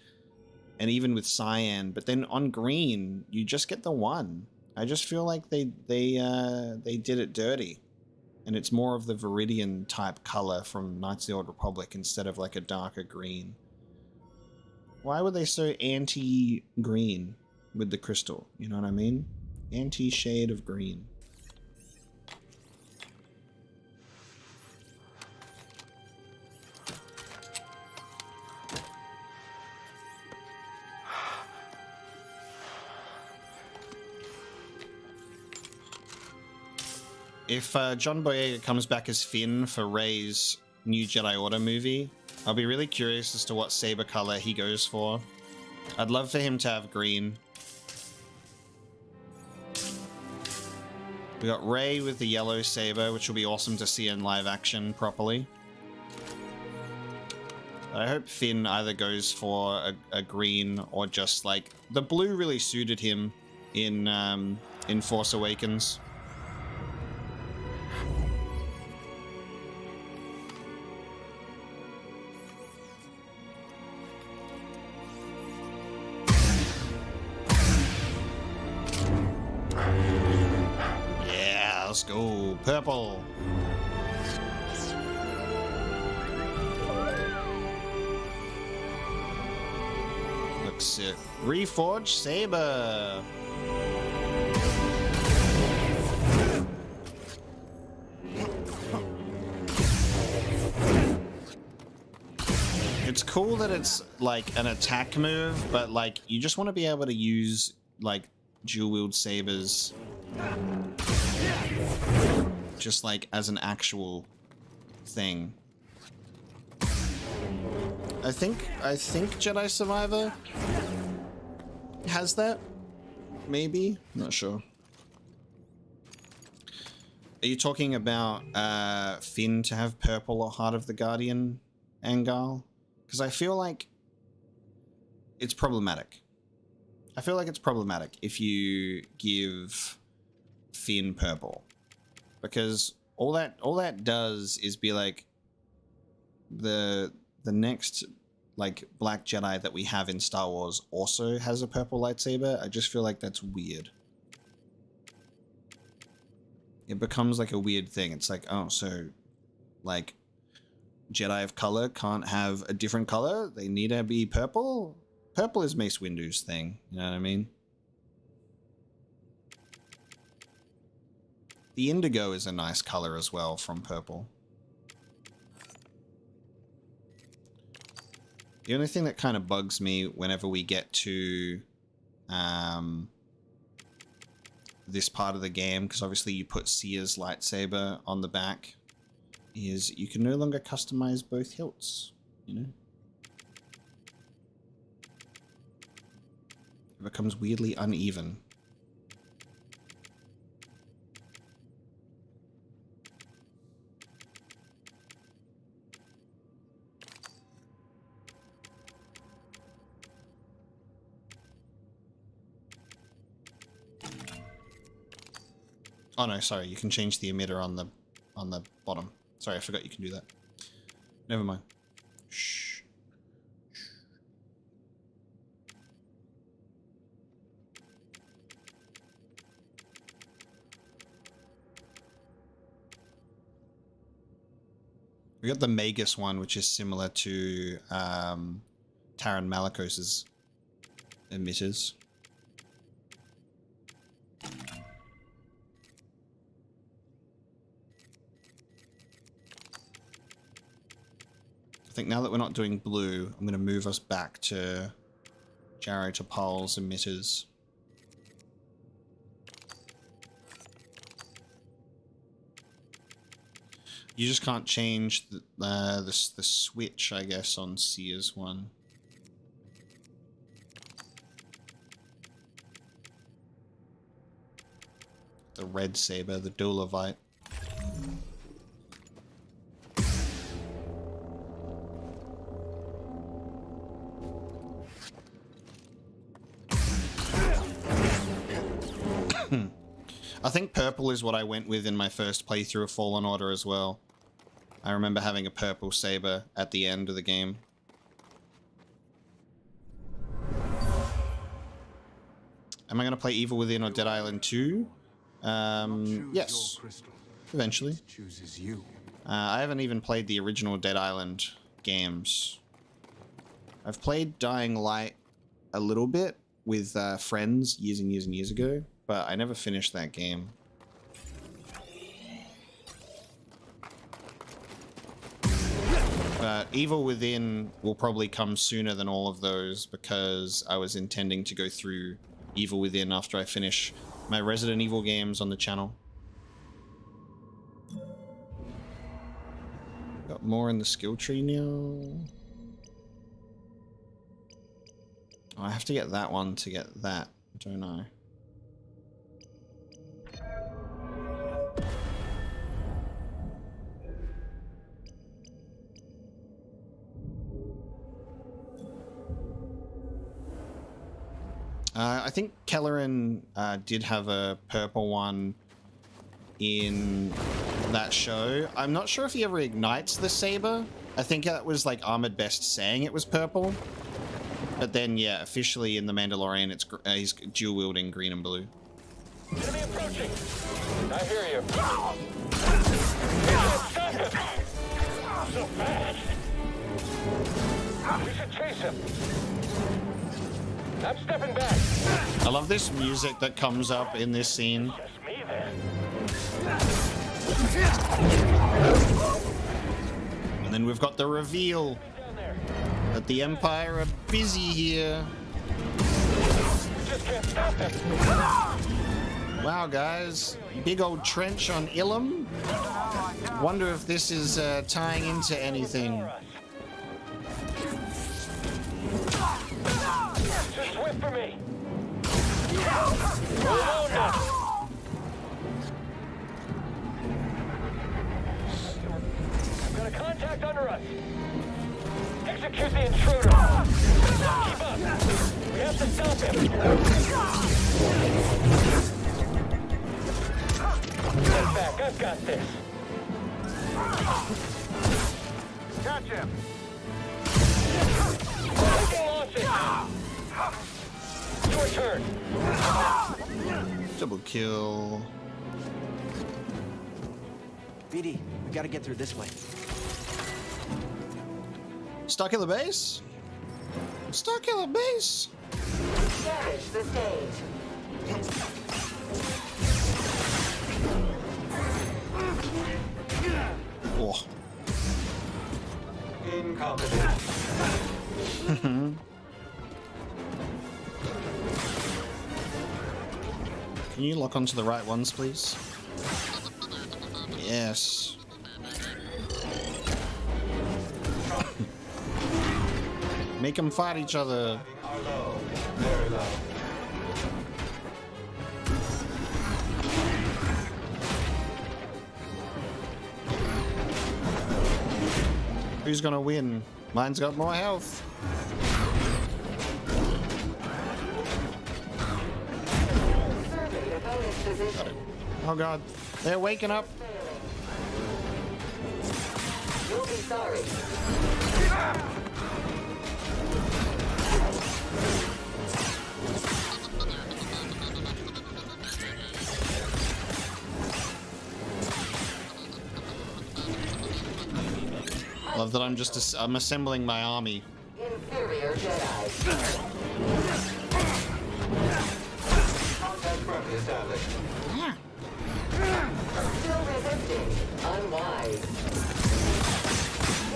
S1: And even with cyan, but then on green, you just get the one. I just feel like they did it dirty. And it's more of the Viridian type color from Knights of the Old Republic instead of like a darker green. Why were they so anti-green with the crystal? You know what I mean? Anti-shade of green. If John Boyega comes back as Finn for Rey's new Jedi Order movie, I'll be really curious as to what saber color he goes for. I'd love for him to have green. We got Rey with the yellow saber, which will be awesome to see in live action properly. But I hope Finn either goes for a green or just like... The blue really suited him in Force Awakens. Let's go. Purple. Looks sick. Reforged saber. It's cool that it's like an attack move, but like you just want to be able to use like dual wield sabers. Just like as an actual thing. I think Jedi Survivor has that. Maybe, not sure. Are you talking about Finn to have purple or Heart of the Guardian, Angal? Because I feel like it's problematic. I feel like it's problematic if you give Finn purple, because all that does is be like the next like Black Jedi that we have in Star Wars also has a purple lightsaber. I just feel like that's weird. It becomes like a weird thing. It's like, oh, so like Jedi of color can't have a different color? They need to be purple? Purple is Mace Windu's thing, you know what I mean? The indigo is a nice color as well from purple. The only thing that kind of bugs me whenever we get to this part of the game, because obviously you put Seer's lightsaber on the back, is you can no longer customize both hilts, you know? It becomes weirdly uneven. Oh no, sorry, you can change the emitter on the bottom. Sorry, I forgot you can do that. Never mind. Shh. We got the Magus one, which is similar to Talon Malicos' emitters. I think now that we're not doing blue, I'm going to move us back to Jarrow Tapal's emitters. You just can't change the switch, I guess, on Seer's one. The red saber, the Dulavite. I think purple is what I went with in my first playthrough of Fallen Order as well. I remember having a purple saber at the end of the game. Am I going to play Evil Within or Dead Island 2? Yes. Eventually. I haven't even played the original Dead Island games. I've played Dying Light a little bit with friends years and years and years ago, but I never finished that game. Evil Within will probably come sooner than all of those because I was intending to go through Evil Within after I finish my Resident Evil games on the channel. Got more in the skill tree now. Oh, I have to get that one to get that, don't I? I think Kelleran did have a purple one in that show. I'm not sure if he ever ignites the saber. I think that was like Armored Best saying it was purple. But then, yeah, officially in The Mandalorian, it's he's dual wielding green and blue.
S2: Enemy approaching! I hear you. So fast! We should chase him. I'm stepping back.
S1: I love this music that comes up in this scene.
S2: Just me then.
S1: And then we've got the reveal that the Empire are busy here.
S2: Just can't stop him.
S1: Wow, guys. Big old trench on Illum. Wonder if this is tying into anything.
S2: Just wait for me. We're alone now. Execute the intruder! Keep up! We have to stop him! Get back, I've got this!
S4: Catch him!
S2: Taking launches! Your turn!
S1: Double kill.
S9: BD, we gotta get through this way.
S1: Stuck in the base? Stuck in the base?
S11: Damage the stage.
S1: Oh.
S10: Incompetent.
S1: Can you lock onto the right ones, please? Yes. Make them fight each other.
S10: Low. Very low.
S1: Who's gonna win? Mine's got more health. Oh god, they're waking up.
S11: You'll be sorry.
S1: Love that I'm assembling my army.
S11: Inferior Jedi.
S10: Contact currently established.
S11: Still resisting. Unwise.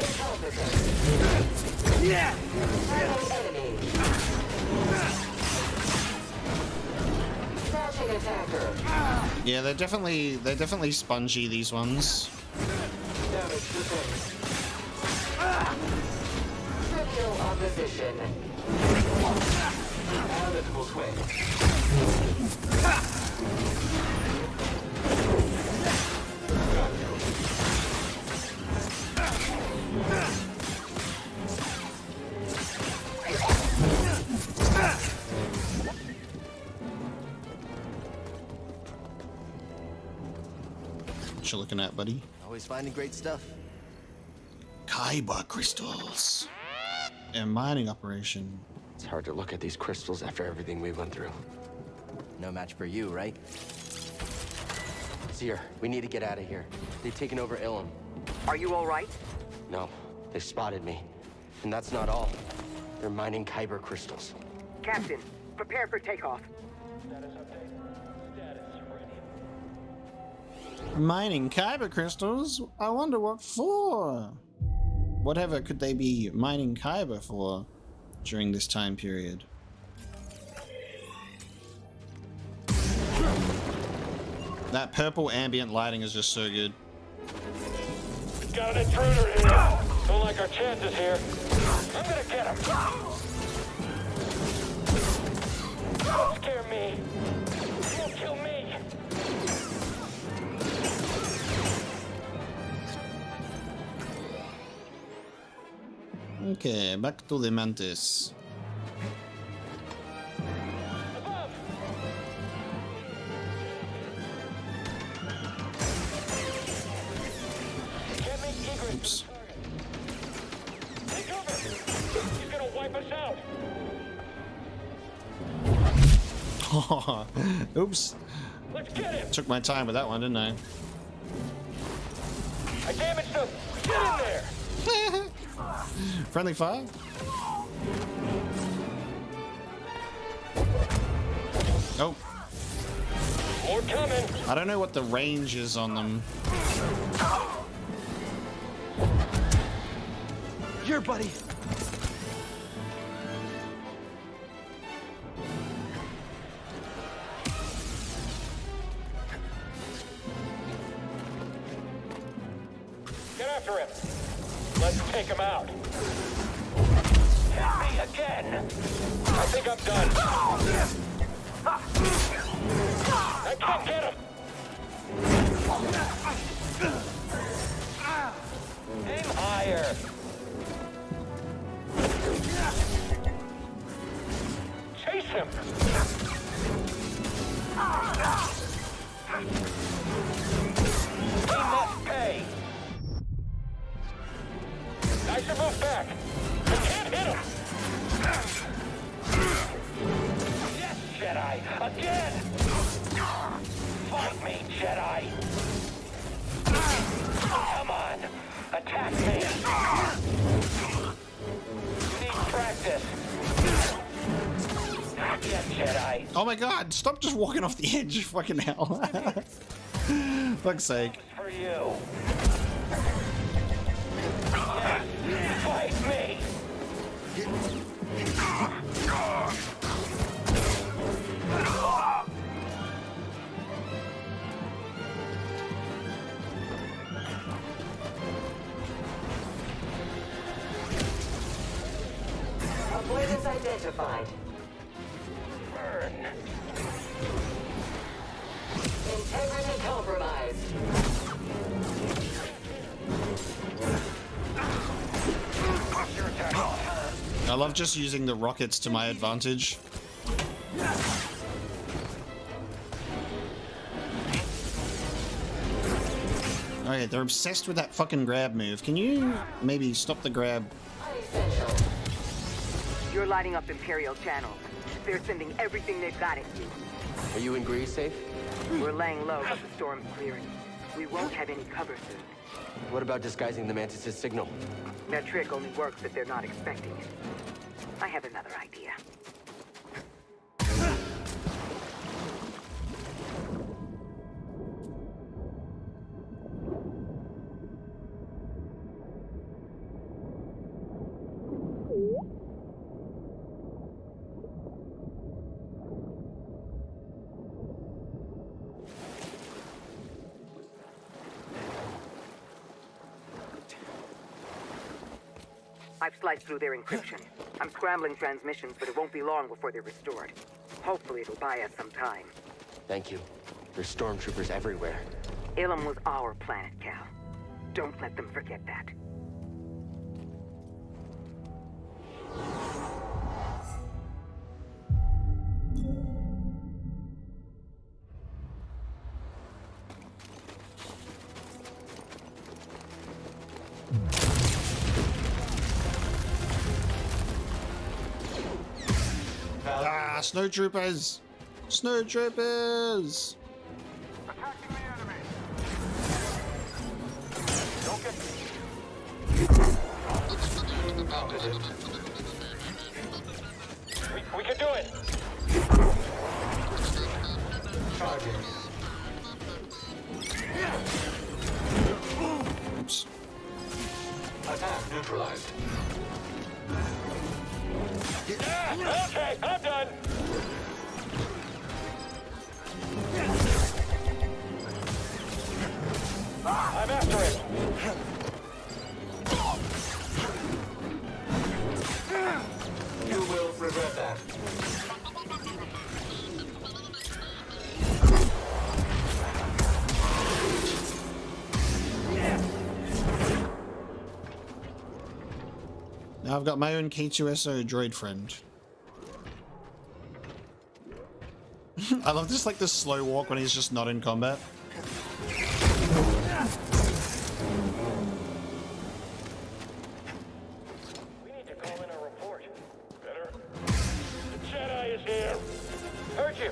S11: Incompetent.
S5: Yeah.
S11: Enemy. Snatching attacker.
S1: Yeah, they're definitely spongy, these ones.
S10: Damage sustained.
S11: Trivial opposition.
S10: Analytical swing.
S1: What you looking at, buddy?
S9: Always finding great stuff.
S1: Kyber crystals. A mining operation.
S3: It's hard to look at these crystals after everything we went through.
S9: No match for you, right?
S3: Seer, we need to get out of here. They've taken over Illum.
S11: Are you all right?
S3: No, they spotted me. And that's not all. They're mining Kyber crystals.
S11: Captain, prepare for takeoff.
S1: Mining kyber crystals? I wonder what for? Whatever could they be mining kyber for during this time period? That purple ambient lighting is just so good.
S2: Got an intruder here. Don't like our chances here. I'm gonna get him. Don't scare me. Don't kill me.
S1: Okay, back to the Mantis.
S2: Above. Can't make egress.
S1: Oops.
S2: Take over. He's gonna wipe us out.
S1: Oops.
S2: Let's get him.
S1: Took my time with that one, didn't I?
S2: I damaged him. Get in there.
S1: Friendly fire? Oh.
S2: More coming.
S1: I don't know what the range is on them.
S9: Here, buddy.
S2: Get after him. Let's take him out. Hit me again. I think I'm done. I can't get him. Aim higher.
S1: Oh my god, stop just walking off the edge, fucking hell. Fuck's sake.
S2: For you. Fight me.
S11: Avoidance identified.
S2: Burn.
S11: Integrity compromised.
S1: I love just using the rockets to my advantage. Okay, they're obsessed with that fucking grab move. Can you maybe stop the grab?
S11: You're lighting up Imperial channels. They're sending everything they've got at you.
S3: Are you in Grease safe?
S11: We're laying low as the storm's clearing. We won't have any cover soon.
S3: What about disguising the Mantis' signal?
S11: That trick only works if they're not expecting it. I have another idea. I've sliced through their encryption. I'm scrambling transmissions, but it won't be long before they're restored. Hopefully it'll buy us some time.
S3: Thank you. There's stormtroopers everywhere.
S11: Illum was our planet, Cal. Don't let them forget that.
S1: Ah, snowtroopers! Snowtroopers!
S4: Attacking the enemy. Don't get...
S2: We can do it.
S1: Oops.
S10: Attack neutralized.
S2: Okay, I'm done. I'm after it.
S10: You will regret that.
S1: Now I've got my own K2SO droid friend. I love just like the slow walk when he's just not in combat.
S2: We need to call in a report. Better. The Jedi is here. Heard you.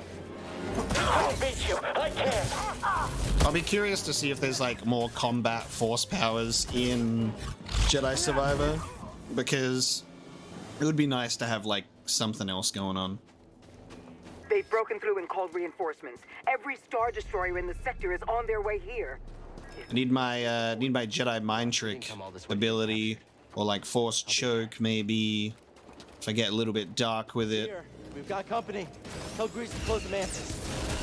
S2: I'll beat you. I can't.
S1: I'll be curious to see if there's like more combat force powers in Jedi Survivor, because it would be nice to have like something else going on.
S11: They've broken through and called reinforcements. Every Star Destroyer in the sector is on their way here.
S1: I need my Jedi mind trick ability, or like force choke maybe, if I get a little bit dark with it.
S9: Here, we've got company. Tell Grease to close the Mantis.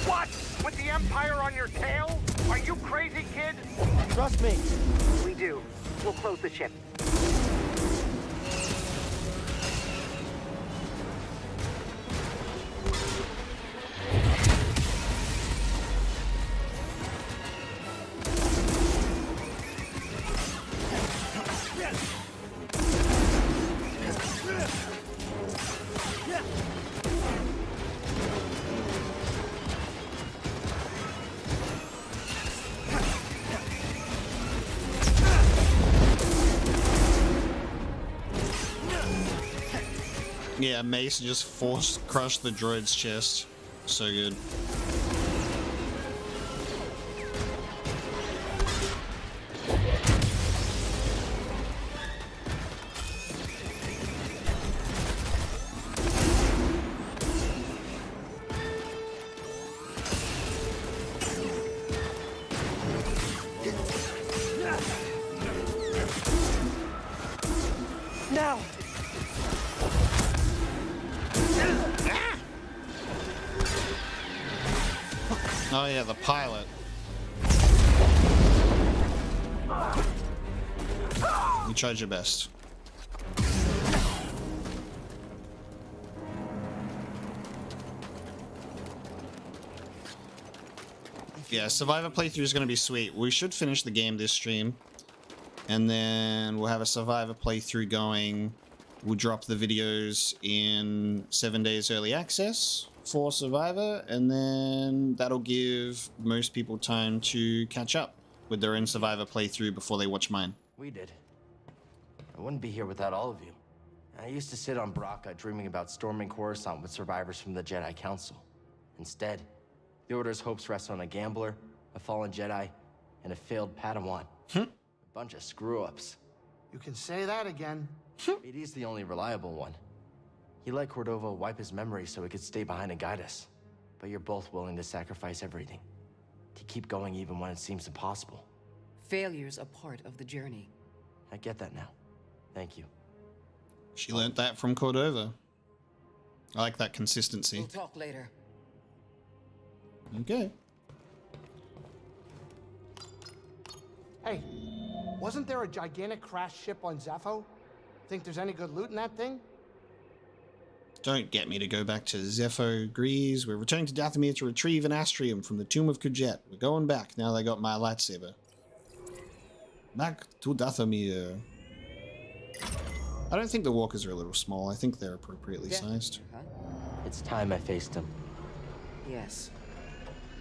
S4: What? With the Empire on your tail? Are you crazy, kid?
S9: Trust me.
S11: We do. We'll close the ship.
S1: Yeah, Mace just force crushed the droid's chest. So good. Oh yeah, the pilot. You tried your best. Yeah, Survivor playthrough is going to be sweet. We should finish the game this stream. And then we'll have a Survivor playthrough going. We'll drop the videos in 7 days early access for Survivor. And then that'll give most people time to catch up with their own Survivor playthrough before they watch mine.
S3: We did. I wouldn't be here without all of you. I used to sit on Braca dreaming about storming Coruscant with survivors from the Jedi Council. Instead, the Order's hopes rest on a gambler, a fallen Jedi, and a failed Padawan. A bunch of screw-ups.
S5: You can say that again.
S3: BD's the only reliable one. He let Cordova wipe his memory so he could stay behind and guide us. But you're both willing to sacrifice everything. To keep going even when it seems impossible.
S6: Failure's a part of the journey.
S3: I get that now. Thank you.
S1: She learned that from Cordova. I like that consistency.
S6: We'll talk later.
S1: Okay.
S5: Hey, wasn't there a gigantic crashed ship on Zepho? Think there's any good loot in that thing?
S1: Don't get me to go back to Zepho. Agrees. We're returning to Dathomir to retrieve an astrium from the Tomb of Kujet. We're going back now they got my lightsaber. Back to Dathomir. I don't think the walkers are a little small. I think they're appropriately sized.
S3: It's time I faced him.
S6: Yes.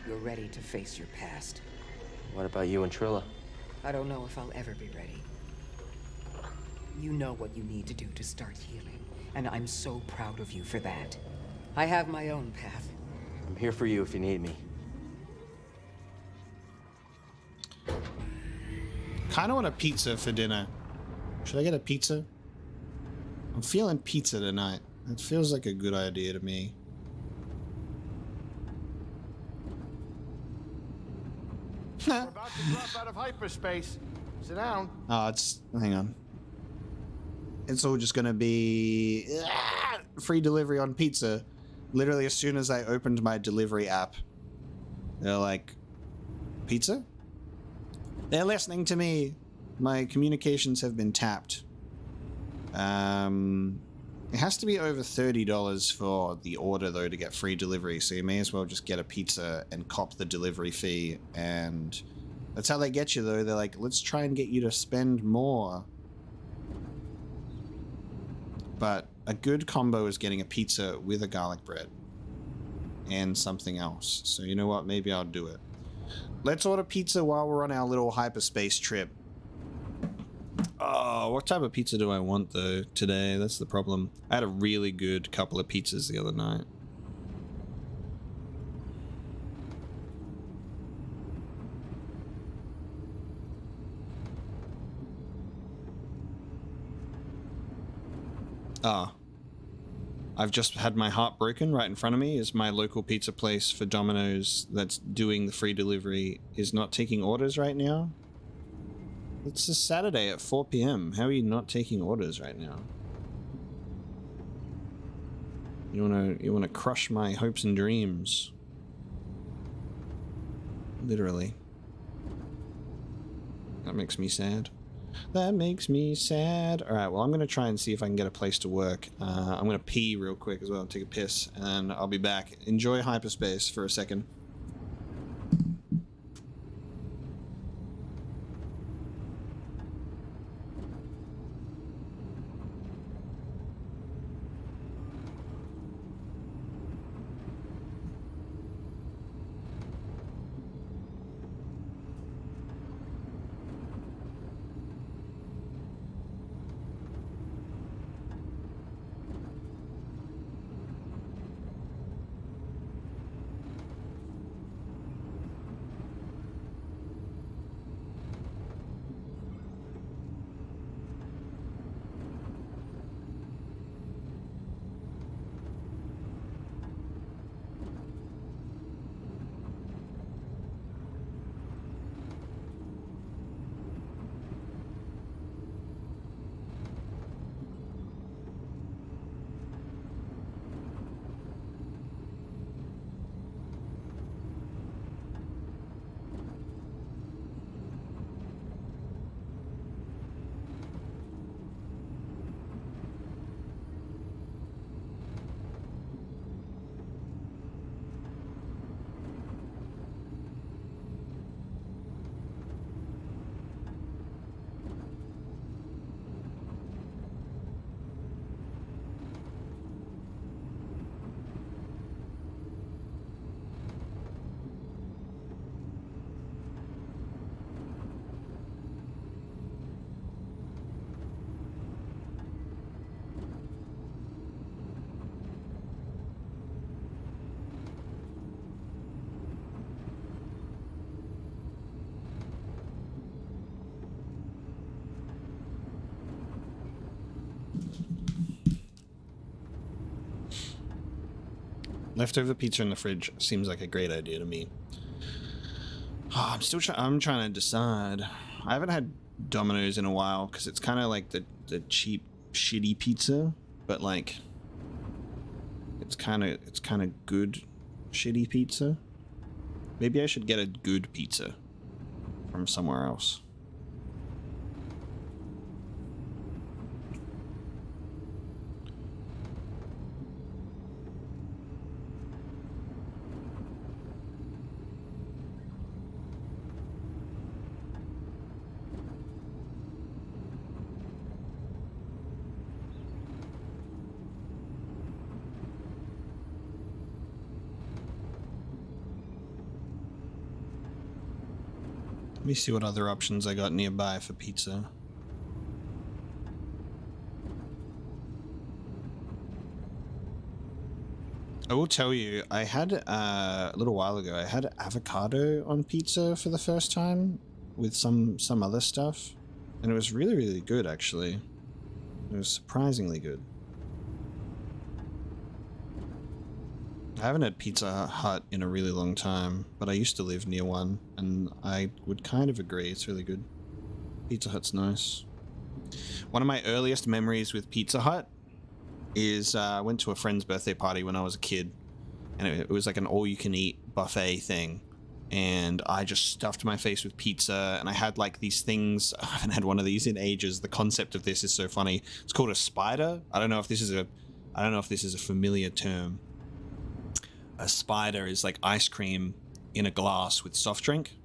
S6: You're ready to face your past.
S3: What about you and Trilla?
S6: I don't know if I'll ever be ready. You know what you need to do to start healing, and I'm so proud of you for that. I have my own path.
S3: I'm here for you if you need me.
S1: Kind of want a pizza for dinner. Should I get a pizza? I'm feeling pizza tonight. It feels like a good idea to me.
S5: We're about to drop out of hyperspace. Sit down.
S1: Oh, hang on. It's all just gonna be free delivery on pizza. Literally, as soon as I opened my delivery app, they're like, pizza? They're listening to me. My communications have been tapped. It has to be over $30 for the order, though, to get free delivery, so you may as well just get a pizza and cop the delivery fee, and that's how they get you, though. They're like, let's try and get you to spend more. But a good combo is getting a pizza with a garlic bread and something else. So you know what? Maybe I'll do it. Let's order pizza while we're on our little hyperspace trip. Oh, what type of pizza do I want, though, today? That's the problem. I had a really good couple of pizzas the other night. Ah. I've just had my heart broken. Right in front of me is my local pizza place for Domino's that's doing the free delivery is not taking orders right now. It's a Saturday at 4 p.m. How are you not taking orders right now? You wanna crush my hopes and dreams. Literally. That makes me sad. That makes me sad. Alright, well, I'm gonna try and see if I can get a place to work. I'm gonna pee real quick as well, take a piss, and I'll be back. Enjoy hyperspace for a second. Leftover pizza in the fridge seems like a great idea to me. Oh, I'm trying to decide. I haven't had Domino's in a while because it's kind of like the cheap, shitty pizza, but like it's kind of good, shitty pizza. Maybe I should get a good pizza from somewhere else. Let me see what other options I got nearby for pizza. I will tell you, I had a little while ago, I had avocado on pizza for the first time with some other stuff, and it was really, really good actually. It was surprisingly good. I haven't had Pizza Hut in a really long time, but I used to live near one, and I would kind of agree, it's really good. Pizza Hut's nice. One of my earliest memories with Pizza Hut is I went to a friend's birthday party when I was a kid, and it was like an all-you-can-eat buffet thing, and I just stuffed my face with pizza, and I had like these things. I haven't had one of these in ages. The concept of this is so funny. It's called a spider. I don't know if this is a familiar term. A spider is like ice cream in a glass with soft drink,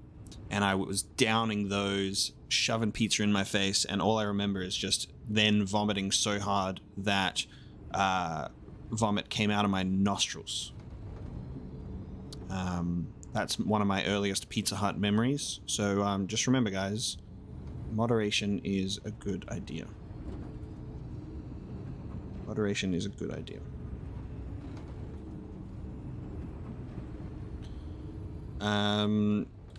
S1: and I was downing those, shoving pizza in my face, and all I remember is just then vomiting so hard that vomit came out of my nostrils. That's one of my earliest Pizza Hut memories, so just remember guys, moderation is a good idea. Moderation is a good idea.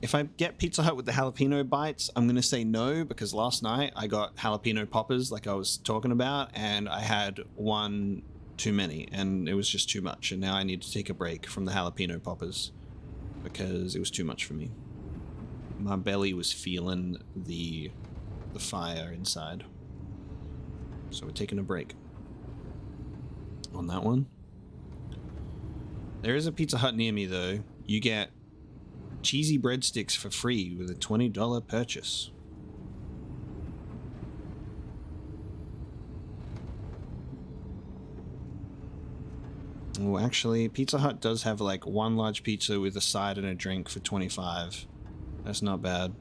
S1: If I get Pizza Hut with the jalapeno bites, I'm gonna say no, because last night I got jalapeno poppers like I was talking about, and I had one too many, and it was just too much, and now I need to take a break from the jalapeno poppers because it was too much for me. My belly was feeling the fire inside, so we're taking a break on that one. There is a Pizza Hut near me though. You get cheesy breadsticks for free with a $20 purchase. Oh, actually, Pizza Hut does have like one large pizza with a side and a drink for $25. That's not bad.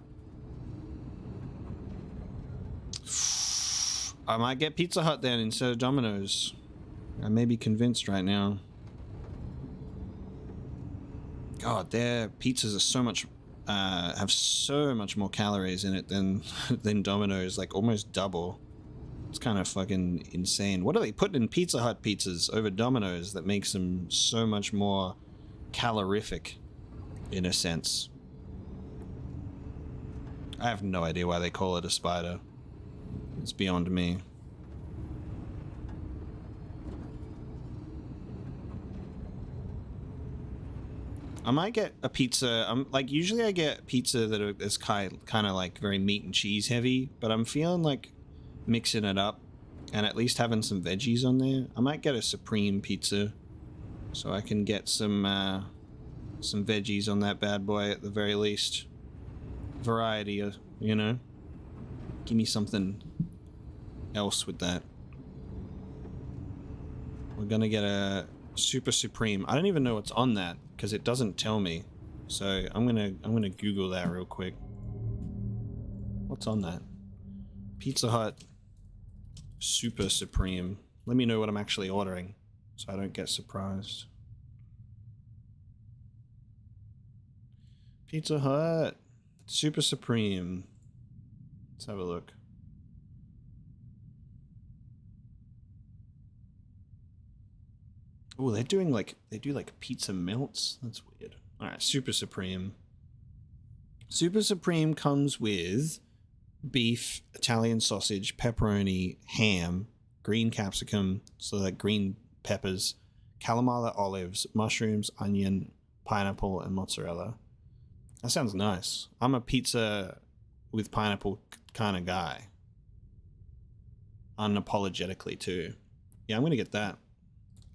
S1: I might get Pizza Hut then instead of Domino's. I may be convinced right now. God, their pizzas are so much, have so much more calories in it than Domino's, like almost double. It's kind of fucking insane. What are they putting in Pizza Hut pizzas over Domino's that makes them so much more calorific, in a sense? I have no idea why they call it a spider. It's beyond me. I might get a pizza. Like usually I get pizza that is kind of like very meat and cheese heavy, but I'm feeling like mixing it up and at least having some veggies on there. I might get a supreme pizza so I can get some veggies on that bad boy at the very least. Variety, you know. Give me something else with that. We're gonna get a Super Supreme. I don't even know what's on that because it doesn't tell me. So I'm gonna Google that real quick. What's on that? Pizza Hut Super Supreme. Let me know what I'm actually ordering so I don't get surprised. Pizza Hut Super Supreme. Let's have a look. Oh, they do like pizza melts. That's weird. All right, Super Supreme. Super Supreme comes with beef, Italian sausage, pepperoni, ham, green capsicum, so like green peppers, calamari olives, mushrooms, onion, pineapple, and mozzarella. That sounds nice. I'm a pizza with pineapple kind of guy. Unapologetically too. Yeah, I'm gonna get that.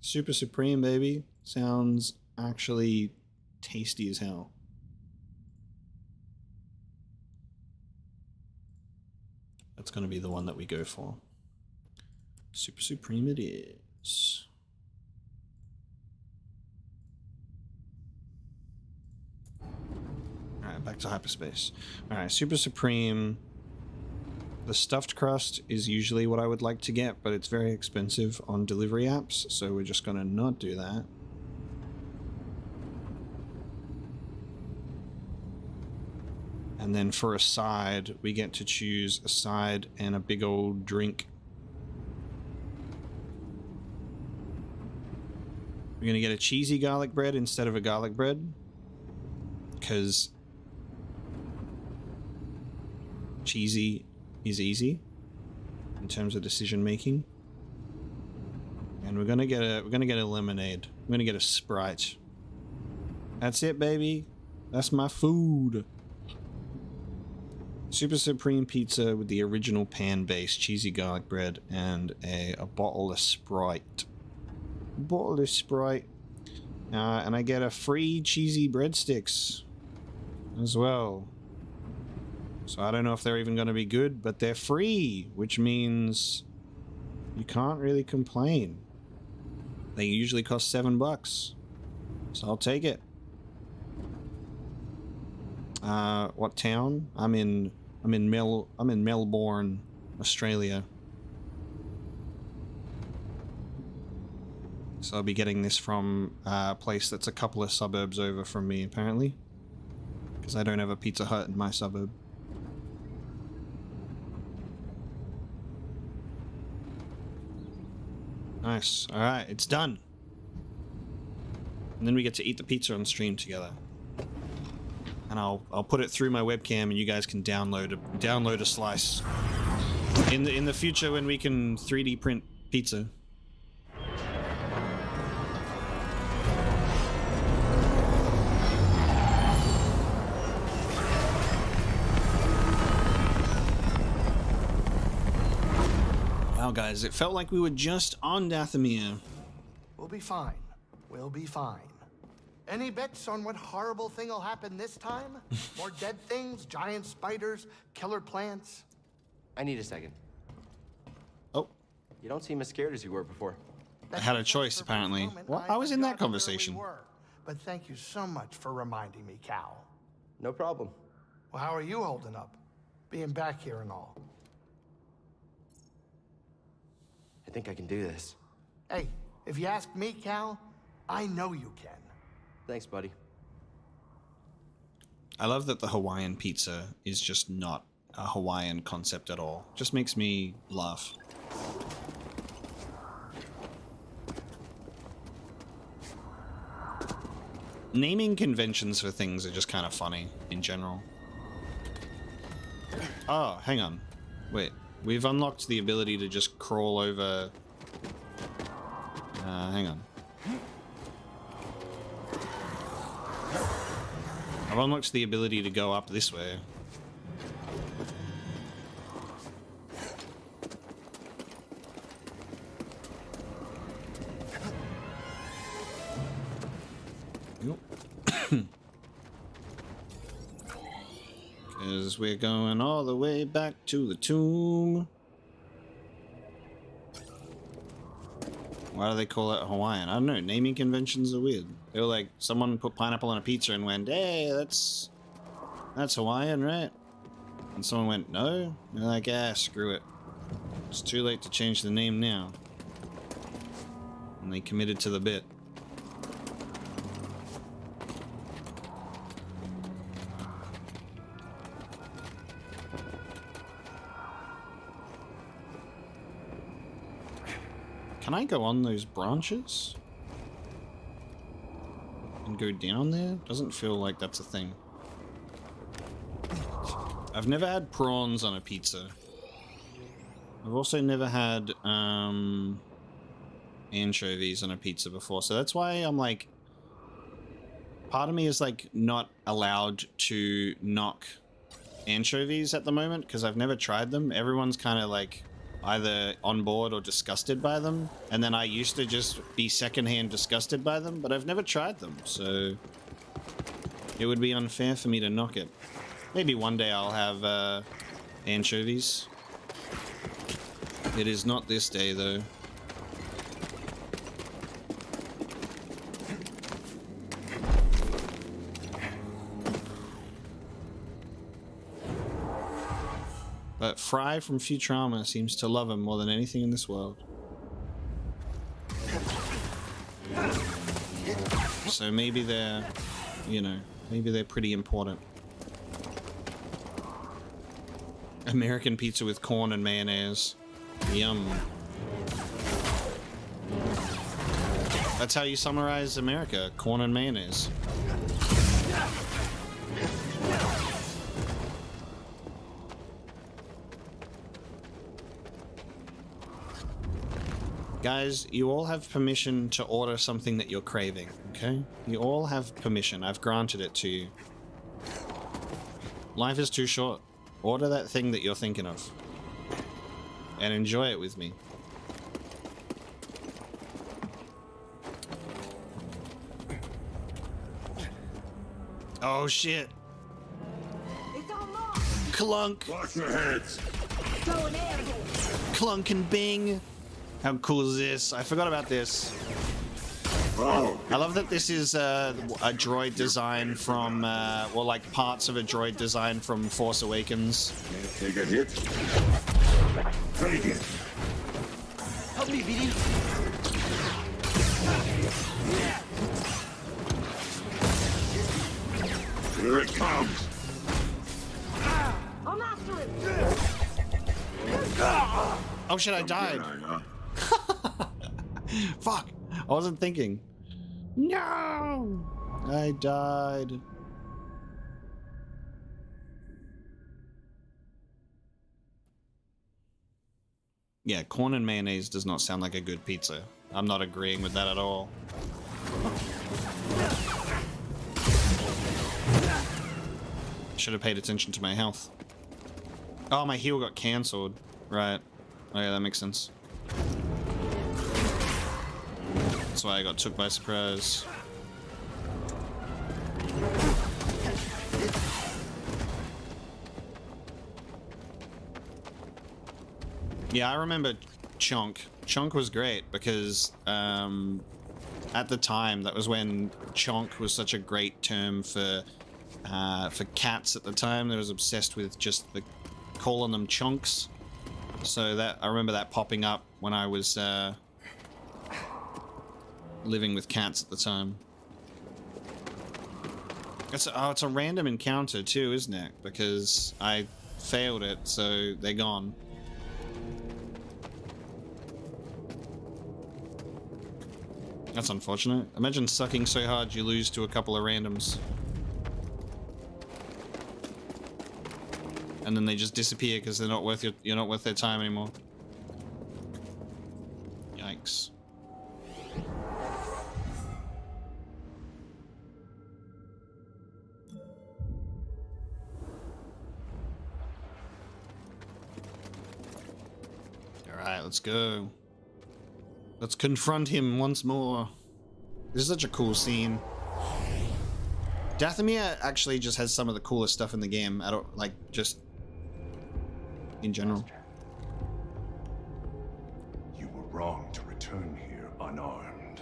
S1: Super Supreme, baby. Sounds actually tasty as hell. That's gonna be the one that we go for. Super Supreme it is. Alright, back to hyperspace. Alright, Super Supreme. The stuffed crust is usually what I would like to get, but it's very expensive on delivery apps, so we're just gonna not do that. And then for a side, we get to choose a side and a big old drink. We're gonna get a cheesy garlic bread instead of a garlic bread, because cheesy is easy in terms of decision making. And we're gonna get a lemonade. We're gonna get a Sprite. That's it, baby. That's my food. Super Supreme pizza with the original pan-based cheesy garlic bread and a bottle of Sprite. Bottle of Sprite. And I get a free cheesy breadsticks as well. So I don't know if they're even going to be good, but they're free, which means you can't really complain. They usually cost $7, so I'll take it. What town? I'm in Melbourne, Australia. So I'll be getting this from a place that's a couple of suburbs over from me, apparently, because I don't have a Pizza Hut in my suburb. Nice. Alright, it's done. And then we get to eat the pizza on stream together. And I'll put it through my webcam and you guys can download a slice. In the future when we can 3D print pizza. Wow, guys, it felt like we were just on Dathomir.
S5: We'll be fine. We'll be fine. Any bets on what horrible thing will happen this time? More dead things, giant spiders, killer plants?
S3: I need a second.
S1: Oh.
S3: You don't seem as scared as you were before.
S1: I had a choice, apparently. Well, I was in that conversation.
S5: But thank you so much for reminding me, Cal.
S3: No problem.
S5: Well, how are you holding up? Being back here and all.
S3: I think I can do this.
S5: Hey, if you ask me, Cal, I know you can.
S3: Thanks, buddy.
S1: I love that the Hawaiian pizza is just not a Hawaiian concept at all. Just makes me laugh. Naming conventions for things are just kind of funny in general. Oh, hang on. Wait. We've unlocked the ability to just crawl over... hang on. I've unlocked the ability to go up this way. Because we're going all the way back to the tomb. Why do they call it Hawaiian? I don't know. Naming conventions are weird. They were like, someone put pineapple on a pizza and went, hey, that's Hawaiian, right? And someone went, no? They're like, ah, screw it. It's too late to change the name now. And they committed to the bit. Can I go on those branches? And go down there? Doesn't feel like that's a thing. I've never had prawns on a pizza. I've also never had, anchovies on a pizza before, so that's why I'm like, part of me is like not allowed to knock anchovies at the moment because I've never tried them. Everyone's kind of like either on board or disgusted by them, and then I used to just be secondhand disgusted by them, but I've never tried them, so it would be unfair for me to knock it. Maybe one day I'll have anchovies. It is not this day though. But Fry from Futurama seems to love him more than anything in this world. So maybe they're, you know, maybe they're pretty important. American pizza with corn and mayonnaise. Yum. That's how you summarize America, corn and mayonnaise. Guys, you all have permission to order something that you're craving, okay? You all have permission. I've granted it to you. Life is too short. Order that thing that you're thinking of. And enjoy it with me. Oh shit. Clunk.
S7: Watch your heads.
S1: Clunk and bing. How cool is this? I forgot about this.
S7: Oh.
S1: I love that this is a droid design from, well, like parts of a droid design from Force Awakens.
S7: Take a hit. Take it.
S9: Help me, BD.
S7: Here it comes.
S15: I'm after him.
S1: Oh shit, I died. Fuck. I wasn't thinking. No! I died. Yeah, corn and mayonnaise does not sound like a good pizza. I'm not agreeing with that at all. Should have paid attention to my health. Oh, my heal got cancelled. Right. Oh yeah, that makes sense. That's why I got took by surprise. Yeah, I remember Chonk. Chonk was great because at the time, that was when Chonk was such a great term for cats at the time. They was obsessed with just calling them chunks. So that I remember that popping up when I was living with cats at the time. It's a random encounter too, isn't it? Because I failed it, so they're gone. That's unfortunate. Imagine sucking so hard you lose to a couple of randoms. And then they just disappear because they're not worth you're not worth their time anymore. Yikes. Alright, let's go. Let's confront him once more. This is such a cool scene. Dathomir actually just has some of the coolest stuff in the game. I don't like just in general.
S14: You were wrong to return here unarmed.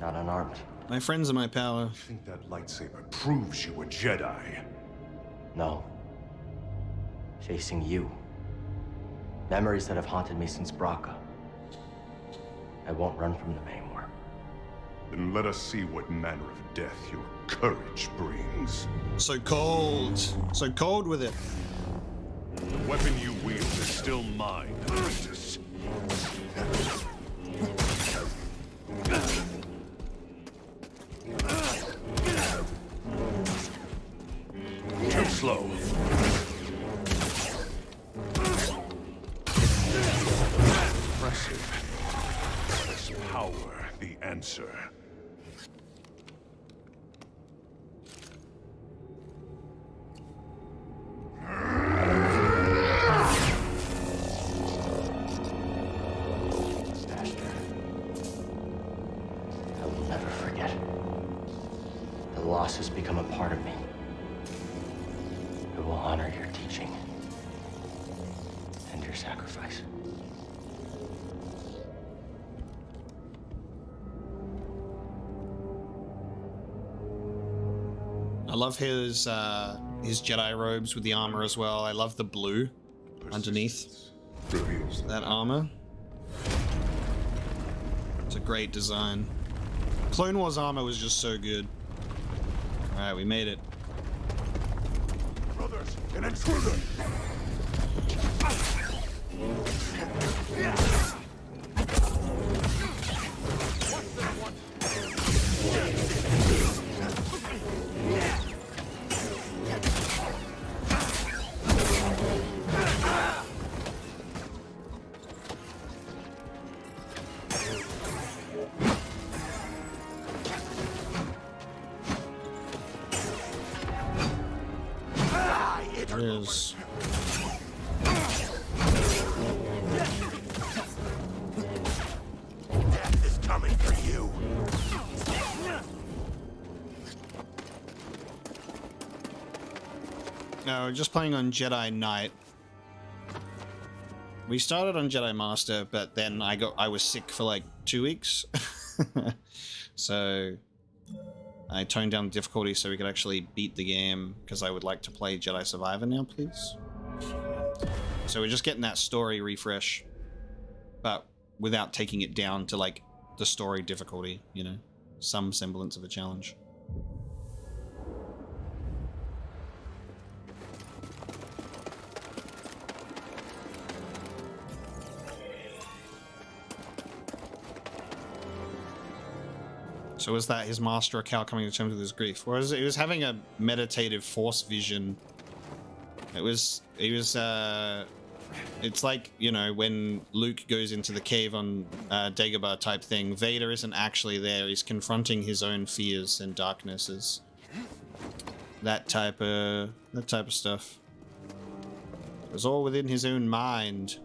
S3: Not unarmed.
S1: My friends are my power.
S14: I think that lightsaber proves you a Jedi.
S3: No. Facing you. Memories that have haunted me since Braca. I won't run from them anymore.
S14: Then let us see what manner of death your courage brings.
S1: So cold. So cold with it.
S13: The weapon you wield is still mine, Mantis.
S7: Too slow.
S14: Impressive.
S13: power the answer?
S3: I will never forget. The loss has become a part of me. I will honor your teaching and your sacrifice.
S1: I love his Jedi robes with the armor as well. I love the blue underneath that armor. It's a great design. Clone Wars armor was just so good. All right, we made it.
S7: Brothers, an intruder!
S1: There's...
S7: Death is coming for you.
S1: No, just playing on Jedi Knight. We started on Jedi Master, but then I was sick for like 2 weeks. So I toned down the difficulty so we could actually beat the game, because I would like to play Jedi Survivor now, please. So we're just getting that story refresh, but without taking it down to like the story difficulty, you know, some semblance of a challenge. So was that his master, a cow coming to terms with his grief? Or he was having a meditative force vision. It's like, you know, when Luke goes into the cave on Dagobah type thing, Vader isn't actually there. He's confronting his own fears and darknesses. That type of stuff. It was all within his own mind.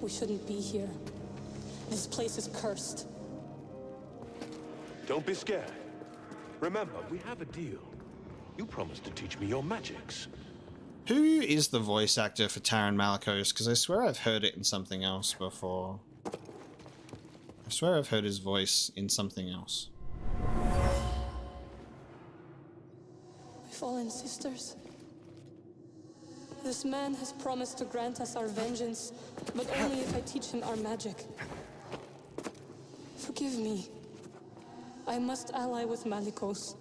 S8: We shouldn't be here. This place is cursed.
S7: Don't be scared. Remember, we have a deal. You promised to teach me your magics.
S1: Who is the voice actor for Talon Malicos? Because I swear I've heard it in something else before. I swear I've heard his voice in something else.
S8: My fallen sisters. This man has promised to grant us our vengeance, but only if I teach him our magic. Forgive me. I must ally with Malicos.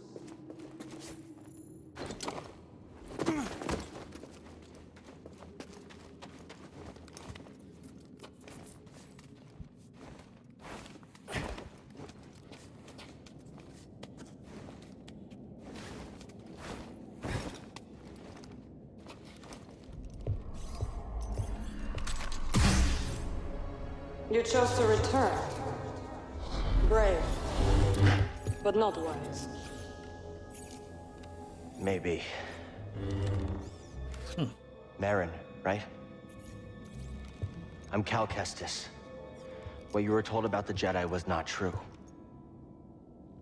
S8: You chose to return. Brave, but not wise.
S3: Maybe. Merrin, right? I'm Cal Kestis. What you were told about the Jedi was not true.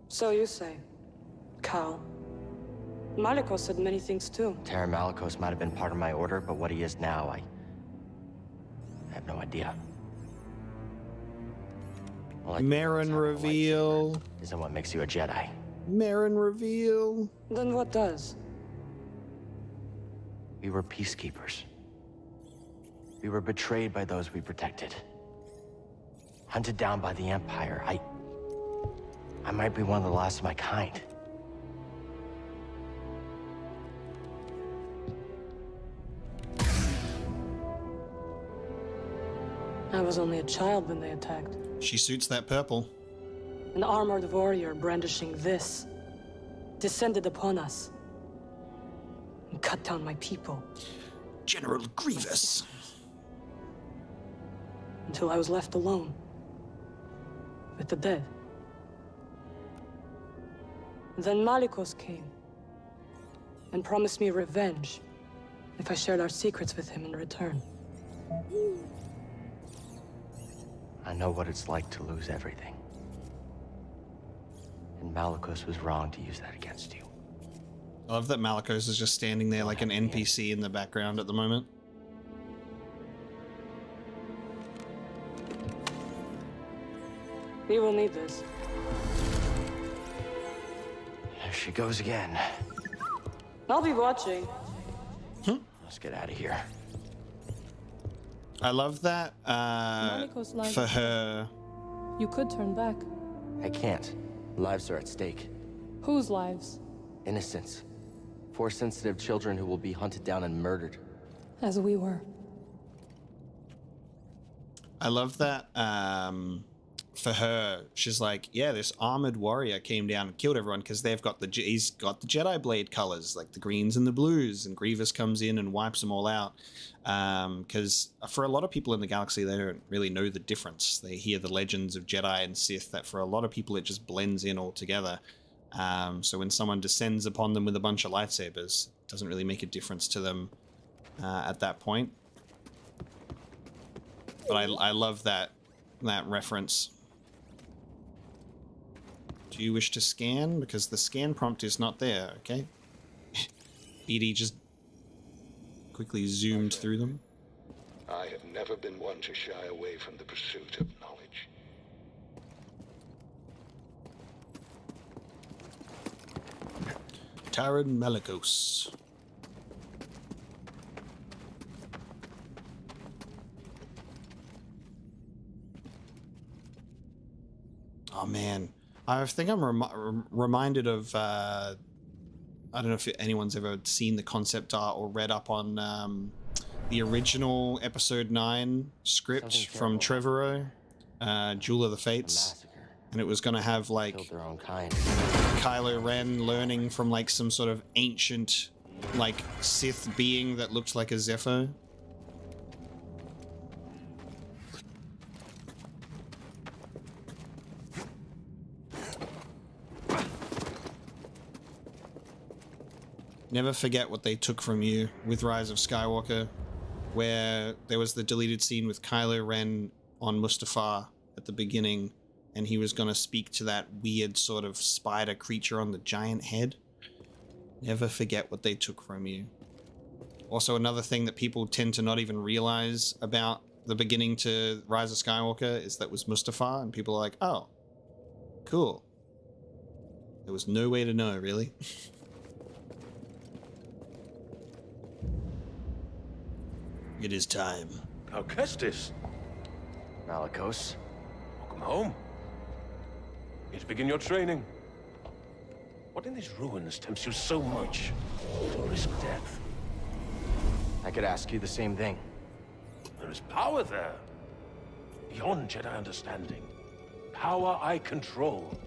S8: So you say. Cal. Malicos said many things too.
S3: Talon Malicos might have been part of my order, but what he is now, I have no idea.
S1: Merrin reveal.
S3: Isn't what makes you a Jedi.
S1: Merrin reveal.
S8: Then what does?
S3: We were peacekeepers. We were betrayed by those we protected. Hunted down by the Empire. I might be one of the last of my kind.
S8: I was only a child when they attacked.
S1: She suits that purple.
S8: An armored warrior brandishing this descended upon us and cut down my people.
S1: General Grievous.
S8: until I was left alone with the dead. Then Malicos came and promised me revenge if I shared our secrets with him in return.
S3: I know what it's like to lose everything. And Malicos was wrong to use that against you.
S1: I love that Malicos is just standing there like an NPC in the background at the moment.
S8: We will need this.
S3: There she goes again.
S8: I'll be watching.
S3: Let's get out of here.
S1: I love that
S8: Malicos lied.
S1: for her.
S8: You could turn back.
S3: I can't. Lives are at stake.
S8: Whose lives?
S3: Innocents. Force-sensitive children who will be hunted down and murdered.
S8: As we were.
S1: I love that for her, she's like, yeah, this armored warrior came down and killed everyone because he's got the Jedi blade colors, like the greens and the blues, and Grievous comes in and wipes them all out. Because for a lot of people in the galaxy, they don't really know the difference. They hear the legends of Jedi and Sith, that for a lot of people it just blends in all together. So when someone descends upon them with a bunch of lightsabers, it doesn't really make a difference to them at that point. But I love that reference. Do you wish to scan? Because the scan prompt is not there, okay? BD just quickly zoomed through them.
S12: I have never been one to shy away from the pursuit of knowledge.
S1: Talon Malicos. Oh man, I think I'm reminded of I don't know if anyone's ever seen the concept art or read up on the original episode 9 script from Trevorrow, Jewel of the Fates, and it was going to have like Kylo Ren learning from like some sort of ancient like Sith being that looked like a Zepho. Never forget what they took from you with Rise of Skywalker, where there was the deleted scene with Kylo Ren on Mustafar at the beginning, and he was going to speak to that weird sort of spider creature on the giant head. Never forget what they took from you. Also, another thing that people tend to not even realize about the beginning to Rise of Skywalker is that was Mustafar, and people are like, oh, cool. There was no way to know, really. It is time.
S7: Kestis.
S3: Malicos.
S7: Welcome home. Here to begin your training. What in these ruins tempts you so much to risk death?
S3: I could ask you the same thing.
S7: There is power there. Beyond Jedi understanding. Power I control.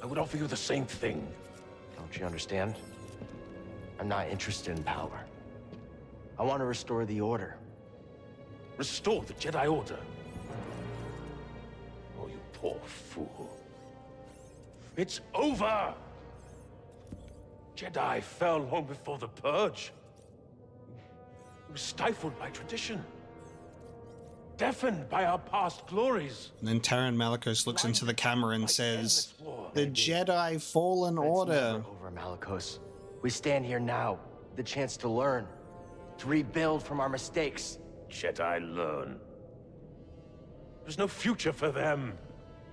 S7: I would offer you the same thing.
S3: Don't you understand? I'm not interested in power. I want to restore the Order.
S7: Restore the Jedi Order? Oh, you poor fool. It's over! Jedi fell long before the Purge. It was stifled by tradition. Deafened by our past glories.
S1: And then Talon Malicos looks into the camera and says, "The Jedi Fallen Order."
S3: Over Malicos. We stand here now, the chance to learn, to rebuild from our mistakes.
S7: Jedi learn. There's no future for them.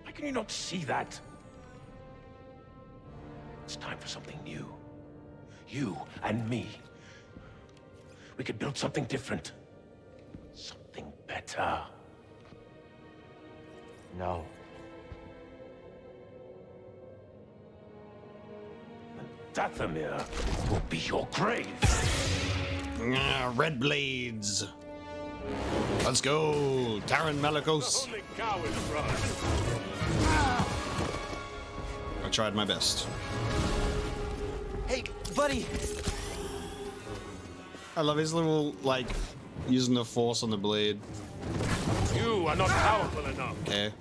S7: Why can you not see that? It's time for something new. You and me. We could build something different. Something better.
S3: No.
S7: Dathomir will be your grave.
S1: Red blades. Let's go, Talon Malicos.
S7: Only cowards run.
S1: I tried my best.
S9: Hey, buddy.
S1: I love his little, like, using the force on the blade.
S7: You are not powerful enough.
S1: Okay.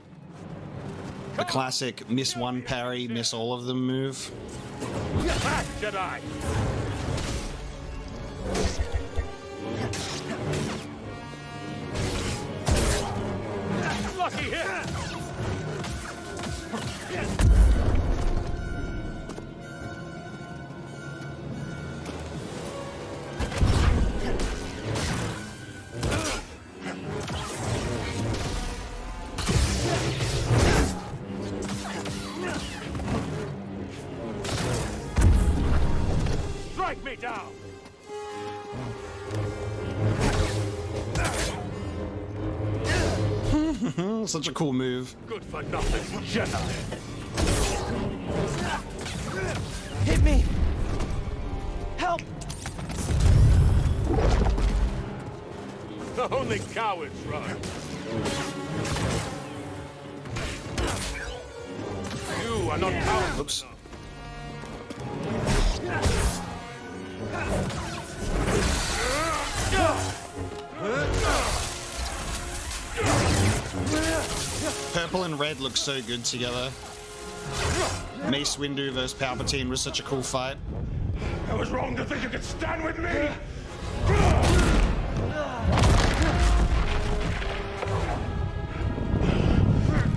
S1: The classic miss one parry, miss all of them move.
S7: Back, Jedi! Lucky hit! Strike me down!
S1: Such a cool move.
S7: Good for nothing, Jedi!
S9: Hit me! Help!
S7: Only cowards run. You are not powerful.
S1: Oops. Purple and red look so good together. Mace Windu versus Palpatine was such a cool fight.
S7: I was wrong to think you could stand with me!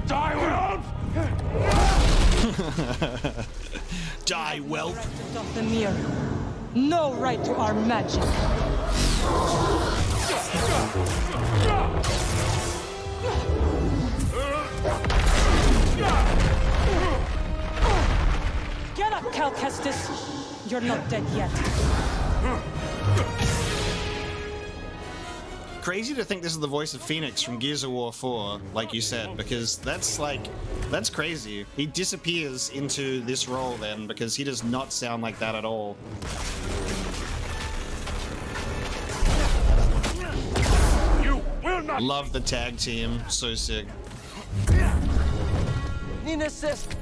S7: Die, Whelp!
S1: Die, Whelp!
S8: Dathomir, no right to our magic. Get up, Cal Kestis. You're not dead yet.
S1: Crazy to think this is the voice of Phoenix from Gears of War 4, like you said, because that's crazy. He disappears into this role then, because he does not sound like that at all.
S7: You will not.
S1: Love the tag team, so sick.
S9: Need an assist.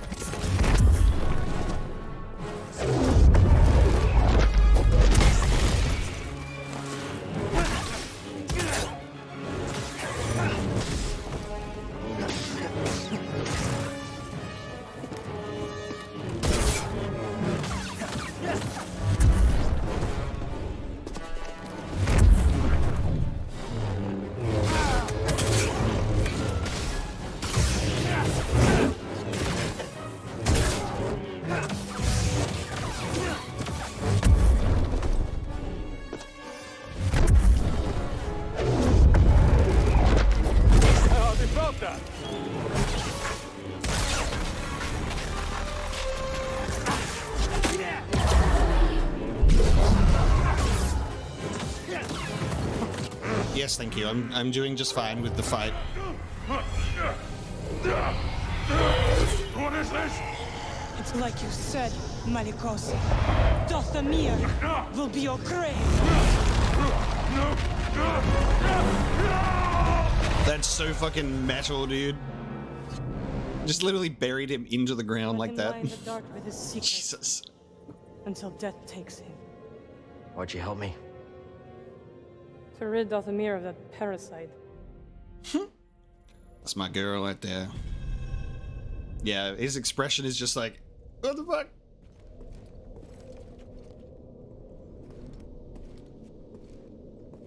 S1: Yes, thank you. I'm doing just fine with the fight.
S7: What is this?
S8: It's like you said, Malicos. Dathomir will be your grave.
S1: That's so fucking metal, dude. Just literally buried him into the ground like that.
S8: Lie in the dark with his secrets
S1: Jesus.
S8: until death takes him.
S3: Why'd you help me?
S8: To rid Dathomir of that parasite.
S1: That's my girl right there. Yeah, his expression is just like, what the fuck?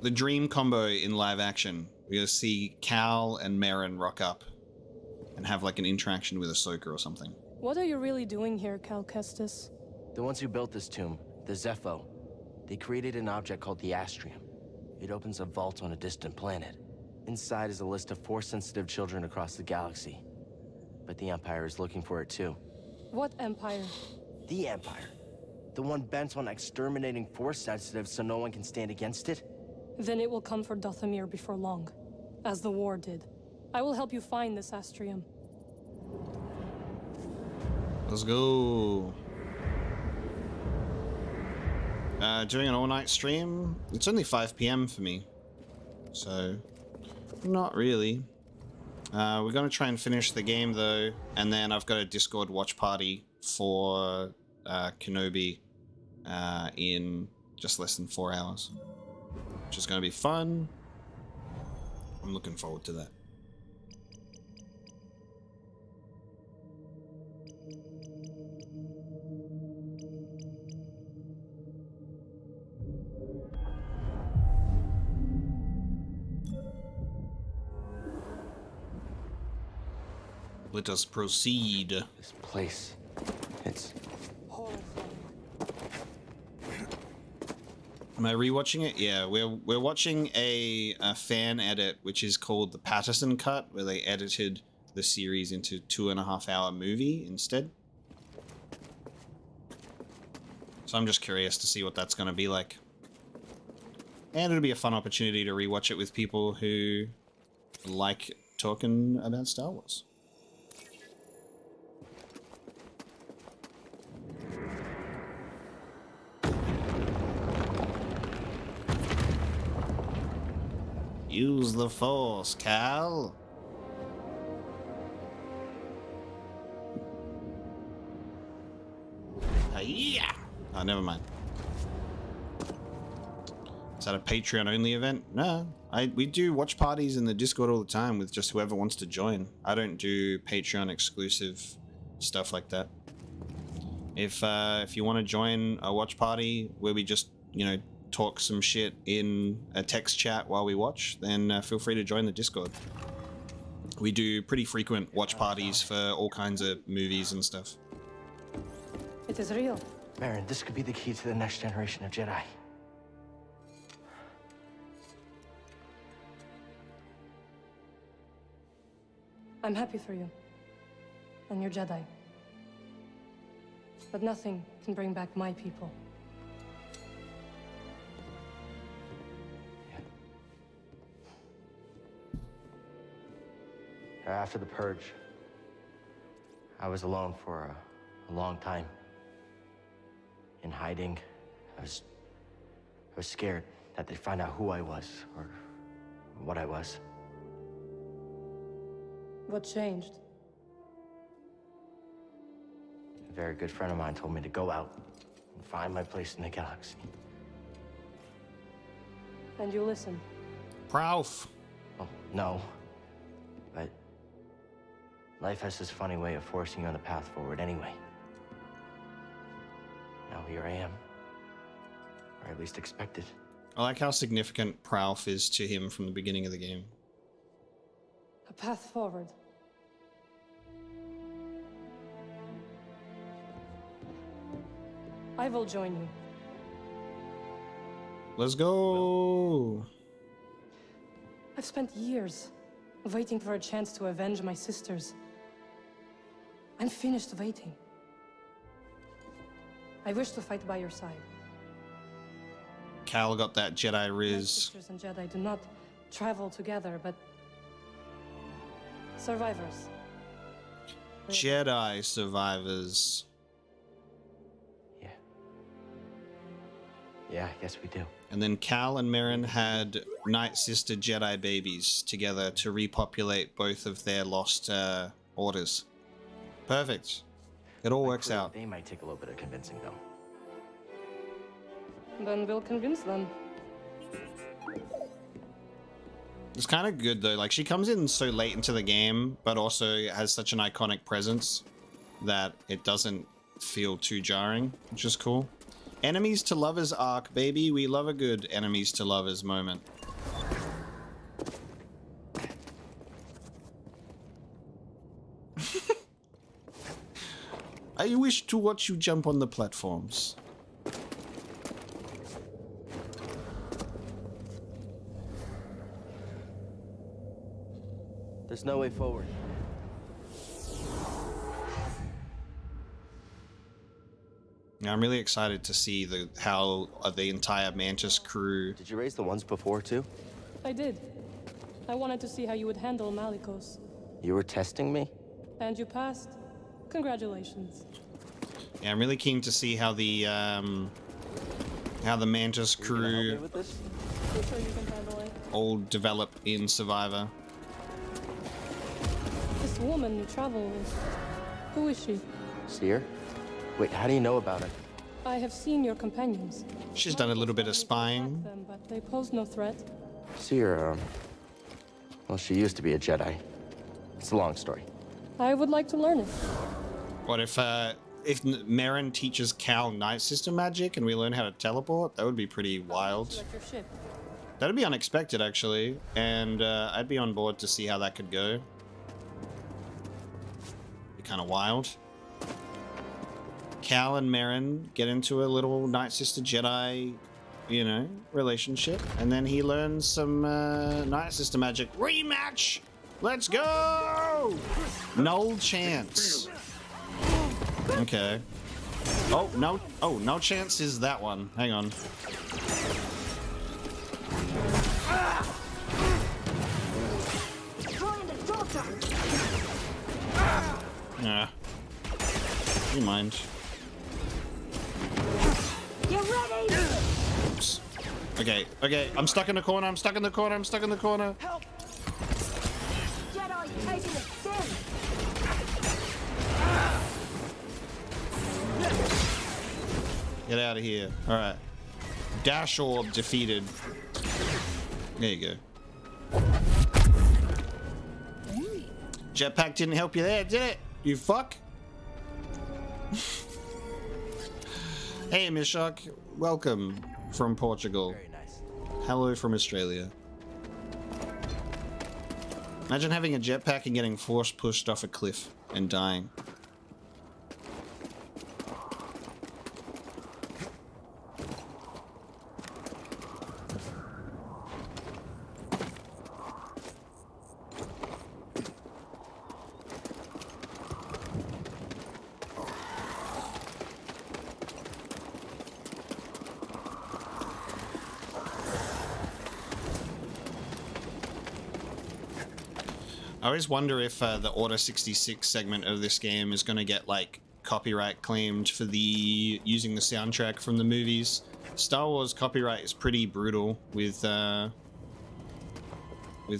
S1: The dream combo in live action. We're gonna see Cal and Merrin rock up and have like an interaction with Ahsoka or something.
S8: What are you really doing here, Cal Kestis?
S3: The ones who built this tomb, the Zepho, they created an object called the Astrium. It opens a vault on a distant planet. Inside is a list of Force-sensitive children across the galaxy. But the Empire is looking for it too.
S8: What Empire?
S3: The Empire. The one bent on exterminating Force-sensitive so no one can stand against it?
S8: Then it will come for Dathomir before long, as the war did. I will help you find this Astrium.
S1: Let's go. Doing an all-night stream. It's only 5 PM for me, so not really. We're gonna try and finish the game though, and then I've got a Discord watch party for Kenobi in just less than 4 hours, which is gonna be fun. I'm looking forward to that. Let us proceed.
S3: This place, it's...
S1: Am I rewatching it? Yeah, we're watching a fan edit, which is called the Patterson cut, where they edited the series into 2.5-hour movie instead. So I'm just curious to see what that's going to be like. And it'll be a fun opportunity to rewatch it with people who like talking about Star Wars. Use the Force, Cal. Yeah. Oh, never mind. Is that a Patreon-only event? No. We do watch parties in the Discord all the time with just whoever wants to join. I don't do Patreon-exclusive stuff like that. If you want to join a watch party where we just, you know, talk some shit in a text chat while we watch, then feel free to join the Discord. We do pretty frequent watch parties for all kinds of movies and stuff.
S8: It is real.
S3: Merrin, this could be the key to the next generation of Jedi.
S8: I'm happy for you. And your Jedi. But nothing can bring back my people.
S3: After the Purge, I was alone for a long time. In hiding, I was scared that they'd find out who I was, or what I was.
S8: What changed?
S3: A very good friend of mine told me to go out and find my place in the galaxy.
S8: And you listened?
S1: Prouf.
S3: Well, no. But life has this funny way of forcing you on the path forward anyway. Now here I am. Or at least expected.
S1: I like how significant Prouf is to him from the beginning of the game.
S8: A path forward. I will join you.
S1: Let's go.
S8: I've spent years waiting for a chance to avenge my sisters. I'm finished waiting. I wish to fight by your side.
S1: Cal got that Jedi
S8: My
S1: riz.
S8: sisters and Jedi do not travel together, but survivors.
S1: Jedi survivors.
S3: Yeah, I guess we do.
S1: And then Cal and Merrin had Night Sister Jedi babies together to repopulate both of their lost orders. Perfect. It all works out.
S3: They might take a little bit of convincing, though.
S8: Then we'll convince them.
S1: It's kind of good though. Like, she comes in so late into the game, but also has such an iconic presence that it doesn't feel too jarring, which is cool. Enemies to lovers arc, baby. We love a good enemies to lovers moment. I wish to watch you jump on the platforms.
S3: There's no way forward.
S1: Now, I'm really excited to see how the entire Mantis crew...
S3: Did you raise the ones before, too?
S8: I did. I wanted to see how you would handle Malicos.
S3: You were testing me?
S8: And you passed. Congratulations.
S1: Yeah, I'm really keen to see how the Mantis crew
S8: I'm sure you can handle it.
S1: all develop in Survivor.
S8: This woman you travel with, who is she?
S3: Seer? Wait, how do you know about it?
S8: I have seen your companions.
S1: She's done a little bit of spying.
S8: Them, but they pose no threat.
S3: Seer, Well, she used to be a Jedi. It's a long story.
S8: I would like to learn it.
S1: What if Merrin teaches Cal Night System magic and we learn how to teleport? That would be pretty wild.
S8: Select your ship.
S1: That'd be unexpected, actually, and I'd be on board to see how that could go. Be kind of wild. Cal and Merrin get into a little Night Sister Jedi, you know, relationship, and then he learns some Night Sister magic. Rematch! Let's go! No chance. Okay. Oh, no. Oh, no chance is that one. Hang on. Yeah. You mind.
S15: Get ready!
S1: Oops. Okay, okay. I'm stuck in the corner. I'm stuck in the corner. I'm stuck in the corner.
S15: Help! Jedi taking a sin!
S1: Get out of here. Alright. Dash Orb defeated. There you go. Jetpack didn't help you there, did it? You fuck? Hey, Mishak. Welcome from Portugal.
S3: Very nice.
S1: Hello from Australia. Imagine having a jetpack and getting force pushed off a cliff and dying. I always wonder if the Order 66 segment of this game is going to get like copyright claimed for the using the soundtrack from the movies. Star Wars copyright is pretty brutal with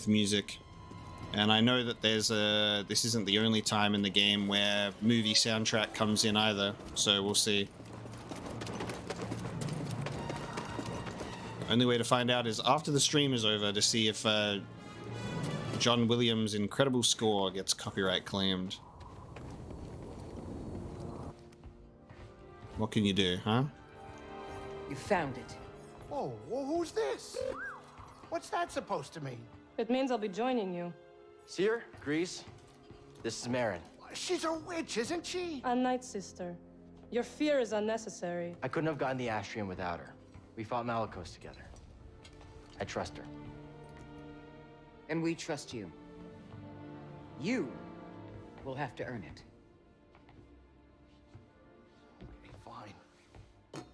S1: music, and I know that there's this isn't the only time in the game where movie soundtrack comes in either, so we'll see. Only way to find out is after the stream is over to see if John Williams' incredible score gets copyright claimed. What can you do, huh?
S6: You found it.
S5: Oh, well, who's this? What's that supposed to mean?
S8: It means I'll be joining you.
S3: See her, Grease? This is Merrin.
S5: She's a witch, isn't she?
S8: A Night Sister. Your fear is unnecessary.
S3: I couldn't have gotten the Astrium without her. We fought Malicos together. I trust her.
S6: And we trust you. You will have to earn it.
S5: Okay, fine.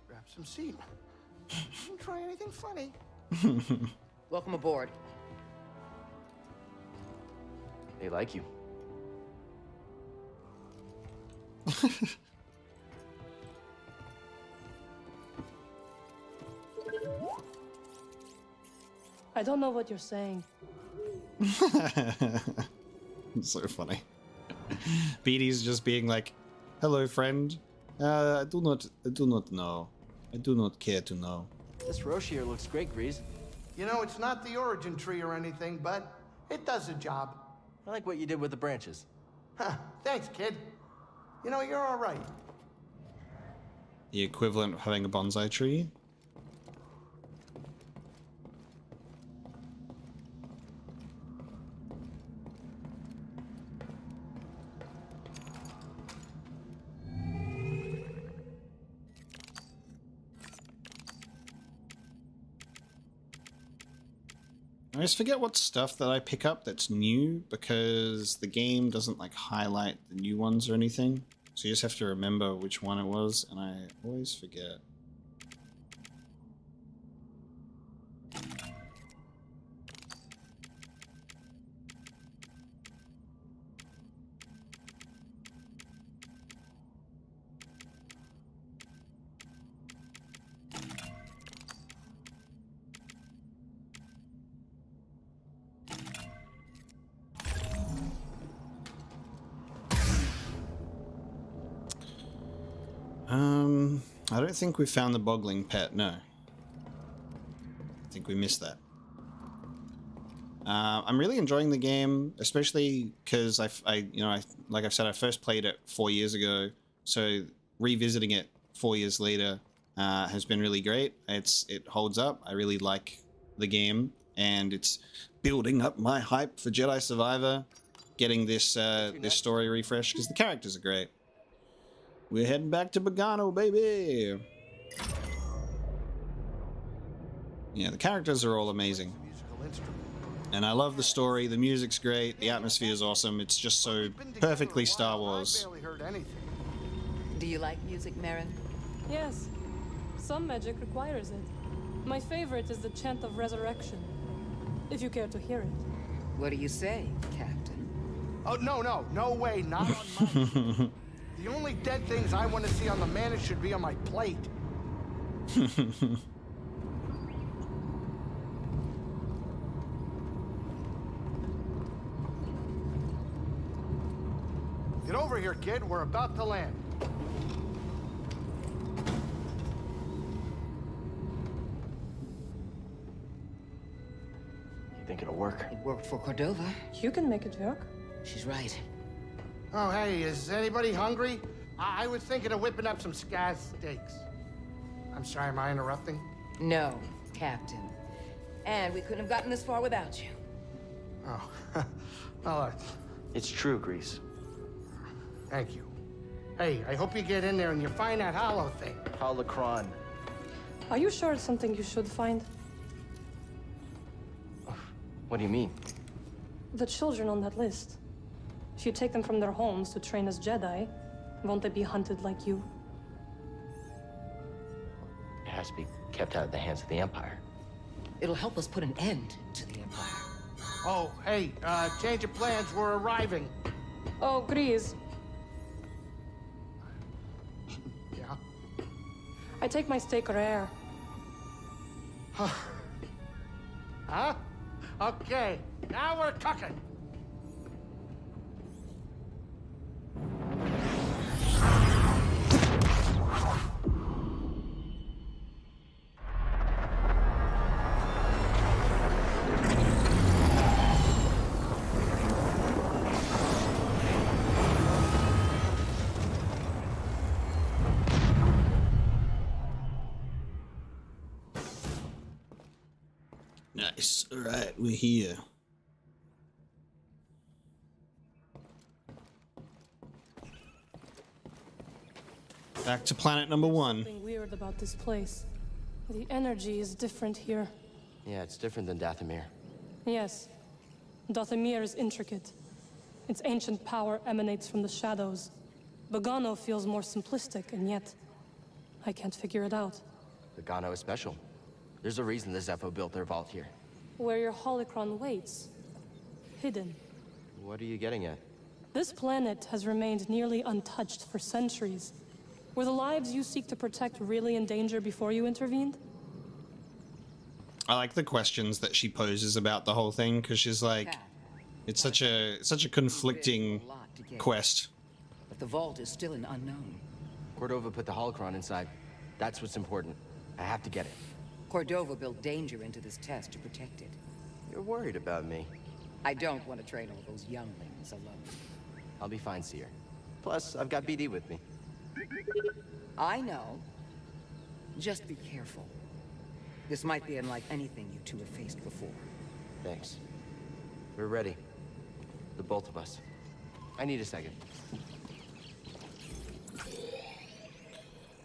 S5: Grab some seat. Don't try anything funny.
S6: Welcome aboard.
S3: They like you.
S8: I don't know what you're saying.
S1: So funny. Beatty's just being like, "Hello, friend. I do not know. I do not care to know."
S3: This Roshi here looks great, Grease.
S5: You know, it's not the origin tree or anything, but it does the job.
S3: I like what you did with the branches.
S5: Huh, thanks, kid. You know, you're all right.
S1: The equivalent of having a bonsai tree. I always forget what stuff that I pick up that's new because the game doesn't like highlight the new ones or anything. So you just have to remember which one it was, and I always forget. I don't think we found the boggling pet, no. I think we missed that. I'm really enjoying the game, especially because like I've said, I first played it 4 years ago, so revisiting it 4 years later has been really great. It holds up. I really like the game, and it's building up my hype for Jedi Survivor, getting this this story refresh because the characters are great. We're heading back to Bogano, baby. Yeah, the characters are all amazing. And I love the story, the music's great, the atmosphere is awesome, it's just so perfectly Star Wars.
S6: Do you like music, Merrin?
S8: Yes. Some magic requires it. My favorite is the chant of resurrection. If you care to hear it.
S6: What do you say, Captain?
S5: Oh, no way, not on mine. The only dead things I want to see on the Mantis should be on my plate. Get over here, kid. We're about to land.
S3: You think it'll work?
S6: It worked for Cordova.
S8: You can make it work.
S6: She's right.
S5: Oh, hey, is anybody hungry? I was thinking of whipping up some scaz steaks. I'm sorry, am I interrupting?
S6: No, Captain. And we couldn't have gotten this far without you.
S5: Oh, well,
S3: It's true, Grease.
S5: thank you. Hey, I hope you get in there and you find that hollow thing.
S3: Holocron.
S8: Are you sure it's something you should find?
S3: What do you mean?
S8: The children on that list. If you take them from their homes to train as Jedi, won't they be hunted like you?
S3: It has to be kept out of the hands of the Empire.
S6: It'll help us put an end to the Empire.
S5: Oh, hey, change of plans, we're arriving.
S8: Oh, Grease.
S5: Yeah?
S8: I take my steak rare.
S5: Huh? Okay, now we're cooking.
S1: Nice. All right, we're here. Back to planet number 1.
S8: Something weird about this place. The energy is different here.
S3: Yeah, it's different than Dathomir.
S8: Yes. Dathomir is intricate. Its ancient power emanates from the shadows. Bogano feels more simplistic, and yet I can't figure it out.
S3: Bogano is special. There's a reason the Zepho built their vault here.
S8: Where your holocron waits. Hidden.
S3: What are you getting at?
S8: This planet has remained nearly untouched for centuries. Were the lives you seek to protect really in danger before you intervened?
S1: I like the questions that she poses about the whole thing, because she's like, it's such a conflicting quest.
S6: But the vault is still an unknown.
S3: Cordova put the holocron inside. That's what's important. I have to get it.
S6: Cordova built danger into this test to protect it.
S3: You're worried about me.
S6: I don't want to train all those younglings alone.
S3: I'll be fine, Seer. Plus, I've got BD with me.
S6: I know. Just be careful. This might be unlike anything you two have faced before.
S3: Thanks. We're ready. The both of us. I need a second.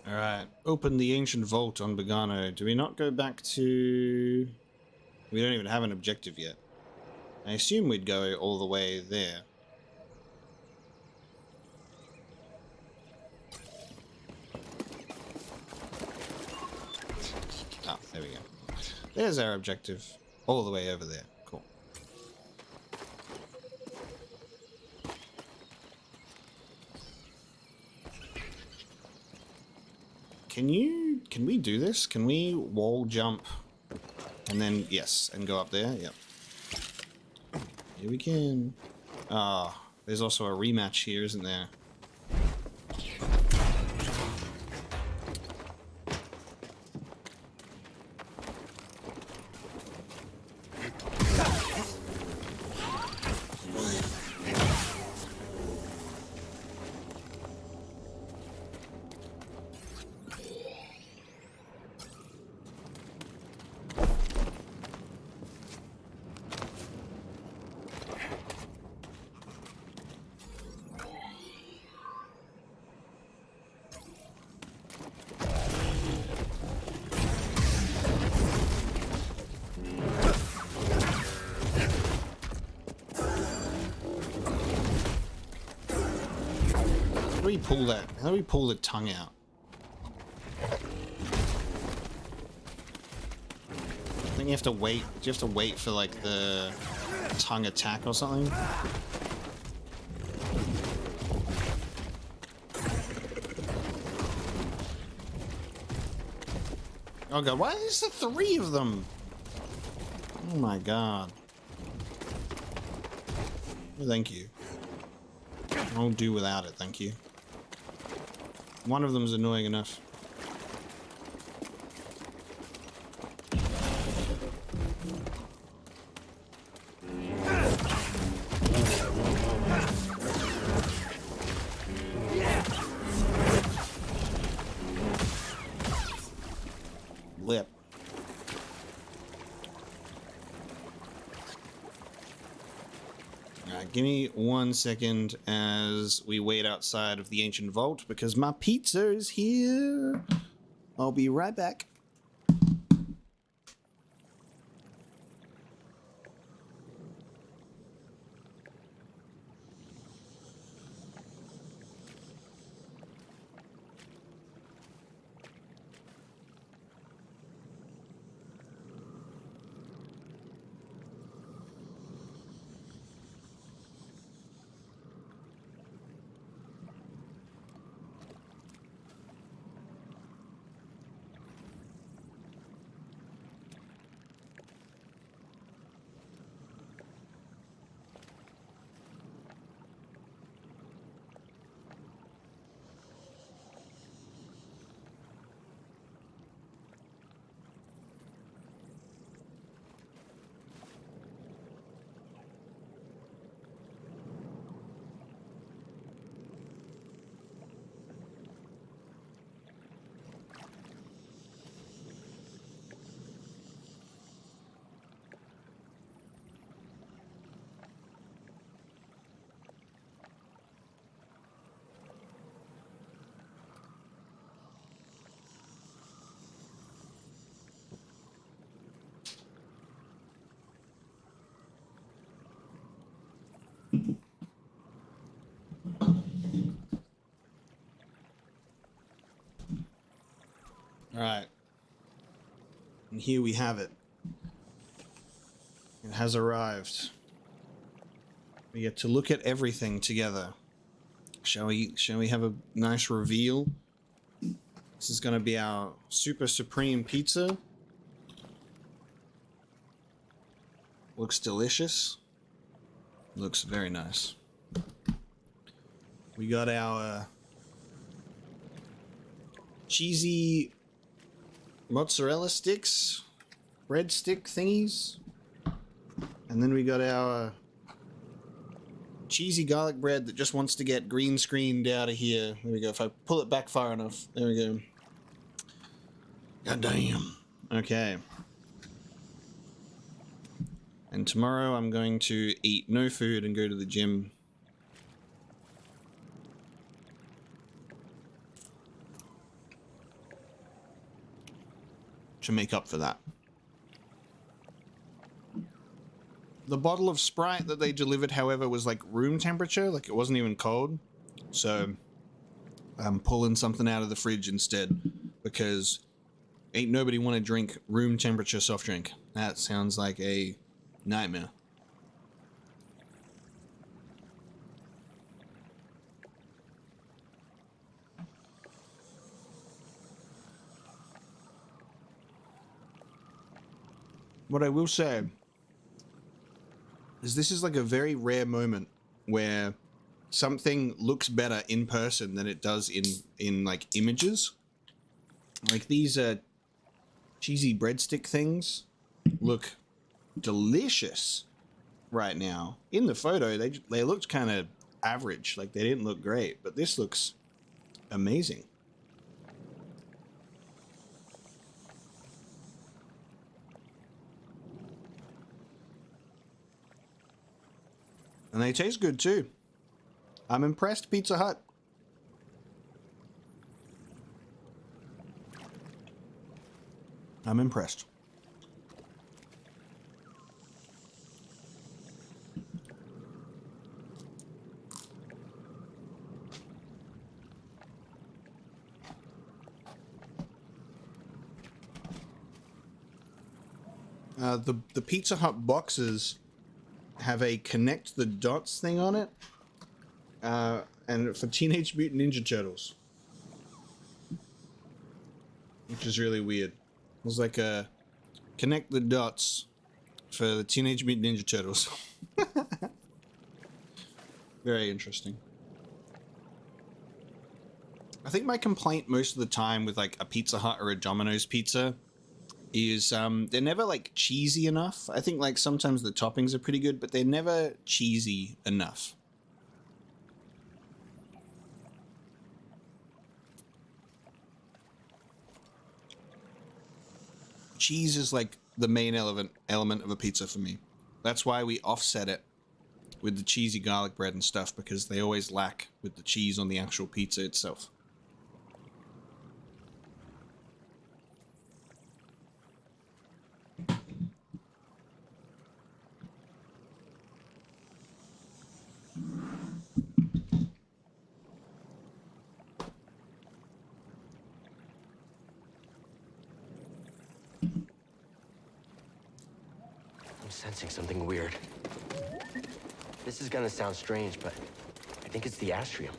S1: Alright, open the ancient vault on Bogano. Do we not go back to... We don't even have an objective yet. I assume we'd go all the way there. Ah, there we go. There's our objective. All the way over there. Cool. Can we do this? Can we wall jump and then, yes, and go up there? Yep. Here we can. Ah, there's also a rematch here, isn't there? pull that? How do we pull the tongue out? I think you have to wait. Do you have to wait for like the tongue attack or something? Oh god, why is there 3 of them? Oh my god. Oh, thank you. I'll do without it, thank you. One of them's annoying enough. Lip. Alright, give me 1 second as we wait outside of the ancient vault because my pizza is here. I'll be right back. Alright. And here we have it. It has arrived. We get to look at everything together. Shall we have a nice reveal? This is going to be our super supreme pizza. Looks delicious. Looks very nice. We got our cheesy mozzarella sticks, bread stick thingies, and then we got our cheesy garlic bread that just wants to get green screened out of here. There we go. If I pull it back far enough, there we go. God damn. Okay. And tomorrow I'm going to eat no food and go to the gym. To make up for that. The bottle of Sprite that they delivered, however, was like room temperature, like it wasn't even cold. So I'm pulling something out of the fridge instead because ain't nobody want to drink room temperature soft drink. That sounds like a nightmare. What I will say is this is like a very rare moment where something looks better in person than it does in like images. Like these cheesy breadstick things look delicious right now. In the photo, they looked kind of average, like they didn't look great, but this looks amazing. And they taste good too. I'm impressed, Pizza Hut. I'm impressed. The Pizza Hut boxes have a connect the dots thing on it, and for Teenage Mutant Ninja Turtles, which is really weird. It was like a connect the dots for the Teenage Mutant Ninja Turtles. Very interesting. I think my complaint most of the time with like a Pizza Hut or a Domino's pizza is they're never like cheesy enough. I think like sometimes the toppings are pretty good, but they're never cheesy enough. Cheese is like the main element of a pizza for me. That's why we offset it with the cheesy garlic bread and stuff, because they always lack with the cheese on the actual pizza itself.
S3: I'm sensing something weird. This is gonna sound strange, but I think it's the astrium.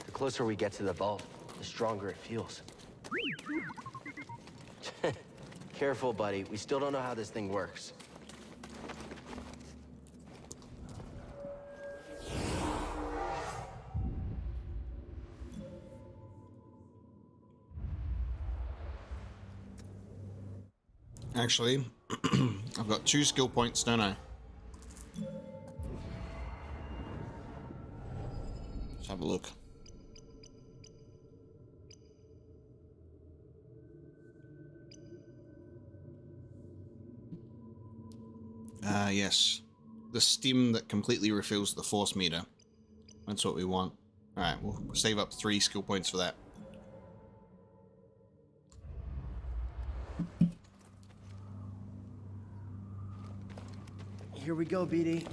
S3: The closer we get to the vault, the stronger it feels. Careful, buddy. We still don't know how this thing works.
S1: Actually, I've got 2 skill points, don't I? Let's have a look. Yes. The stim that completely refills the force meter. That's what we want. Alright, we'll save up 3 skill points for that.
S3: Here we go, BD.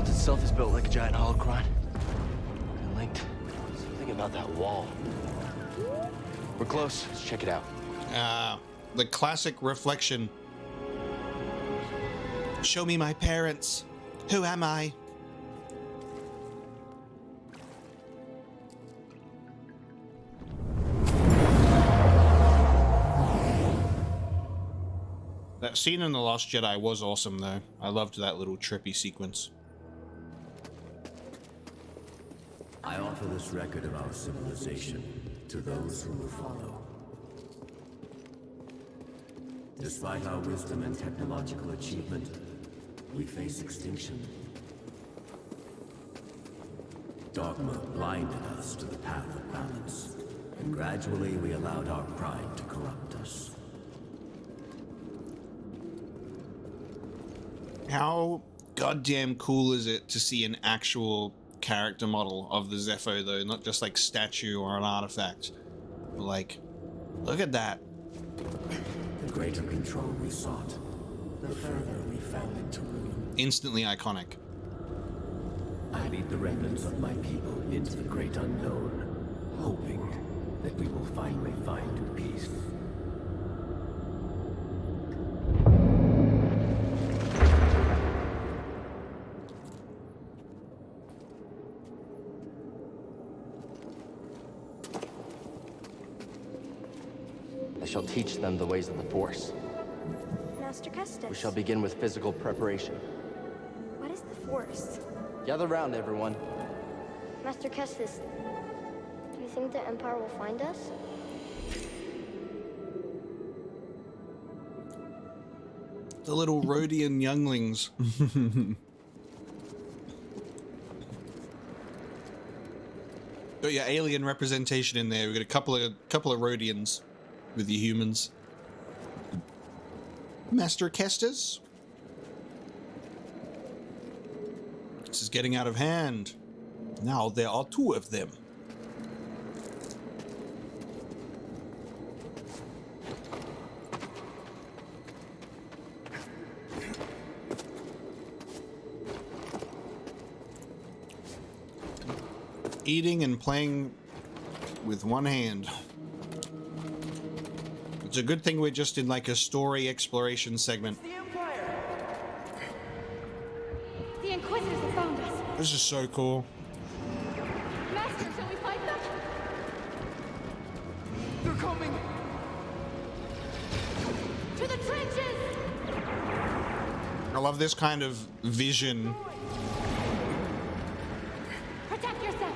S3: Itself is built like a giant holocron. And linked. Something about that wall. We're close. Let's check it out.
S1: The classic reflection. Show me my parents. Who am I? That scene in The Lost Jedi was awesome, though. I loved that little trippy sequence.
S16: I offer this record of our civilization to those who will follow. Despite our wisdom and technological achievement, we face extinction. Dogma blinded us to the path of balance, and gradually we allowed our pride to corrupt us.
S1: How goddamn cool is it to see an actual character model of the Zepho, though, not just like statue or an artifact, but like, look at that.
S16: The greater control we sought, the further we fell into ruin.
S1: Instantly iconic.
S16: I lead the remnants of my people into the great unknown, hoping that we will finally find peace.
S3: I shall teach them the ways of the Force.
S17: Master Kestis.
S3: We shall begin with physical preparation.
S17: What is the Force?
S3: Gather round, everyone.
S17: Master Kestis, do you think the Empire will find us?
S1: The little Rhodian younglings. Got your alien representation in there. We got a couple of Rhodians with your humans. Master Kestis, This is getting out of hand. Now there are 2 of them. Eating and playing with one hand. It's a good thing we're just in like a story exploration segment.
S17: The Inquisitors have found us.
S1: This is so cool.
S17: Master, shall we fight them?
S9: They're coming!
S17: To the trenches!
S1: I love this kind of vision.
S17: Protect yourself!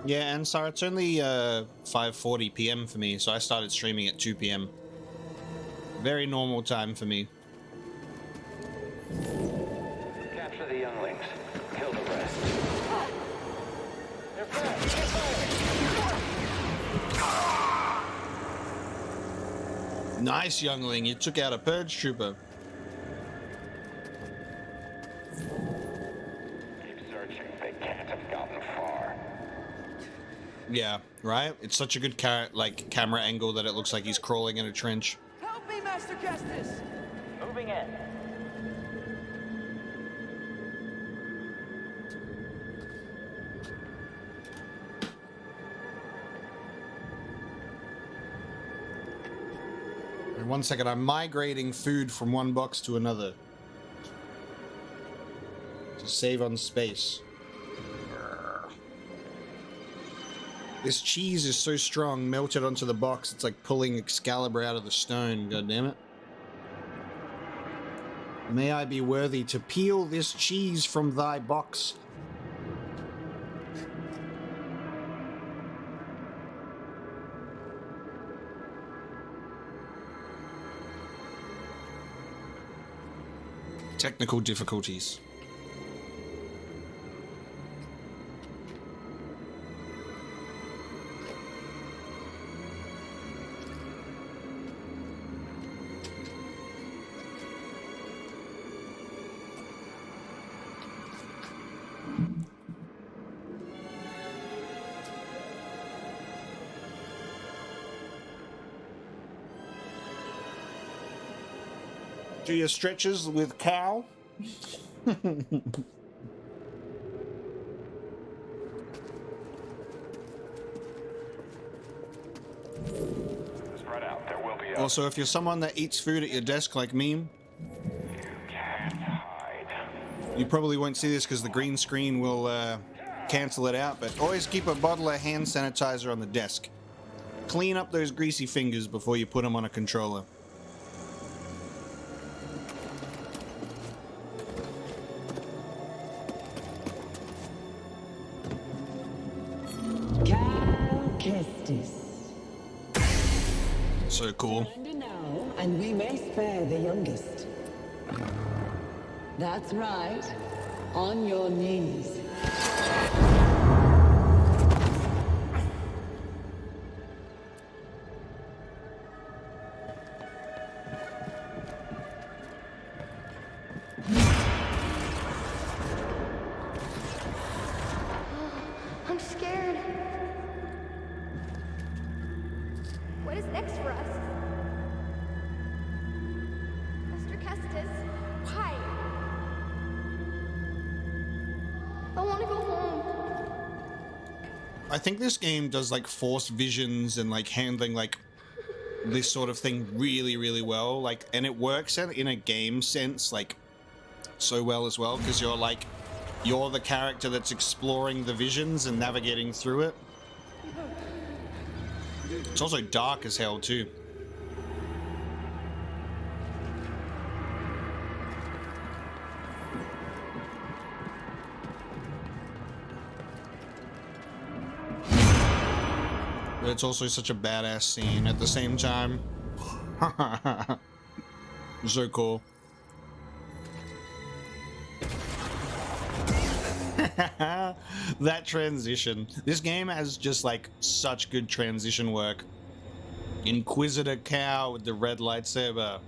S1: Yeah, and so it's only 5:40 p.m. for me, so I started streaming at 2 p.m. Very normal time for me.
S2: Capture the younglings. Kill the rest. They're fast.
S1: Nice, youngling. You took out a purge trooper.
S2: Keep searching. They can't have gotten far.
S1: Yeah, right? It's such a good camera angle that it looks like he's crawling in a trench.
S9: Help me, Master Kestis!
S2: Moving in.
S1: Wait, 1 second, I'm migrating food from one box to another to save on space. This cheese is so strong, melted onto the box, it's like pulling Excalibur out of the stone, god damn it. May I be worthy to peel this cheese from thy box. Technical difficulties. Do your stretches with cow.
S2: Spread out. There will be
S1: Also, if you're someone that eats food at your desk like me, you probably won't see this because the green screen will cancel it out, but always keep a bottle of hand sanitizer on the desk. Clean up those greasy fingers before you put them on a controller. So cool.
S18: Now, and we may spare the youngest. That's right. On your knees.
S17: I'm scared. What is next for us? Master Kestis, why? I want to go home.
S1: I think this game does like force visions and like handling like this sort of thing really, really well. Like, and it works in a game sense like so well as well because you're the character that's exploring the visions and navigating through it. It's also dark as hell too. But it's also such a badass scene at the same time. So cool. That transition. This game has just like such good transition work. Inquisitor Cow with the red lightsaber.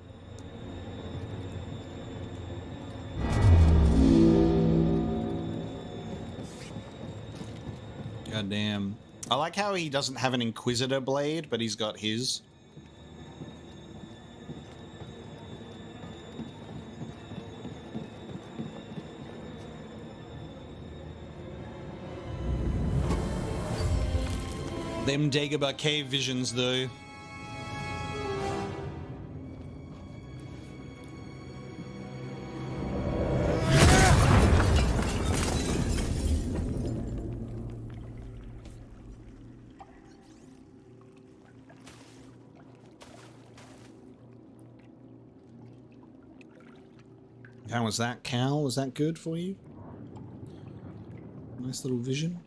S1: God damn. I like how he doesn't have an Inquisitor blade, but he's got his. Them Dagobah cave visions, though. How was that, Cal? Was that good for you? Nice little vision.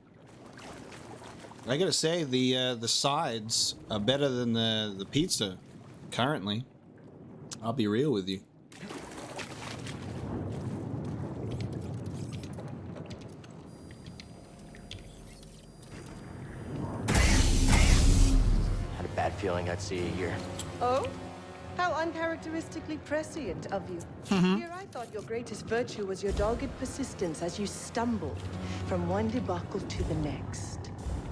S1: I gotta say, the sides are better than the pizza currently. I'll be real with you.
S3: Had a bad feeling I'd see you here.
S19: Oh? How uncharacteristically prescient of you. Here I thought your greatest virtue was your dogged persistence as you stumbled from one debacle to the next.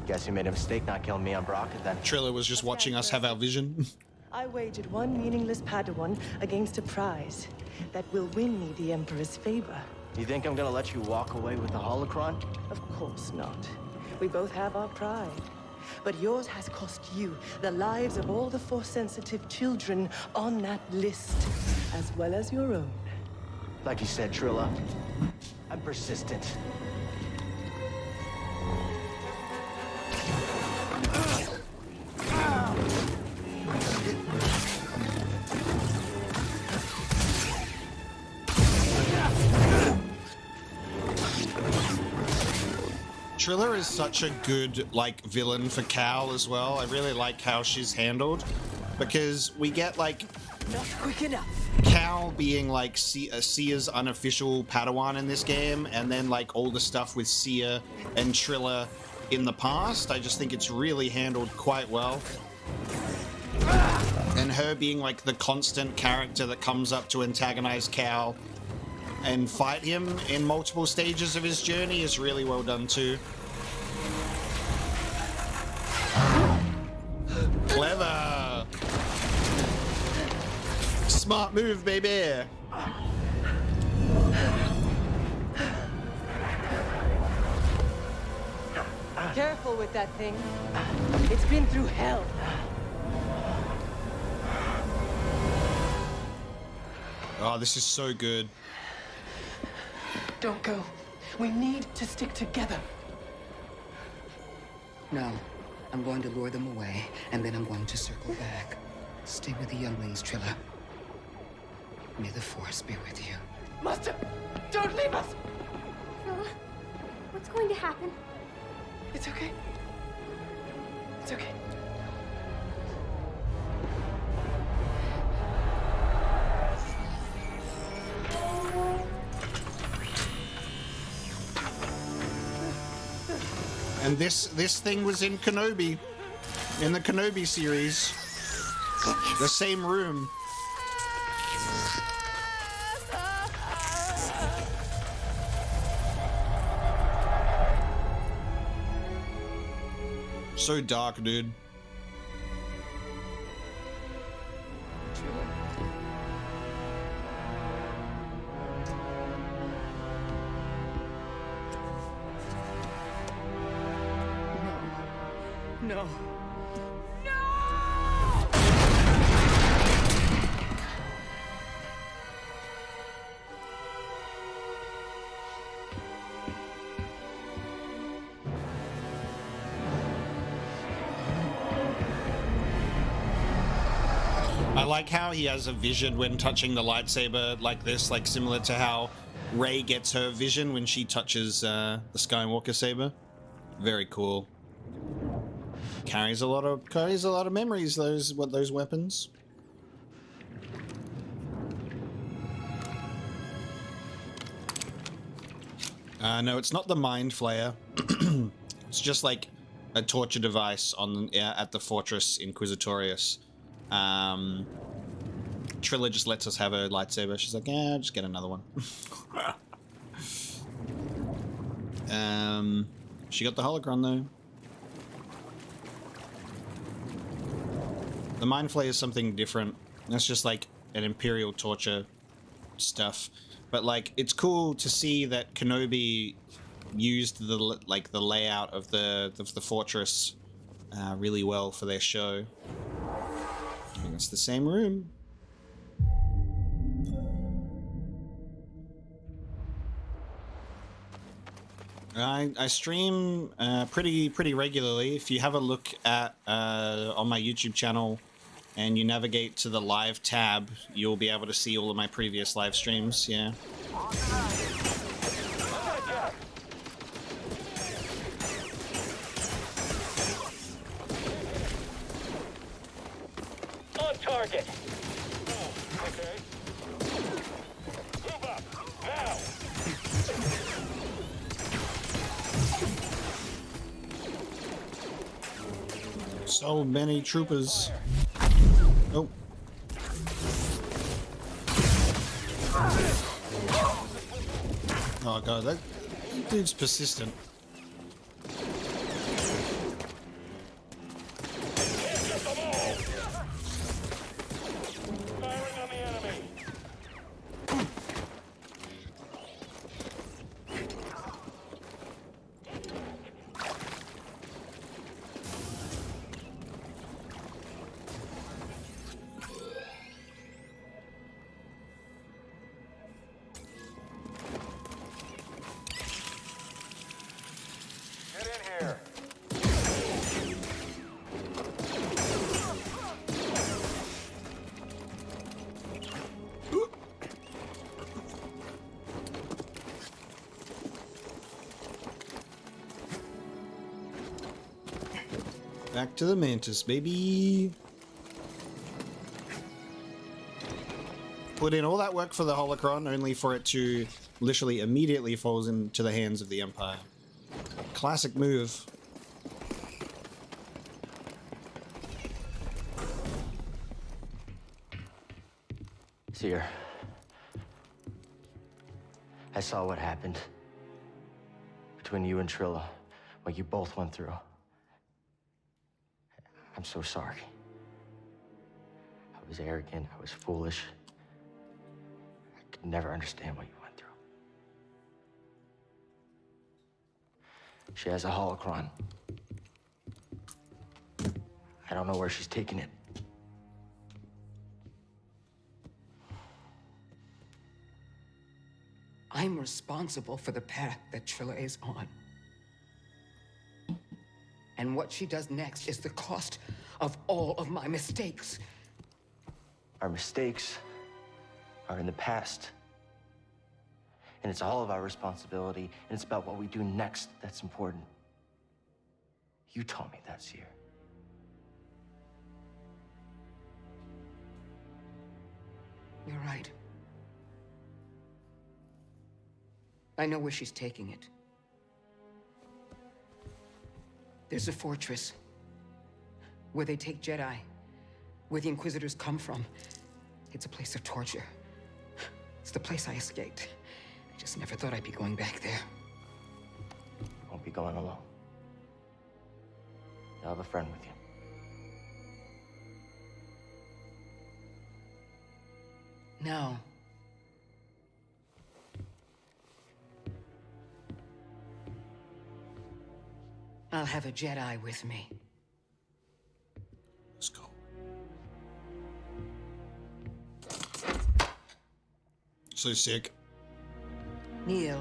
S3: Guess you made a mistake not killing me on Baraka then.
S1: Trilla was just watching us have our vision.
S19: I wagered one meaningless Padawan against a prize that will win me the Emperor's favor.
S3: You think I'm gonna let you walk away with the holocron?
S19: Of course not. We both have our pride. But yours has cost you the lives of all the Force-sensitive children on that list, as well as your own.
S3: Like you said, Trilla, I'm persistent.
S1: Trilla is such a good, like, villain for Cal as well. I really like how she's handled, because we get, like,
S19: not quick enough.
S1: Cal being, like, Sia's unofficial Padawan in this game, and then, like, all the stuff with Sia and Trilla in the past. I just think it's really handled quite well. And her being, like, the constant character that comes up to antagonize Cal and fight him in multiple stages of his journey is really well done too. Clever! Smart move, baby!
S19: Careful with that thing. It's been through hell.
S1: Oh, this is so good.
S19: Don't go. We need to stick together.
S6: No. I'm going to lure them away, and then I'm going to circle back. Stay with the younglings, Trilla. May the Force be with you.
S19: Master, don't leave us!
S17: Trilla, what's going to happen?
S19: It's okay. It's okay.
S1: And this thing was in Kenobi, in the Kenobi series. The same room. So dark, dude.
S6: No.
S1: I like how he has a vision when touching the lightsaber like this, like similar to how Rey gets her vision when she touches the Skywalker saber. Very cool. Carries a lot of memories, those weapons. No, it's not the Mind Flayer. It's just like a torture device on at the Fortress Inquisitorius. Trilla just lets us have a lightsaber. She's like, yeah, just get another one. She got the holocron though. The Mind Flayer is something different. That's just like an Imperial torture stuff. But like, it's cool to see that Kenobi used the layout of the fortress really well for their show. I think it's the same room. I stream pretty regularly. If you have a look at on my YouTube channel and you navigate to the live tab, you'll be able to see all of my previous live streams. Yeah.
S2: On target. Okay. Move up now.
S1: So many troopers. Oh. Oh god, that dude's persistent. Back to the Mantis, baby. Put in all that work for the holocron, only for it to literally immediately falls into the hands of the Empire. Classic move.
S3: Seer, I saw what happened between you and Trilla, what you both went through. I'm so sorry. I was arrogant, I was foolish. I could never understand what you went through. She has a holocron. I don't know where she's taking it.
S6: I'm responsible for the path that Trilla is on. And what she does next is the cost of all of my mistakes.
S3: Our mistakes are in the past. And it's all of our responsibility, and it's about what we do next that's important. You taught me that, Seer.
S6: You're right. I know where she's taking it. There's a fortress where they take Jedi, where the Inquisitors come from. It's a place of torture. It's the place I escaped. I just never thought I'd be going back there.
S3: You won't be going alone. You'll have a friend with you.
S6: No. I'll have a Jedi with me.
S1: Let's go. So sick.
S6: Kneel.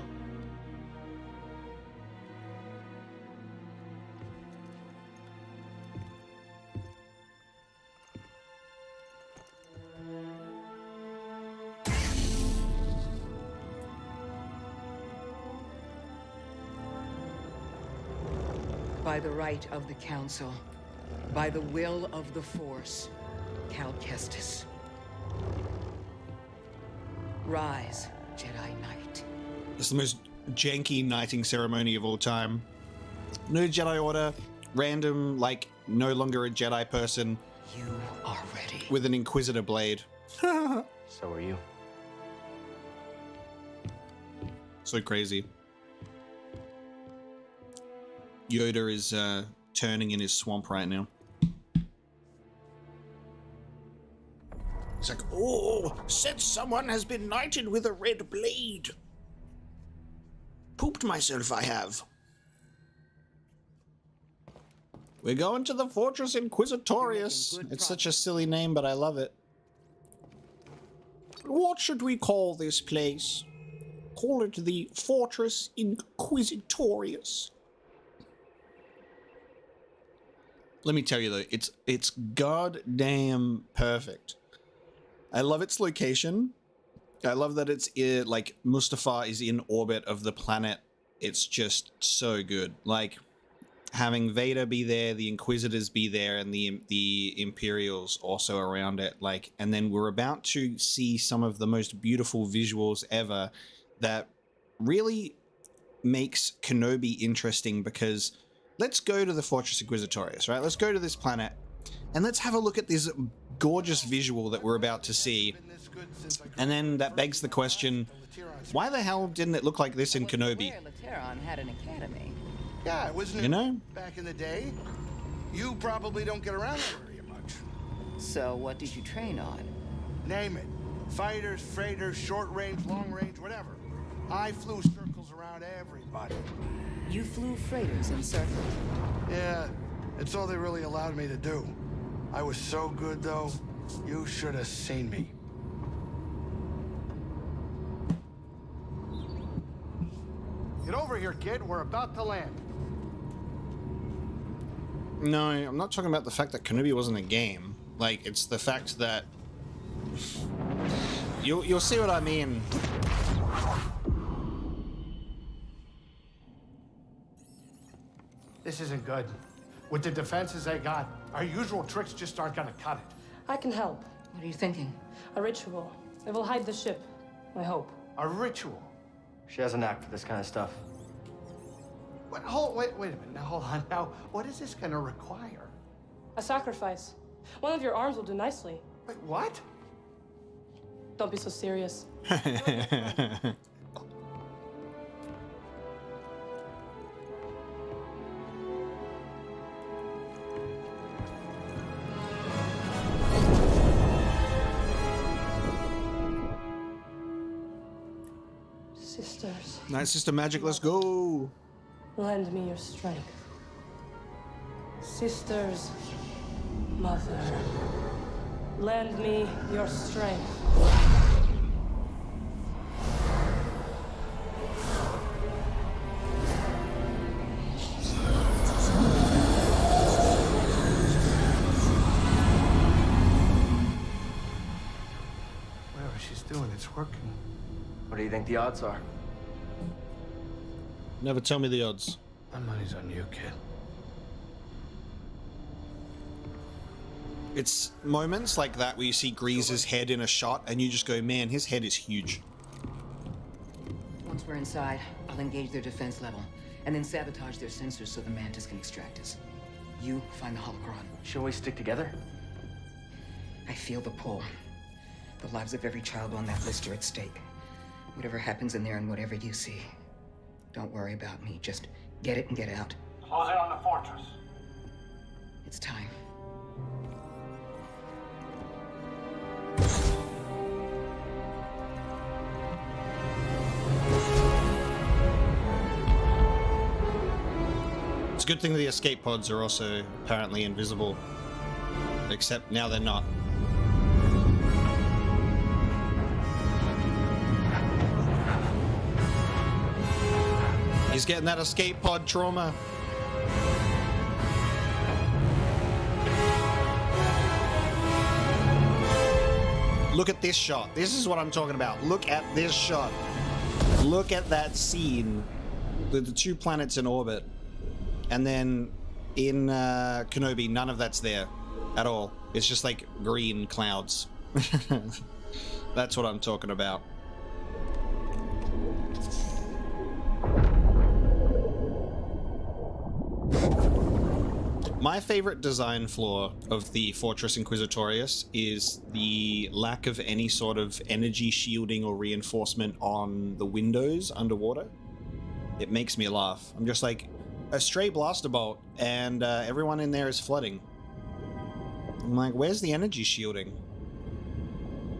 S6: By the right of the Council, by the will of the Force, Cal Kestis. Rise, Jedi Knight.
S1: It's the most janky knighting ceremony of all time. New Jedi Order, random, like, no longer a Jedi person.
S6: You are ready.
S1: With an Inquisitor blade.
S3: So are you.
S1: So crazy. Yoda is turning in his swamp right now. It's like, oh, said someone has been knighted with a red blade. Pooped myself, I have. We're going to the Fortress Inquisitorius. It's such a silly name, but I love it. What should we call this place? Call it the Fortress Inquisitorius. Let me tell you though, it's goddamn perfect. I love its location. I love that it's like Mustafar is in orbit of the planet. It's just so good. Like having Vader be there, the Inquisitors be there, and the Imperials also around it. Like, and then we're about to see some of the most beautiful visuals ever that really makes Kenobi interesting, because let's go to the Fortress Inquisitorius, right? Let's go to this planet and let's have a look at this gorgeous visual that we're about to see. And then that begs the question, why the hell didn't it look like this in Kenobi?
S6: Lateron had an academy.
S5: Yeah, it wasn't
S1: You know?
S5: back in the day. You probably don't get around there very much.
S6: So what did you train on?
S5: Name it. Fighters, freighters, short range, long range, whatever. I flew circles around everybody.
S6: You flew freighters in circles?
S5: Yeah, it's all they really allowed me to do. I was so good, though. You should have seen me. Get over here, kid. We're about to land.
S1: No, I'm not talking about the fact that Kenobi wasn't a game. Like, it's the fact that you'll see what I mean.
S5: This isn't good. With the defenses they got, our usual tricks just aren't gonna cut it.
S8: I can help.
S6: What are you thinking?
S8: A ritual. It will hide the ship, I hope.
S5: A ritual?
S3: She has a knack for this kind of stuff.
S5: Wait a minute. Now, hold on. Now, what is this gonna require?
S8: A sacrifice. One of your arms will do nicely.
S5: Wait, what?
S8: Don't be so serious. Sisters.
S1: Night Sister Magic, let's go.
S8: Lend me your strength. Sisters, mother, lend me your strength.
S5: Whatever she's doing, it's working.
S3: What do you think the odds are?
S1: Never tell me the odds.
S5: My money's on you, kid.
S1: It's moments like that where you see Grease's head in a shot and you just go, man, his head is huge.
S6: Once we're inside, I'll engage their defense level and then sabotage their sensors so the Mantis can extract us. You find the holocron.
S3: Shall we stick together?
S6: I feel the pull. The lives of every child on that list are at stake. Whatever happens in there and whatever you see, don't worry about me. Just get it and get out.
S4: Close in on the fortress.
S6: It's time.
S1: It's a good thing the escape pods are also apparently invisible. Except now they're not. He's getting that escape pod trauma. Look at this shot. This is what I'm talking about. Look at this shot. Look at that scene. The two planets in orbit. And then in Kenobi, none of that's there at all. It's just like green clouds. That's what I'm talking about. My favorite design flaw of the Fortress Inquisitorius is the lack of any sort of energy shielding or reinforcement on the windows underwater. It makes me laugh. I'm just like, a stray blaster bolt and everyone in there is flooding. I'm like, where's the energy shielding?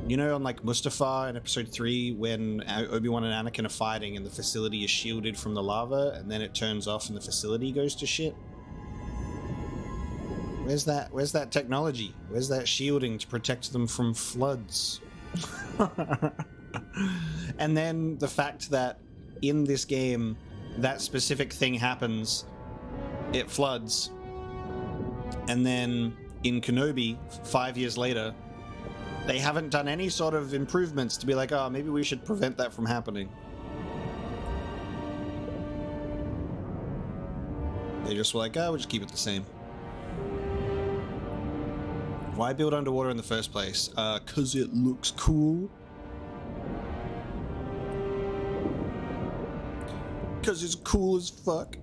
S1: You know, on like Mustafar in episode 3 when Obi-Wan and Anakin are fighting and the facility is shielded from the lava and then it turns off and the facility goes to shit? Where's that technology? Where's that shielding to protect them from floods? And then the fact that in this game that specific thing happens, it floods, and then in Kenobi 5 years later they haven't done any sort of improvements to be like, oh, maybe we should prevent that from happening. They just were like, oh, we'll just keep it the same. Why build underwater in the first place? 'Cause it looks cool. 'Cause it's cool as fuck.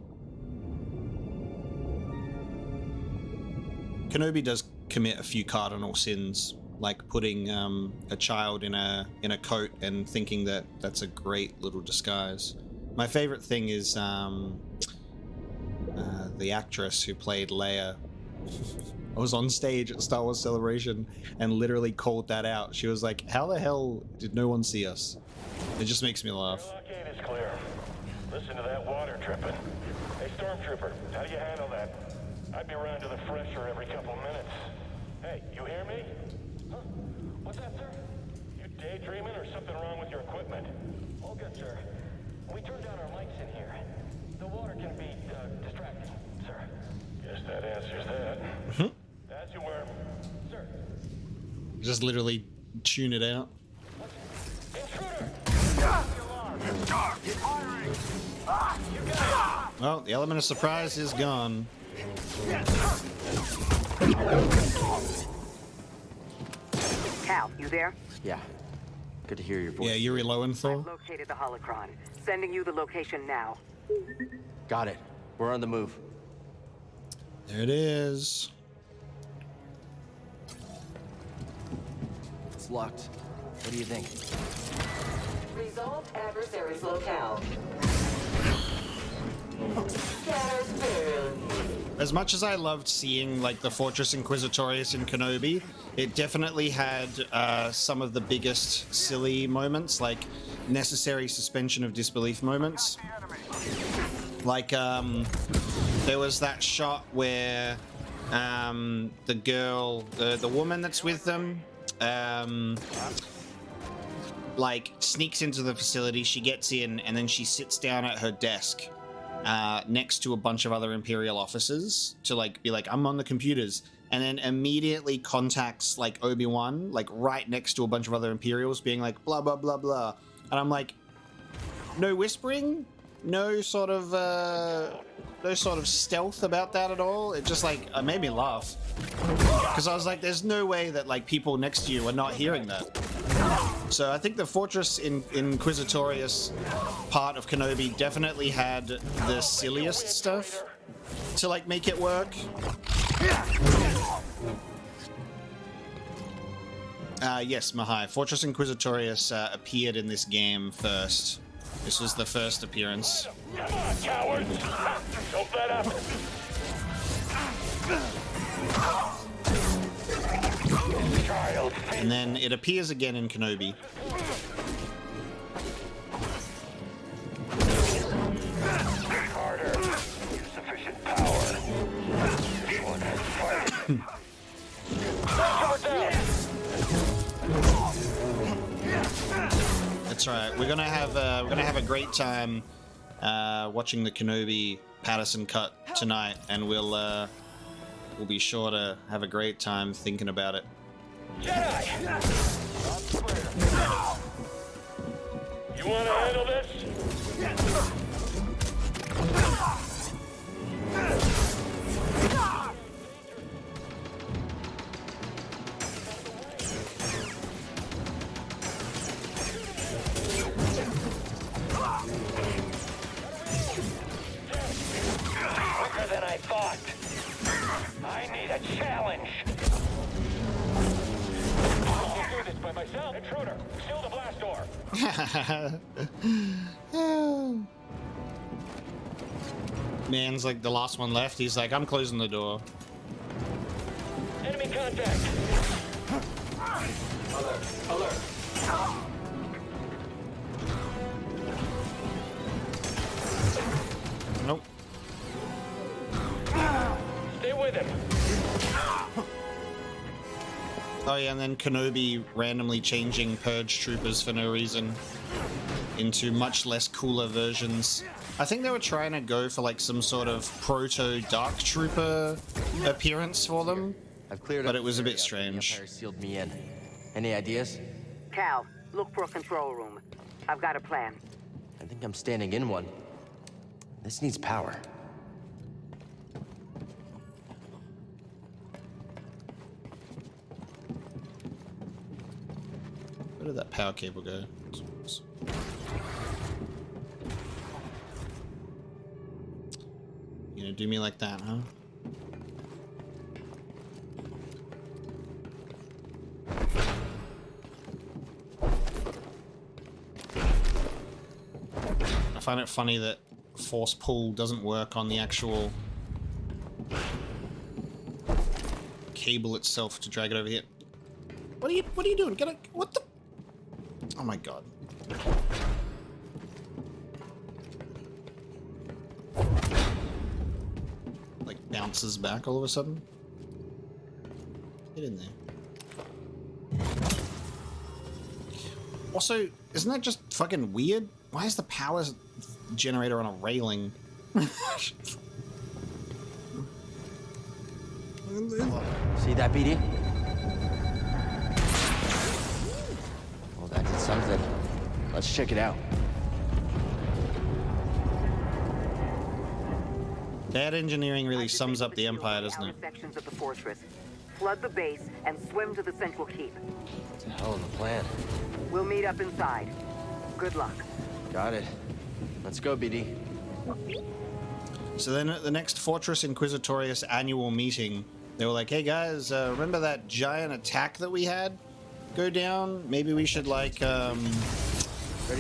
S1: Kenobi does commit a few cardinal sins, like putting a child in a coat and thinking that that's a great little disguise. My favorite thing is the actress who played Leia. I was on stage at Star Wars Celebration and literally called that out. She was like, how the hell did no one see us? It just makes me laugh.
S2: Blockade is clear. Listen to that water dripping. Hey, Stormtrooper, how do you handle that? I'd be around to the fresher every couple minutes. Hey, you hear me? Huh? What's that, sir? You daydreaming or something wrong with your equipment? All good, sir. We turned down our lights in here. The water can be distracting, sir. Guess that answers that. As you were, sir.
S1: Just literally tune it out. Well, the element of surprise is gone.
S11: Cal, you there?
S3: Yeah. Good to hear your voice.
S1: Yeah, Yuri Lowenthal.
S11: I've located the holocron. Sending you the location now.
S3: Got it. We're on the move.
S1: There it is.
S3: It's locked. What do you think?
S18: Resolved adversary's locale. Scatter burn.
S1: As much as I loved seeing like the Fortress Inquisitorius in Kenobi, it definitely had some of the biggest silly moments, like necessary suspension of disbelief moments. Like there was that shot where the girl, the woman that's with them, like sneaks into the facility. She gets in and then she sits down at her desk next to a bunch of other Imperial officers to like be like, I'm on the computers, and then immediately contacts like Obi-Wan, like right next to a bunch of other Imperials, being like blah blah blah blah. And I'm like, no whispering, no sort of stealth about that at all. It just like it made me laugh, because I was like, there's no way that like people next to you are not hearing that. So I think the Fortress Inquisitorius part of Kenobi definitely had the silliest stuff to like make it work. Yes, Mahai. Fortress Inquisitorius appeared in this game first. This was the first appearance.
S2: Come on, cowards! Don't let up!
S1: And then it appears again in Kenobi.
S2: Harder. Insufficient power. This one has fight.
S1: That's right. We're gonna have a great time watching the Kenobi Patterson cut tonight, and we'll be sure to have a great time thinking about it.
S2: Jedi! You want to handle this? Quicker than I thought. I need a challenge. I can't do this by myself. Intruder, seal the blast door.
S1: Man's like the last one left. He's like, I'm closing the door.
S2: Enemy contact. Alert, alert.
S1: Nope.
S2: Stay with him.
S1: Oh yeah, and then Kenobi randomly changing Purge troopers for no reason into much less cooler versions. I think they were trying to go for like some sort of proto Dark Trooper appearance for them.
S3: I've cleared
S1: but
S3: up
S1: it was a bit
S3: the
S1: strange.
S3: Empire sealed me in. Any ideas?
S11: Cal, look for a control room. I've got a plan.
S3: I think I'm standing in one. This needs power.
S1: Where did that power cable go? You know, do me like that, huh? I find it funny that force pull doesn't work on the actual cable itself to drag it over here. What are you doing? What the? Oh my god. Like bounces back all of a sudden. Get in there. Also, isn't that just fucking weird? Why is the power generator on a railing?
S3: See that, BD? Well, that did something. Let's check it out.
S1: Bad engineering really sums up the Empire, doesn't it?
S11: Sections of the fortress. Flood the base and swim to the central keep.
S3: It's a hell of a plan.
S11: We'll meet up inside. Good luck.
S3: Got it. Let's go, BD.
S1: So then at the next Fortress Inquisitorius annual meeting, they were like, hey guys, remember that giant attack that we had go down? Maybe we should like,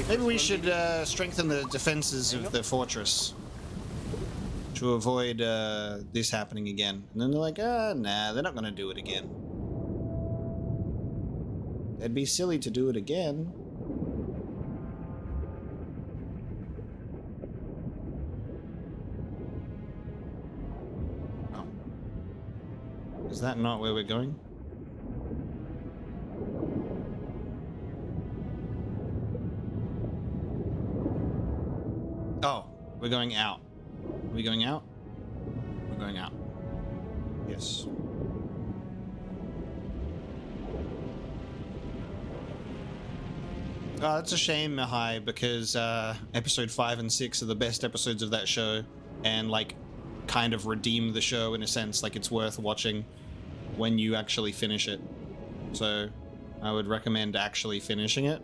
S1: maybe we should strengthen the defenses of the fortress to avoid this happening again. And then they're like, nah, they're not gonna do it again. It'd be silly to do it again. Is that not where we're going? Oh, we're going out. Are we going out? We're going out. Yes. Oh, that's a shame, Mihai, because episode 5 and 6 are the best episodes of that show, and like kind of redeem the show in a sense. Like it's worth watching when you actually finish it. So I would recommend actually finishing it.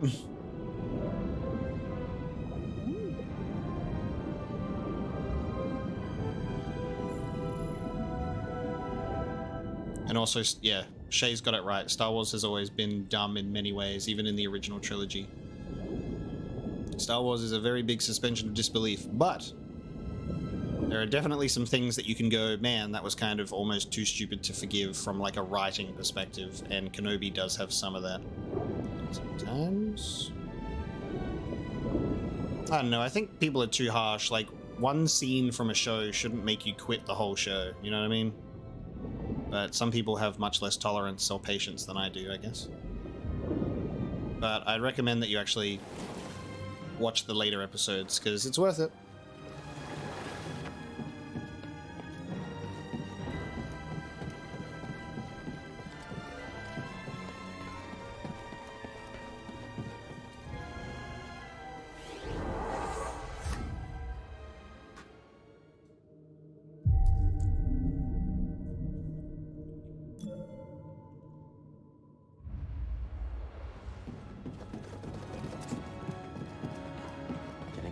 S1: And also, yeah, Shay's got it right. Star Wars has always been dumb in many ways, even in the original trilogy. Star Wars is a very big suspension of disbelief, but there are definitely some things that you can go, man, that was kind of almost too stupid to forgive from like a writing perspective, and Kenobi does have some of that. Sometimes. I don't know, I think people are too harsh. Like, one scene from a show shouldn't make you quit the whole show, you know what I mean? But some people have much less tolerance or patience than I do, I guess. But I'd recommend that you actually watch the later episodes, because it's worth it.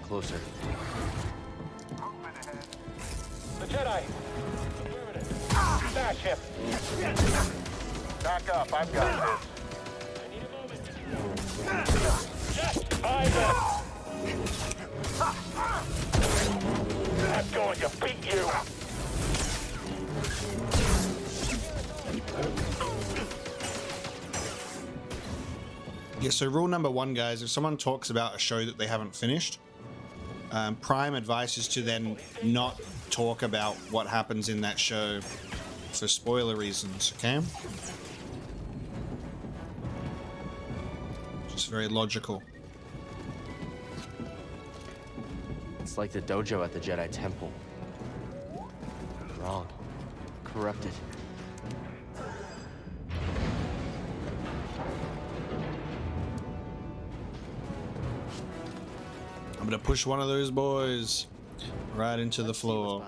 S3: Closer.
S2: The Jedi! Affirmative.
S4: Smash him. Back up, I've got this. Just buy them. I'm going to beat you.
S1: Yeah, so rule number one, guys, if someone talks about a show that they haven't finished, prime advice is to then not talk about what happens in that show for spoiler reasons, okay? Just very logical.
S3: It's like the dojo at the Jedi Temple. Wrong. Corrupted.
S1: I'm gonna push one of those boys right into the floor.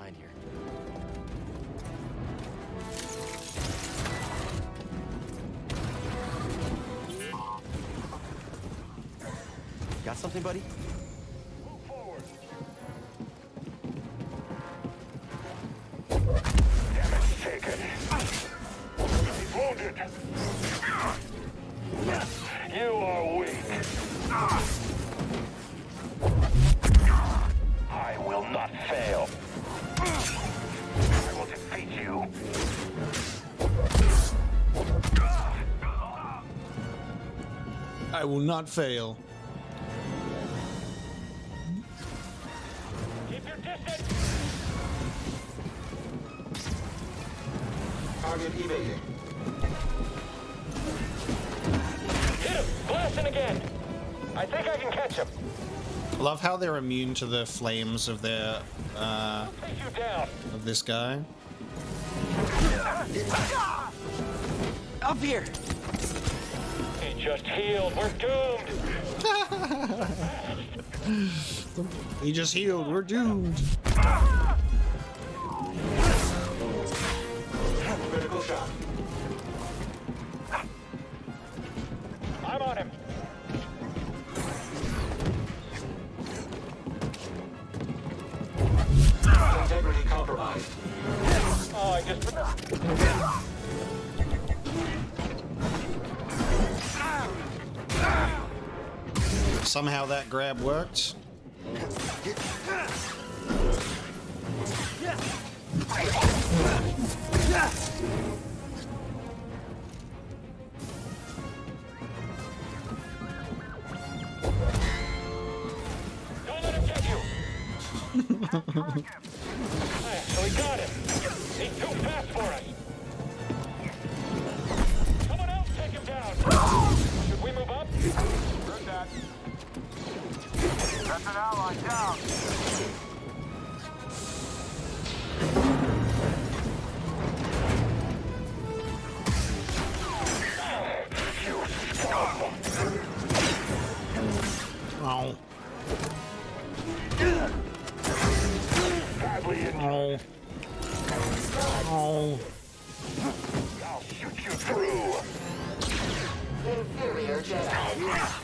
S3: Got something, buddy?
S4: Move forward. Damage taken. He's wounded. You are weak. I will not fail. I will defeat you.
S1: I will not fail.
S4: Keep your distance.
S12: Target evading.
S4: Hit him! Blasting again! I think I can catch him.
S1: I love how they're immune to the flames of their
S4: Take you down.
S1: of this guy.
S3: Up here!
S4: He just healed. We're doomed.
S1: He just healed. We're doomed.
S12: Critical shot.
S4: I'm on him.
S12: Integrity compromised.
S4: Oh, I just...
S1: Somehow that grab worked.
S4: Don't let him get you. So we got him. He's too fast for us. Someone else take him down. Should we move up? Heard that. That's an ally down.
S1: Oh.
S4: Badly injured.
S1: Oh. Oh.
S4: I'll shoot you through.
S18: Inferior Jedi.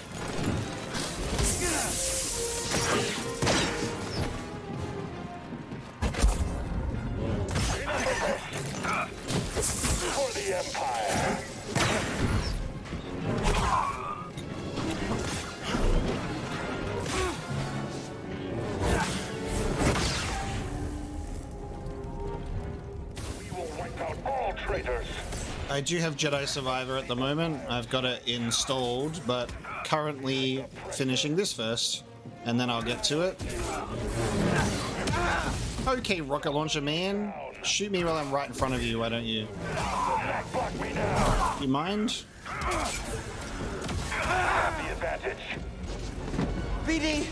S4: For the Empire. We will wipe out all traitors.
S1: I do have Jedi Survivor at the moment. I've got it installed, but currently finishing this first, and then I'll get to it. Okay, rocket launcher man. Shoot me while I'm right in front of you, why don't you?
S4: Block me now.
S1: You mind?
S4: Have the advantage.
S3: BD!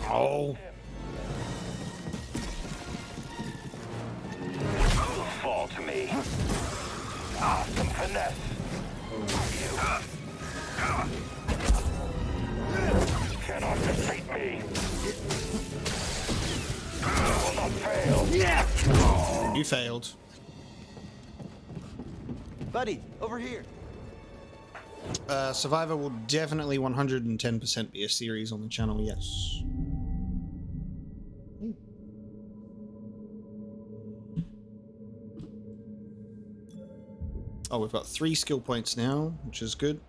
S1: Oh.
S4: Fall to me. Some finesse. You cannot defeat me. I will not fail.
S1: You failed.
S9: Buddy, over here.
S1: Survivor will definitely 110% be a series on the channel, yes. Oh, we've got 3 skill points now, which is good.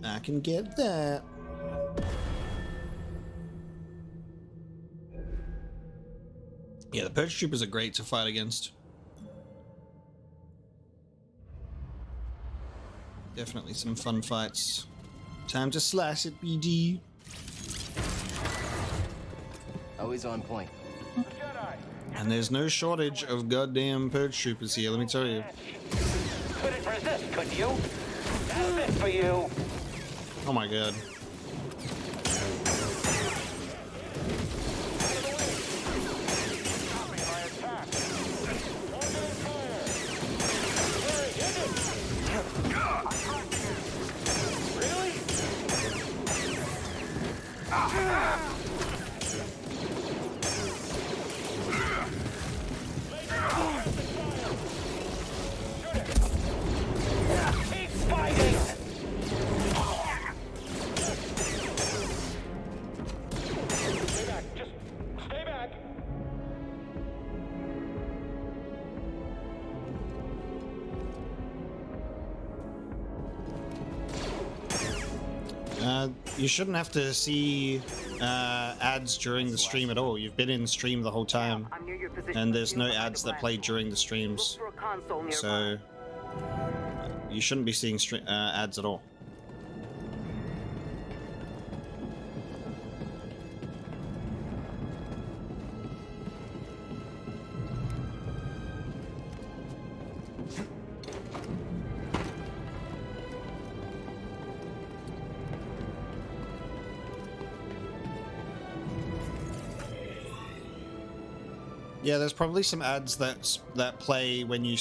S1: I can get that. Yeah, the Purge Troopers are great to fight against. Definitely some fun fights. Time to slash it, BD.
S3: Always on point.
S1: And there's no shortage of goddamn Purge Troopers here, let me tell you.
S2: Couldn't resist, could you? That's it for you.
S1: Oh my god. You shouldn't have to see ads during the stream at all. You've been in stream the whole time, and there's no ads that play during the streams, so you shouldn't be seeing ads at all. Yeah, there's probably some ads that play when you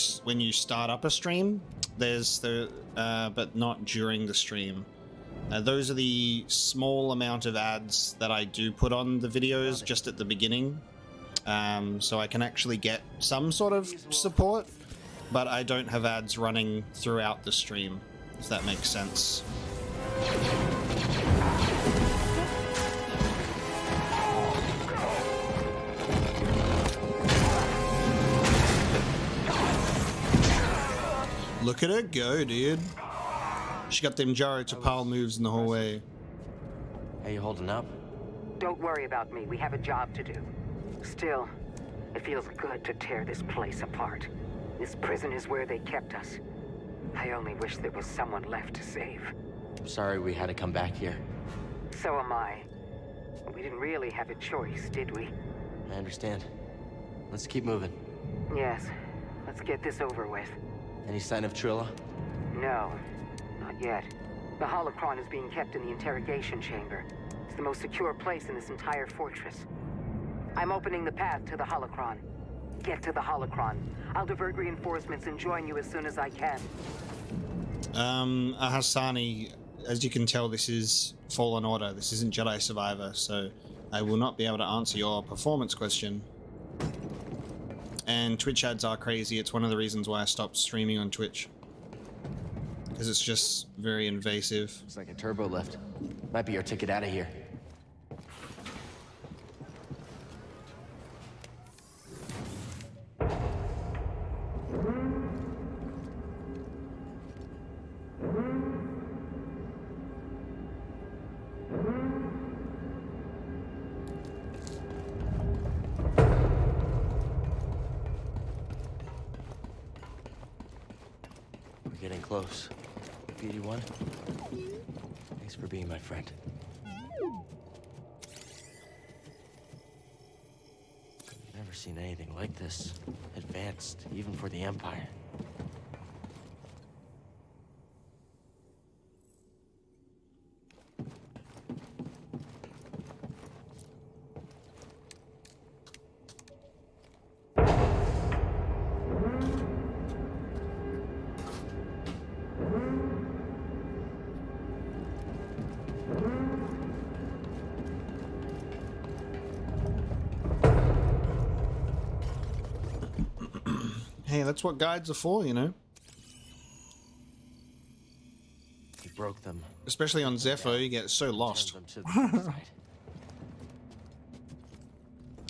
S1: start up a stream. But not during the stream. Those are the small amount of ads that I do put on the videos just at the beginning, so I can actually get some sort of support. But I don't have ads running throughout the stream, if that makes sense. Look at her go, dude. She got them Jaro Tapal moves in the whole way.
S3: How you holding up?
S11: Don't worry about me. We have a job to do. Still, it feels good to tear this place apart. This prison is where they kept us. I only wish there was someone left to save.
S3: I'm sorry we had to come back here.
S11: So am I. We didn't really have a choice, did we?
S3: I understand. Let's keep moving.
S11: Yes. Let's get this over with.
S3: Any sign of Trilla?
S11: No, not yet. The holocron is being kept in the interrogation chamber. It's the most secure place in this entire fortress. I'm opening the path to the holocron. Get to the holocron. I'll divert reinforcements and join you as soon as I can.
S1: Hassani, as you can tell, this is Fallen Order. This isn't Jedi Survivor, so I will not be able to answer your performance question. And Twitch ads are crazy. It's one of the reasons why I stopped streaming on Twitch. Because it's just very invasive.
S3: Looks like a turbo lift. Might be our ticket out of here. Getting close. BD1, thanks for being my friend. Never seen anything like this. Advanced, even for the Empire.
S1: Hey, that's what guides are for, you know?
S3: The
S9: He broke them.
S1: Especially on Zepho, you get so lost.
S9: Turned them to the dark side.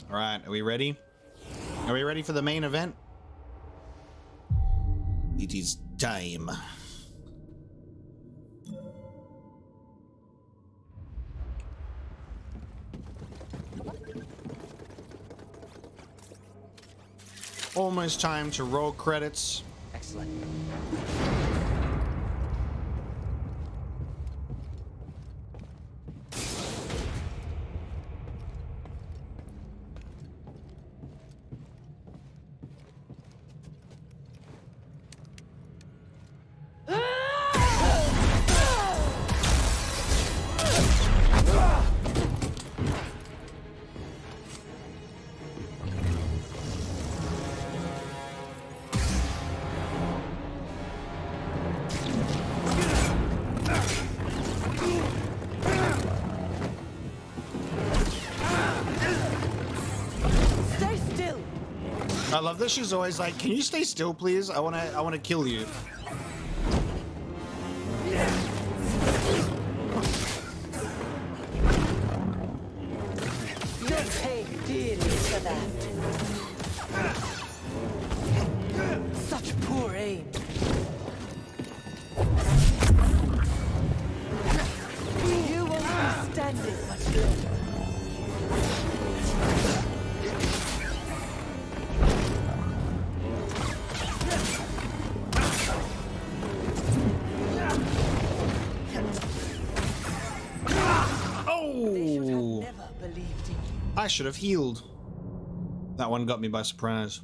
S1: All right, are we ready? Are we ready for the main event? It is time. Almost time to roll credits.
S9: Excellent.
S1: I love this. She's always like, "Can you stay still, please? I wanna kill you."
S19: You'll pay dearly for that. Such poor aim. You won't be standing much longer.
S1: I should have healed. That one got me by surprise.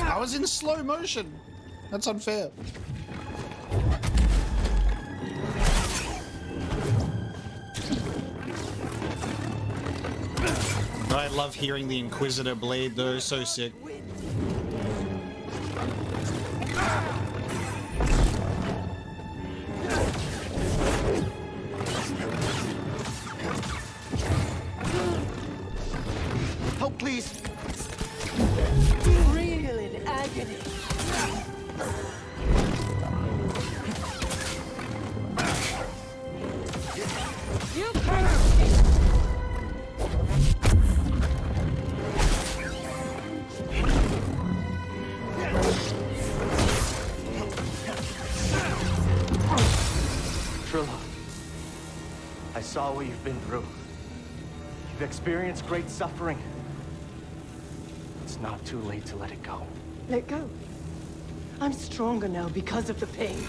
S1: I was in slow motion. That's unfair. I love hearing the Inquisitor blade though, so sick.
S9: Help, please.
S19: Real in agony. You can't.
S9: Trilla, I saw what you've been through. You've experienced great suffering. It's not too late to let it go.
S19: Let go. I'm stronger now because of the pain.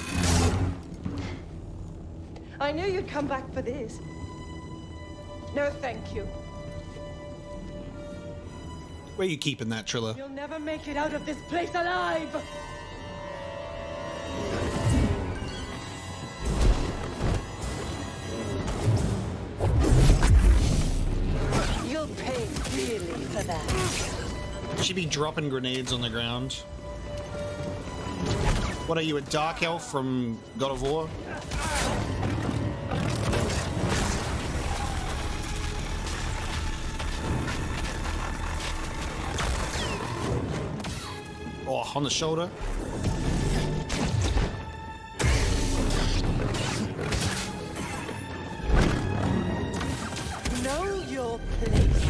S19: I knew you'd come back for this. No, thank you.
S1: Where you keeping that, Trilla?
S19: You'll never make it out of this place alive! You'll pay dearly for that.
S1: She'd be dropping grenades on the ground. What are you, a dark elf from God of War? Oh, on the shoulder.
S19: Know your place.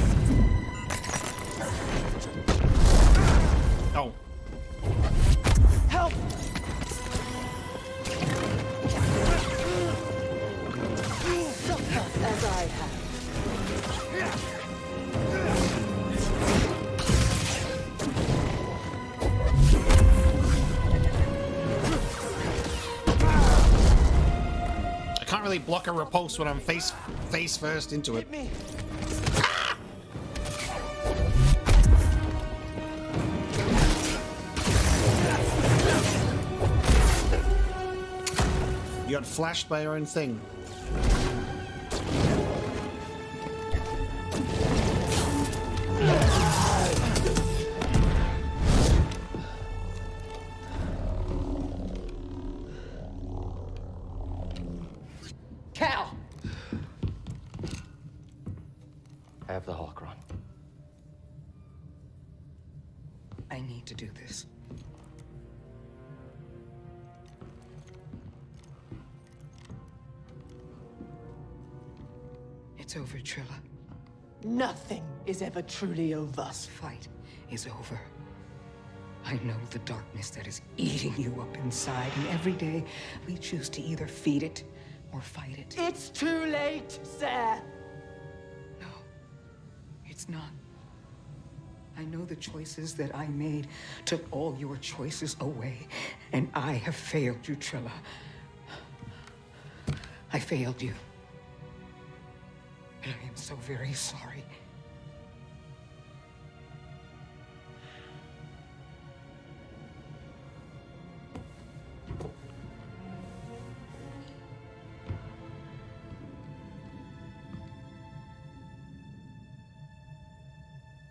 S1: Oh.
S19: Help! Suffer as I have.
S1: I can't really block a repulse when I'm face first into it. You got flashed by your own thing.
S6: Cal!
S3: I have the holocron.
S6: I need to do this. It's over, Trilla.
S19: Nothing is ever truly over.
S6: This fight is over. I know the darkness that is eating you up inside, and every day we choose to either feed it or fight it.
S19: It's too late, sir.
S6: No, it's not. I know the choices that I made took all your choices away, and I have failed you, Trilla. I failed you. And I am so very sorry.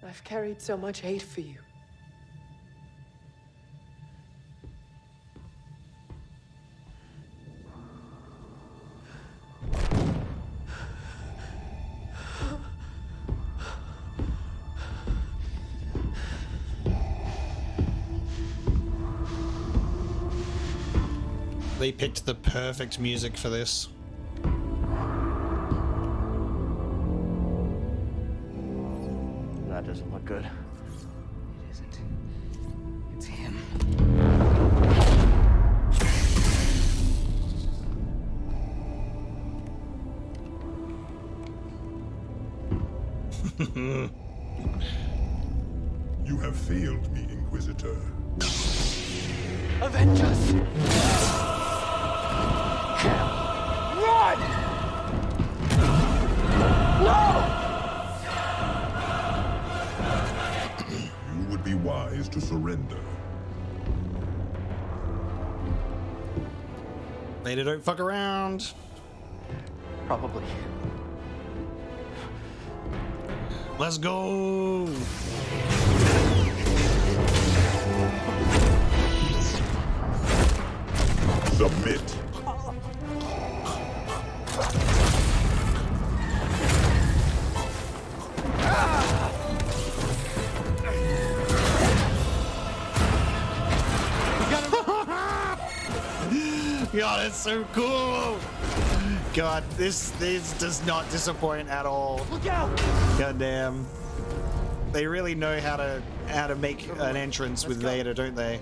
S19: I've carried so much hate for you.
S1: They picked the perfect music for this.
S3: That doesn't look good.
S6: It isn't. It's him.
S13: You have failed me, Inquisitor.
S19: Avengers!
S15: Run! No!
S13: You would be wise to surrender.
S1: Vader, don't fuck around.
S3: Probably.
S1: Let's go.
S13: Submit.
S1: God, it's so cool. God, this does not disappoint at all.
S19: Look out!
S1: God damn. They really know how to make an entrance with Vader, don't they?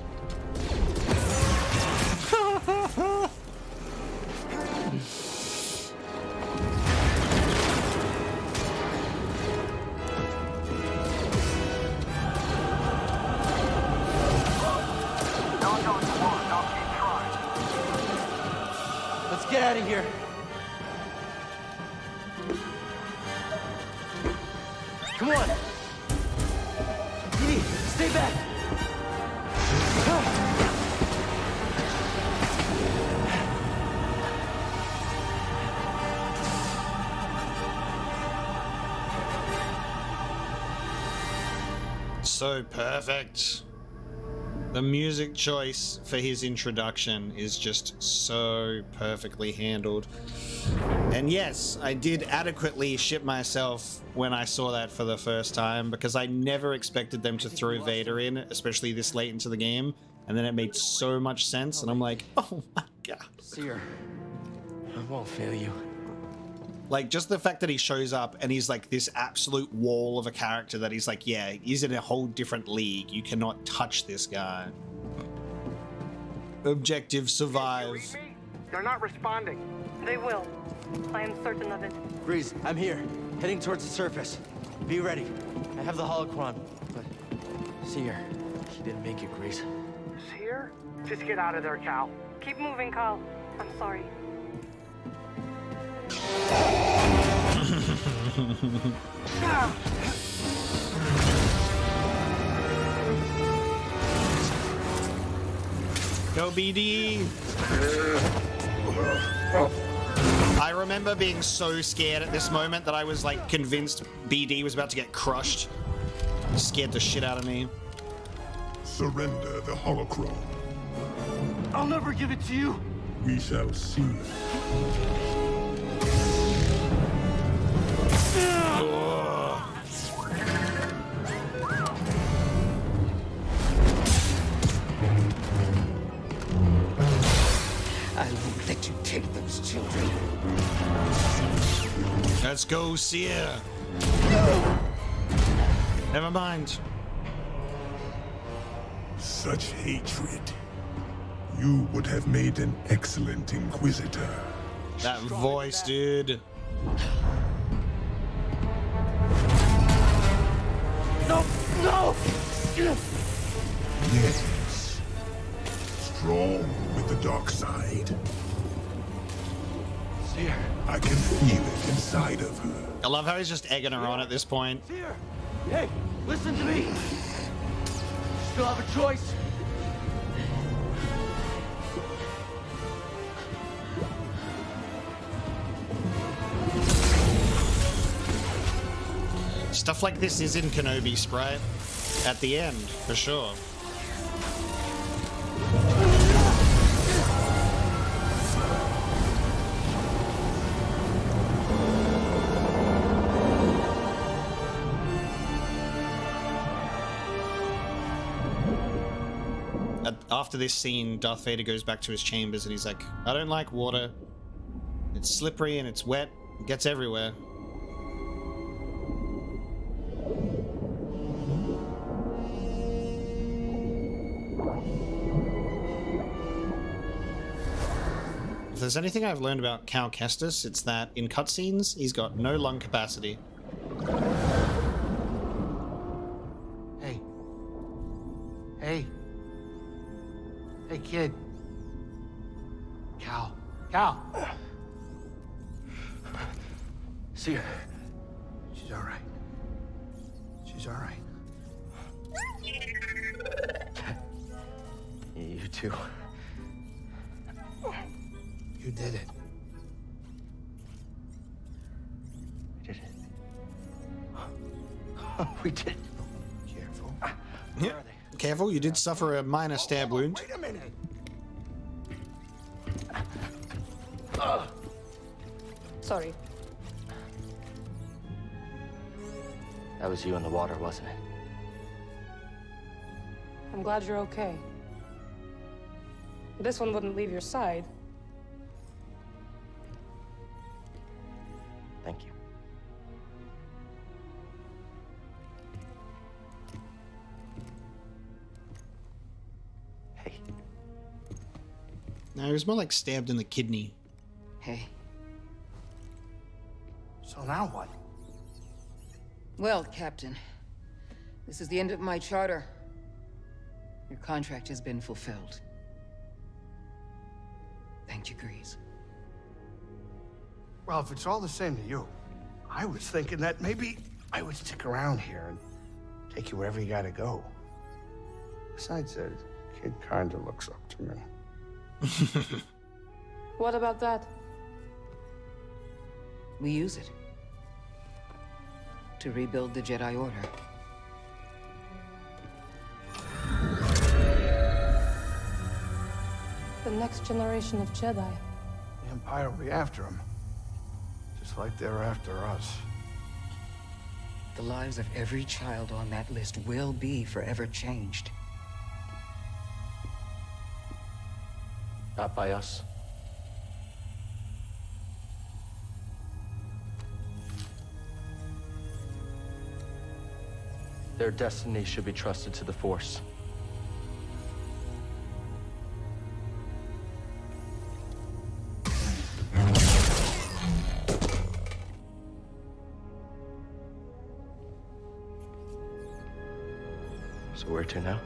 S9: Get out of here. Come on. Edie, stay back.
S1: So perfect. The music choice for his introduction is just so perfectly handled. And yes, I did adequately shit myself when I saw that for the first time, because I never expected them to throw Vader in, especially this late into the game. And then it made so much sense, and I'm like, oh my god.
S3: Seer, I won't fail you.
S1: Like, just the fact that he shows up and he's like this absolute wall of a character that he's like, yeah, he's in a whole different league. You cannot touch this guy. Objective survive.
S5: They're not responding.
S8: They will. I am certain of it.
S9: Grease, I'm here. Heading towards the surface. Be ready. I have the holocron, but Seer, she didn't make it, Grease.
S5: Here? Just get out of there, Cal.
S8: Keep moving, Cal. I'm sorry.
S1: Go BD. I remember being so scared at this moment that I was like convinced BD was about to get crushed. It scared the shit out of me.
S14: Surrender the holocron.
S15: I'll never give it to you.
S14: We shall see.
S6: I won't let you take those children.
S1: Let's go, Seer. Never mind.
S14: Such hatred. You would have made an excellent Inquisitor.
S1: That voice, dude.
S15: No! No!
S14: Yes. Strong with the dark side.
S15: Seer.
S14: I can feel it inside of her.
S1: I love how he's just egging her on at this point.
S15: Seer! Hey, listen to me! Still have a choice.
S1: Stuff like this is in Kenobi, Sprite. At the end, for sure. After this scene, Darth Vader goes back to his chambers and he's like, I don't like water. It's slippery and it's wet. It gets everywhere. If there's anything I've learned about Cal Kestis, it's that in cutscenes, he's got no lung capacity.
S5: Hey. Hey. Hey, kid. Cal. Cal.
S15: Seer.
S5: She's all right. She's all right.
S9: You too.
S5: You did it.
S9: We did it. We did.
S5: Careful.
S1: Yeah. Careful, you did suffer a minor stab wound.
S5: Wait a minute.
S8: Sorry.
S9: That was you in the water, wasn't it?
S8: I'm glad you're okay. This one wouldn't leave your side.
S9: Thank you. Hey.
S1: No, he was more like stabbed in the kidney.
S6: Hey.
S5: So now what?
S6: Well, Captain, this is the end of my charter. Your contract has been fulfilled. Thank you, Grease.
S5: Well, if it's all the same to you, I was thinking that maybe I would stick around here and take you wherever you gotta go. Besides, the kid kinda looks up to me.
S8: What about that?
S6: We use it to rebuild the Jedi Order.
S8: The next generation of Jedi.
S5: The Empire will be after him. Just like they're after us.
S6: The lives of every child on that list will be forever changed.
S9: Not by us. Their destiny should be trusted to the Force. So where to now?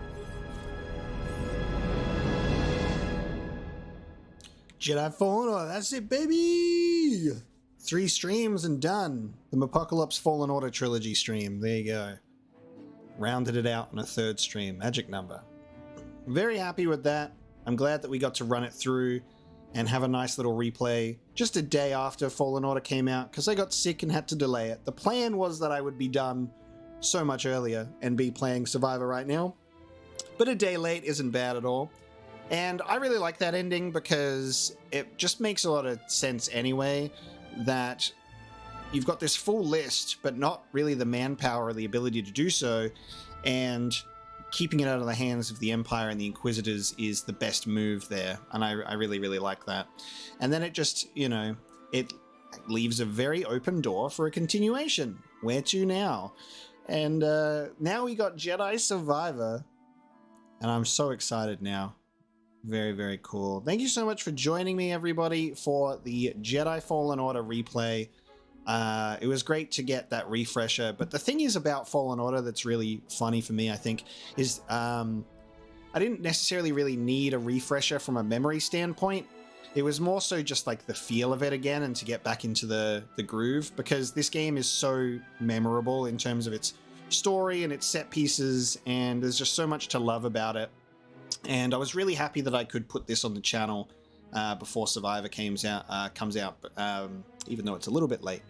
S1: Jedi Fallen Order, that's it, baby! 3 streams and done. The Apocalypse Fallen Order trilogy stream. There you go. Rounded it out on a 3rd stream. Magic number. Very happy with that. I'm glad that we got to run it through. and have a nice little replay just a day after Fallen Order came out, because I got sick and had to delay it. The plan was that I would be done so much earlier and be playing Survivor right now, but a day late isn't bad at all. And I really like that ending because it just makes a lot of sense anyway, that you've got this full list, but not really the manpower or the ability to do so, and keeping it out of the hands of the Empire and the Inquisitors is the best move there, and I really, really like that. And then it just, you know, it leaves a very open door for a continuation. Where to now? And now we got Jedi Survivor, and I'm so excited now. Very, very cool. Thank you so much for joining me, everybody, for the Jedi Fallen Order replay. It was great to get that refresher, but the thing is about Fallen Order that's really funny for me, I think, is I didn't necessarily really need a refresher from a memory standpoint. It was more so just like the feel of it again and to get back into the groove, because this game is so memorable in terms of its story and its set pieces, and there's just so much to love about it. And I was really happy that I could put this on the channel before Survivor comes out, even though it's a little bit late.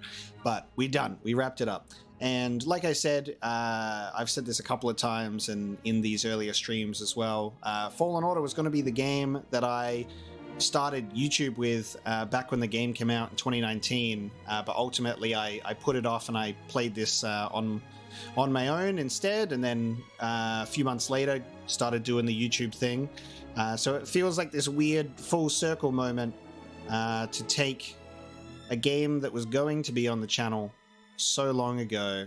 S1: But we're done. We wrapped it up. And like I said, I've said this a couple of times and in these earlier streams as well, Fallen Order was going to be the game that I started YouTube with back when the game came out in 2019. But ultimately, I put it off and I played this on my own instead. And then a few months later, started doing the YouTube thing. So it feels like this weird full circle moment to take a game that was going to be on the channel so long ago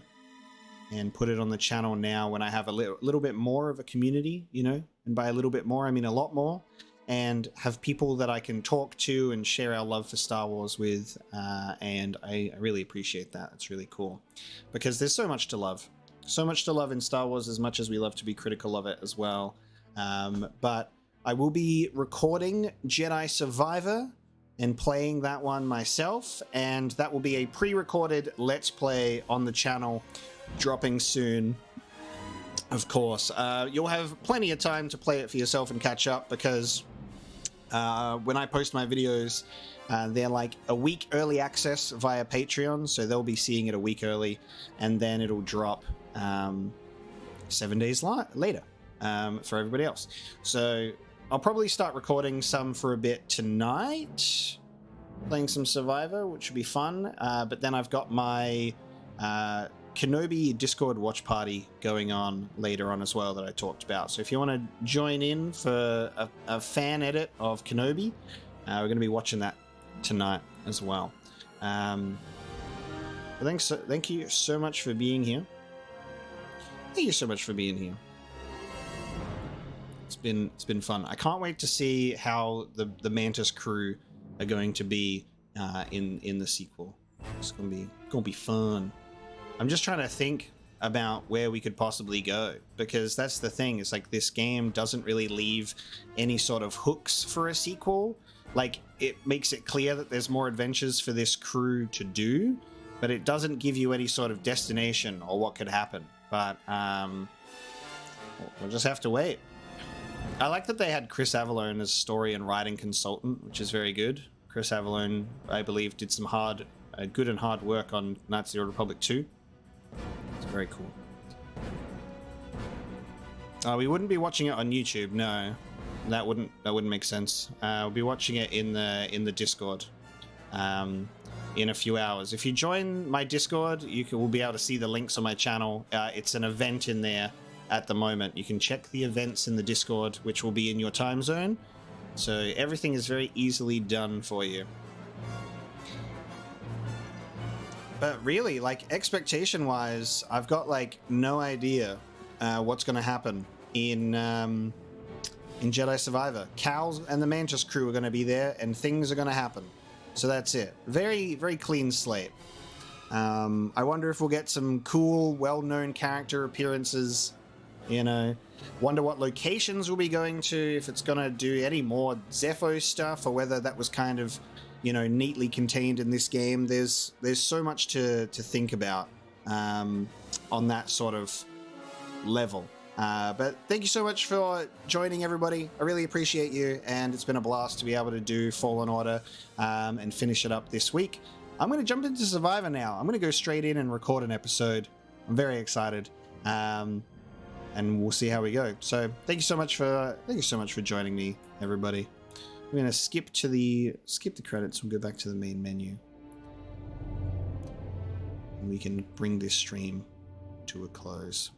S1: and put it on the channel now when I have a little bit more of a community, you know, and by a little bit more, I mean a lot more, and have people that I can talk to and share our love for Star Wars with, and I really appreciate that. It's really cool because there's so much to love. So much to love in Star Wars, as much as we love to be critical of it as well. But I will be recording Jedi Survivor and playing that one myself, and that will be a pre-recorded Let's Play on the channel, dropping soon, of course. You'll have plenty of time to play it for yourself and catch up, because when I post my videos, they're like a week early access via Patreon, so they'll be seeing it a week early, and then it'll drop 7 days later for everybody else. So I'll probably start recording some for a bit tonight, playing some Survivor, which would be fun. But then I've got my Kenobi Discord watch party going on later on as well that I talked about. So if you want to join in for a fan edit of Kenobi, we're going to be watching that tonight as well. Thank you so much for being here. Thank you so much for being here. It's been fun. I can't wait to see how the Mantis crew are going to be in the sequel. It's gonna be fun. I'm just trying to think about where we could possibly go, because that's the thing. It's like this game doesn't really leave any sort of hooks for a sequel. Like, it makes it clear that there's more adventures for this crew to do, but it doesn't give you any sort of destination or what could happen. But we'll just have to wait. I like that they had Chris Avellone as story and writing consultant, which is very good. Chris Avellone, I believe, did some good and hard work on Knights of the Old Republic 2. It's very cool. We wouldn't be watching it on YouTube, no. That wouldn't make sense. We'll be watching it in the Discord in a few hours. If you join my Discord, will be able to see the links on my channel. It's an event in there at the moment. You can check the events in the Discord, which will be in your time zone. So everything is very easily done for you. But really, like, expectation-wise, I've got like no idea what's going to happen in Jedi Survivor. Cal and the Mantis crew are going to be there, and things are going to happen. So that's it. Very, very clean slate. I wonder if we'll get some cool, well-known character appearances. You know, wonder what locations we'll be going to, if it's going to do any more Zepho stuff, or whether that was kind of, you know, neatly contained in this game. There's so much to think about on that sort of level. But thank you so much for joining, everybody. I really appreciate you, and it's been a blast to be able to do Fallen Order and finish it up this week. I'm going to jump into Survivor now. I'm going to go straight in and record an episode. I'm very excited, and we'll see how we go. So thank you so much for joining me, everybody. I'm going to skip the credits. We'll go back to the main menu, and we can bring this stream to a close.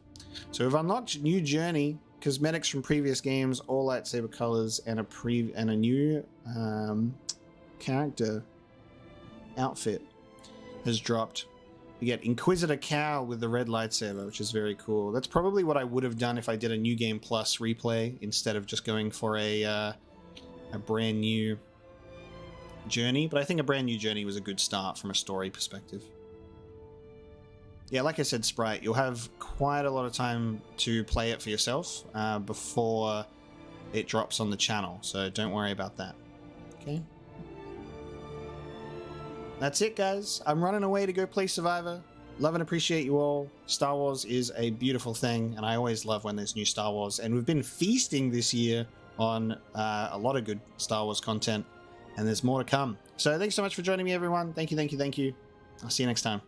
S1: So we've unlocked new journey, cosmetics from previous games, all lightsaber colors, and a new character outfit has dropped. You get Inquisitor Cow with the red lightsaber, which is very cool. That's probably what I would have done if I did a New Game Plus replay instead of just going for a brand new journey. But I think a brand new journey was a good start from a story perspective. Yeah, like I said, Sprite, you'll have quite a lot of time to play it for yourself before it drops on the channel, so don't worry about that. Okay. That's it, guys. I'm running away to go play Survivor. Love and appreciate you all. Star Wars is a beautiful thing, and I always love when there's new Star Wars. And we've been feasting this year on a lot of good Star Wars content, and there's more to come. So thanks so much for joining me, everyone. Thank you, thank you, thank you. I'll see you next time.